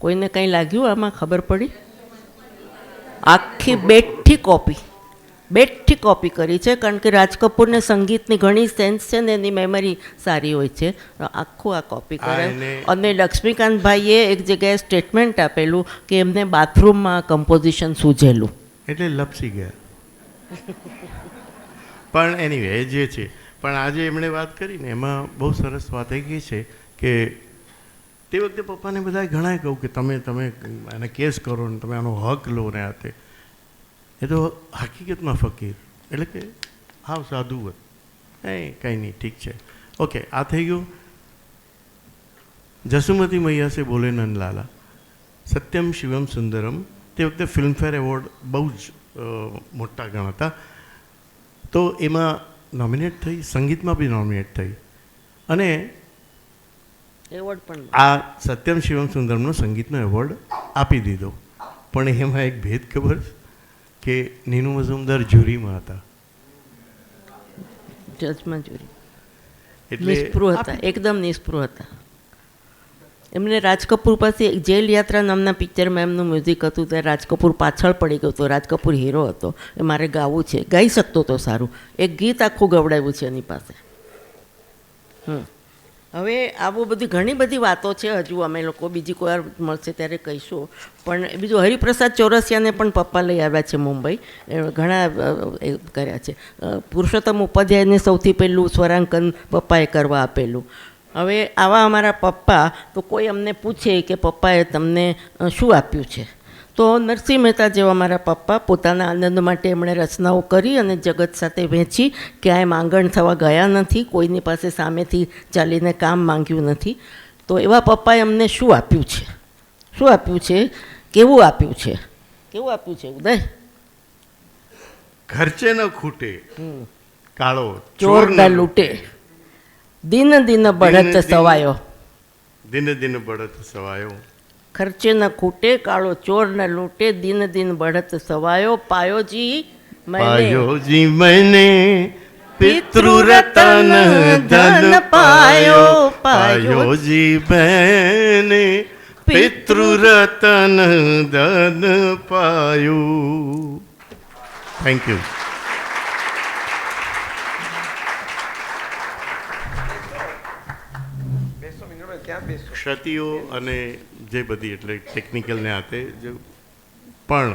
કોઈને કંઈ લાગ્યું આમાં? ખબર પડી? આખી બેઠી કોપી કરી છે, કારણ કે રાજ કપૂરને સંગીતની ઘણી સેન્સ છે ને એની મેમરી સારી હોય છે. આખું આ કોપી કરે. અને લક્ષ્મીકાંતભાઈએ એક જગ્યાએ સ્ટેટમેન્ટ આપેલું કે એમને બાથરૂમમાં કમ્પોઝિશન સૂઝેલું. એટલે લપસી ગયા. પણ એનીવે જે છે, પણ આજે એમણે વાત કરી ને એમાં બહુ સરસ વાત એ કહી છે કે તે વખતે પપ્પાને બધાએ ઘણાએ કહ્યું કે તમે એને કેસ કરો ને તમે આનો હક લો ને આ તે. એ તો હકીકતમાં ફકીર એટલે કે હાવ સાધુ હોત. કંઈ નહીં, ઠીક છે, ઓકે. આ થઈ ગયું. જસુમતી મૈયા સે બોલે નંદલાલા, સત્યમ શિવમ સુંદરમ. તે વખતે ફિલ્મફેર એવોર્ડ બહુ જ મોટા ગણ હતા, તો એમાં નોમિનેટ થઈ, સંગીતમાં બી નોમિનેટ થઈ, અને એવોર્ડ પણ આ સત્યમ શિવમ સુંદરમનો સંગીતનો એવોર્ડ આપી દીધો. પણ એમાં એક ભેદ ખબર કે નીનુ મઝુમદાર જ્યુરીમાં હતા, જજમાં જોરી. એટલે નિષ્પૃહ હતા, એકદમ નિષ્પૃહ હતા. એમને રાજ કપૂર પાસે જેલ યાત્રા નામના પિક્ચરમાં એમનું મ્યુઝિક હતું, ત્યારે રાજ કપૂર પાછળ પડી ગયો હતો. રાજ કપૂર હીરો હતો, એ મારે ગાવું છે, ગાઈ શકતો હતો સારું. એક ગીત આખું ગવડાવ્યું છે એની પાસે. હવે આવું બધી ઘણી બધી વાતો છે, હજુ અમે લોકો બીજી કોઈ વાર મળશે ત્યારે કહીશું. પણ બીજું હરિપ્રસાદ ચોરસિયાને પણ પપ્પા લઈ આવ્યા છે મુંબઈ, ઘણા એ કર્યા છે. પુરુષોત્તમ ઉપાધ્યાયને સૌથી પહેલું સ્વરાંકન પપ્પાએ કરવા આપેલું. હવે આવા અમારા પપ્પા, તો કોઈ અમને પૂછે કે પપ્પાએ તમને શું આપ્યું છે, તો નરસિંહ મહેતા જેવા મારા પપ્પા પોતાના આનંદ માટે એમણે રચનાઓ કરી અને જગત સાથે વહેંચી. ક્યાંય માંગણ થવા ગયા નથી, કોઈની પાસે સામેથી ચાલીને કામ માંગ્યું નથી. તો એવા પપ્પાએ અમને શું આપ્યું છે, શું આપ્યું છે, કેવું આપ્યું છે, કેવું આપ્યું છે ઉદય? ખર્ચે ન ખૂટે, કાળો ચોર ન લૂંટે, દિન દિન બઢત સવાયો, દિન દિન બઢત સવાયો. ખર્ચે ન ખૂટે, કાળો ચોર ન લૂંટે, દિન દિન બઢત સવાયો. પાયોજી मैंने पितृरतन धन पायो, पायोजी मैंने पितृरतन धन पायो. Thank you. ક્ષતિઓ અને જે બધી એટલે ટેકનિકલને હાથે પણ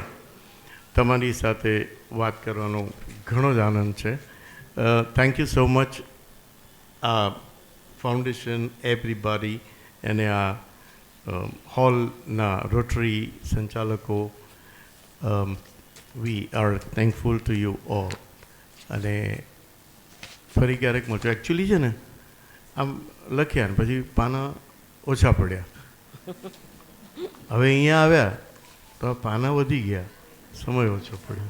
તમારી સાથે વાત કરવાનો ઘણો જ આનંદ છે. થેન્ક યુ સો મચ આ ફાઉન્ડેશન એવરીબોડી અને આ હોલના રોટરી સંચાલકો. We are thankful to you all. અને ફરી ક્યારેક મળશું. એકચ્યુઅલી છે ને આમ લખ્યા ને પછી પાના ઓછા પડ્યા. હવે અહીંયા આવ્યા તો પાના વધી ગયા, સમય ઓછો પડ્યો.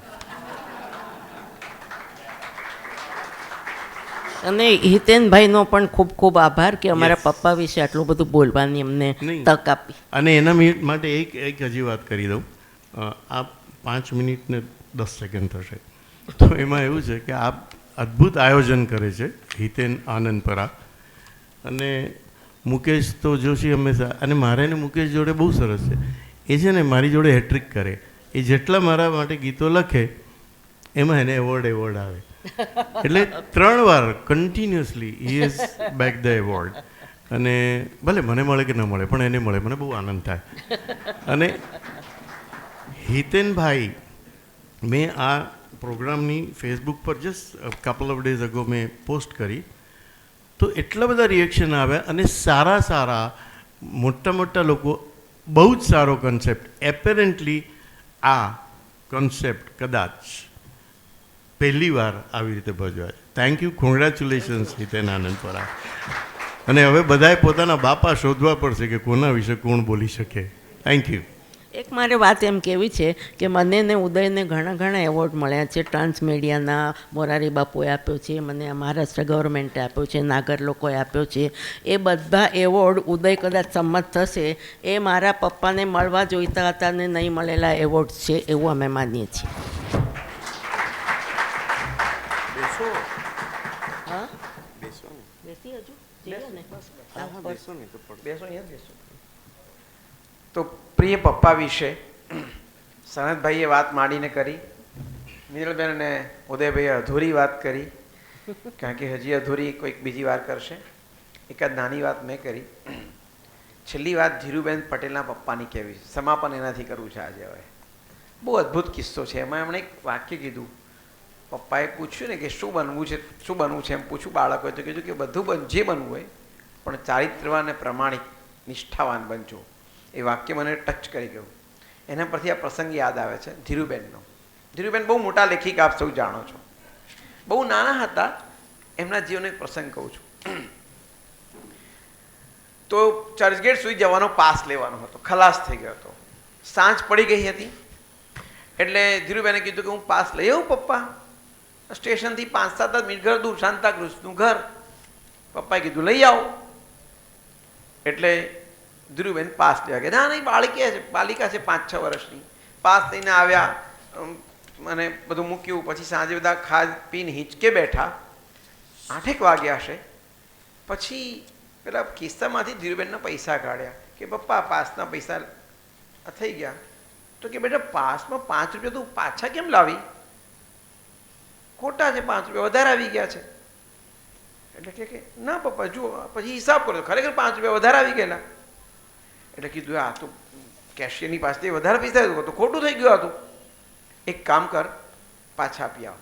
અને હિતેનભાઈનો પણ ખૂબ ખૂબ આભાર કે અમારા પપ્પા વિશે આટલું બધું બોલવાની અમને તક આપી. અને એના માટે એક હજી વાત કરી દઉં. આ 5 મિનિટ ને 10 સેકન્ડ થશે. તો એમાં એવું છે કે આ અદ્ભુત આયોજન કરે છે હિતેન આનંદપરા, અને મુકેશ તો જોશી હંમેશા, અને મારે ને મુકેશ જોડે બહુ સરસ છે, એ છે ને મારી જોડે હેટ્રિક કરે. એ જેટલા મારા માટે ગીતો લખે એમાં એને એવોર્ડ આવે. એટલે 3 વાર continuously he is back the award. અને ભલે મને મળે કે ન મળે પણ એને મળે, મને બહુ આનંદ થાય. અને હિતેનભાઈ, મેં આ પ્રોગ્રામની ફેસબુક પર just couple of days ago મેં પોસ્ટ કરી, તો એટલા બધા રિએક્શન આવ્યા, અને સારા મોટા લોકો, બહુ જ સારો કન્સેપ્ટ. એપેરેન્ટલી આ કન્સેપ્ટ કદાચ પહેલી વાર આવી રીતે ભજવાય. Thank you, congratulations Hiten Anandpara. અને હવે બધાએ પોતાના બાપા શોધવા પડશે કે કોના વિશે કોણ બોલી શકે. Thank you. એક મારે વાત એમ કહેવી છે કે મને ને ઉદયને ઘણા એવોર્ડ મળ્યા છે. ટ્રાન્સમીડિયાના મોરારી બાપુએ આપ્યો છે, મને મહારાષ્ટ્ર ગવર્મેન્ટે આપ્યો છે, નાગર લોકોએ આપ્યો છે. એ બધા એવોર્ડ ઉદય કદાચ સંમત થશે એ મારા પપ્પાને મળવા જોઈતા હતા ને નહીં મળેલા એવોર્ડ છે એવું અમે માનીએ છીએ. હા, બેસી હજુ તો પ્રિય પપ્પા વિશે સનતભાઈએ વાત માંડીને કરી, નીરલબેન અને ઉદયભાઈએ અધૂરી વાત કરી, કારણ કે હજી અધૂરી કોઈક બીજી વાર કરશે. એકાદ નાની વાત મેં કરી. છેલ્લી વાત ધીરુબેન પટેલના પપ્પાની કહેવી છે, સમાપન એનાથી કરવું છે આજે. હવે બહુ અદ્ભુત કિસ્સો છે. એમાં એમણે એક વાક્ય કીધું. પપ્પાએ પૂછ્યું ને કે શું બનવું છે એમ પૂછ્યું બાળકોએ, તો કીધું કે બધું જે બનવું હોય પણ ચારિત્રવાન અને પ્રમાણિક નિષ્ઠાવાન બનજો. એ વાક્ય મને ટચ કરી ગયું. એના પરથી આ પ્રસંગ યાદ આવે છે ધીરુબેનનો. ધીરુબેન બહુ મોટા લેખિકા, આપ સૌ જાણો છો. બહુ નાના હતા, એમના જીવનનો એક પ્રસંગ કહું છું. તો ચર્ચગેટ સુધી જવાનો પાસ લેવાનો હતો, ખલાસ થઈ ગયો હતો, સાંજ પડી ગઈ હતી. એટલે ધીરુબેને કીધું કે હું પાસ લઈ આવું પપ્પા. સ્ટેશનથી 5-7 મિનિટ ઘર દૂર, સાંતાક્રુઝનું ઘર. પપ્પાએ કીધું લઈ આવો. એટલે ધીરુબેન પાસ લેવા ગયા. ના નહીં, બાલિકા છે 5-6 વર્ષની. પાસ થઈને આવ્યા, મને બધું મૂક્યું. પછી સાંજે બધા ખાધ પીને હિંચકે બેઠા. 8 વાગ્યા હશે. પછી પેલા ખિસ્સામાંથી ધીરુબેનના પૈસા કાઢ્યા કે પપ્પા પાસના પૈસા થઈ ગયા. તો કે બેટા પાસમાં 5 રૂપિયા તું પાછા કેમ લાવી? ખોટા છે, 5 રૂપિયા વધારે આવી ગયા છે. એટલે કે ના પપ્પા જુઓ, પછી હિસાબ કરો, ખરેખર 5 રૂપિયા વધારે આવી ગયેલા. એટલે કીધું આ તો કેશિયરની પાસેથી વધારે પૈસા તો ખોટું થઈ ગયું હતું. એક કામ કર, પાછા આપી આવો.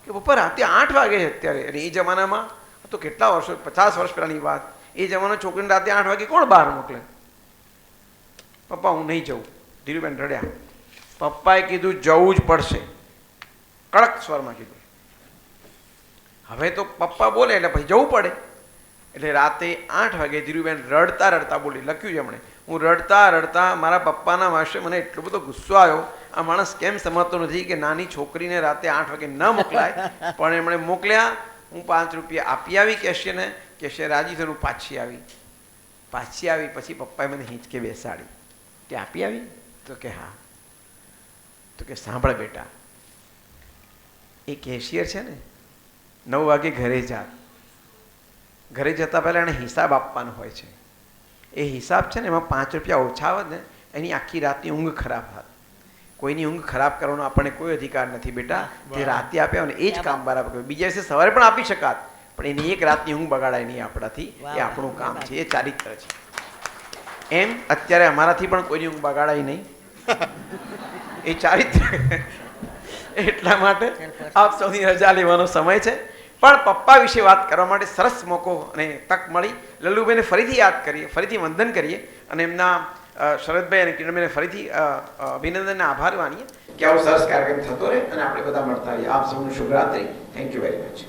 કે પપ્પા રાતે 8 વાગે છે અત્યારે. અને એ જમાનામાં તો કેટલા વર્ષો, 50 વર્ષ પહેલાંની વાત. એ જમાનો છોકરીને રાતે 8 વાગે કોણ બહાર મોકલે? પપ્પા હું નહીં જઉં. ધીરુબેન રડ્યા. પપ્પાએ કીધું જવું જ પડશે, કડક સ્વરમાં કીધું. હવે તો પપ્પા બોલે એટલે પછી જવું પડે. એટલે રાતે 8 વાગે ધીરુબેન રડતા બોલી, લખ્યું છે એમણે, હું રડતા મારા પપ્પાના વાંસે મને એટલો બધો ગુસ્સો આવ્યો. આ માણસ કેમ સમજતો નથી કે નાની છોકરીને રાતે 8 વાગે ન મોકલાય. પણ એમણે મોકલ્યા. હું 5 રૂપિયા આપી આવી કેશિયરને. કેશિયર રાજી થઈને પાછી આવી. પછી પપ્પાએ મને હિંચકે બેસાડી કે આપી આવી? તો કે હા. તો કે સાંભળ બેટા, એ કેશિયર છે ને 9 વાગે ઘરે જતા પહેલાં એને હિસાબ આપવાનો હોય છે. એ હિસાબ છે ને એમાં 5 રૂપિયા ઓછા આવે ને એની આખી રાતની ઊંઘ ખરાબ થાય. કોઈની ઊંઘ ખરાબ કરવાનો આપણને કોઈ અધિકાર નથી બેટા. જે રાતે આપ્યા હોય ને એ જ કામ બરાબર કર્યું. બીજા દિવસે સવારે પણ આપી શકાત, પણ એની એક રાતની ઊંઘ બગાડાય નહીં આપણાથી. એ આપણું કામ છે, એ ચારિત્ર છે. એમ અત્યારે અમારાથી પણ કોઈની ઊંઘ બગાડાય નહીં, એ ચારિત્ર. એટલા માટે આપ સૌની રજા લેવાનો સમય છે. પણ પપ્પા વિશે વાત કરવા માટે સરસ મોકો અને તક મળી. લલ્લુભાઈને ફરીથી યાદ કરીએ, ફરીથી વંદન કરીએ અને એમના શરદભાઈ અને કિરણભાઈને ફરીથી અભિનંદનને આભાર માનીએ કે આવો સરસ કાર્યક્રમ થતો રહે અને આપણે બધા મળતા રહીએ. આપ સૌનું શુભરાત્રિ. Thank you very much.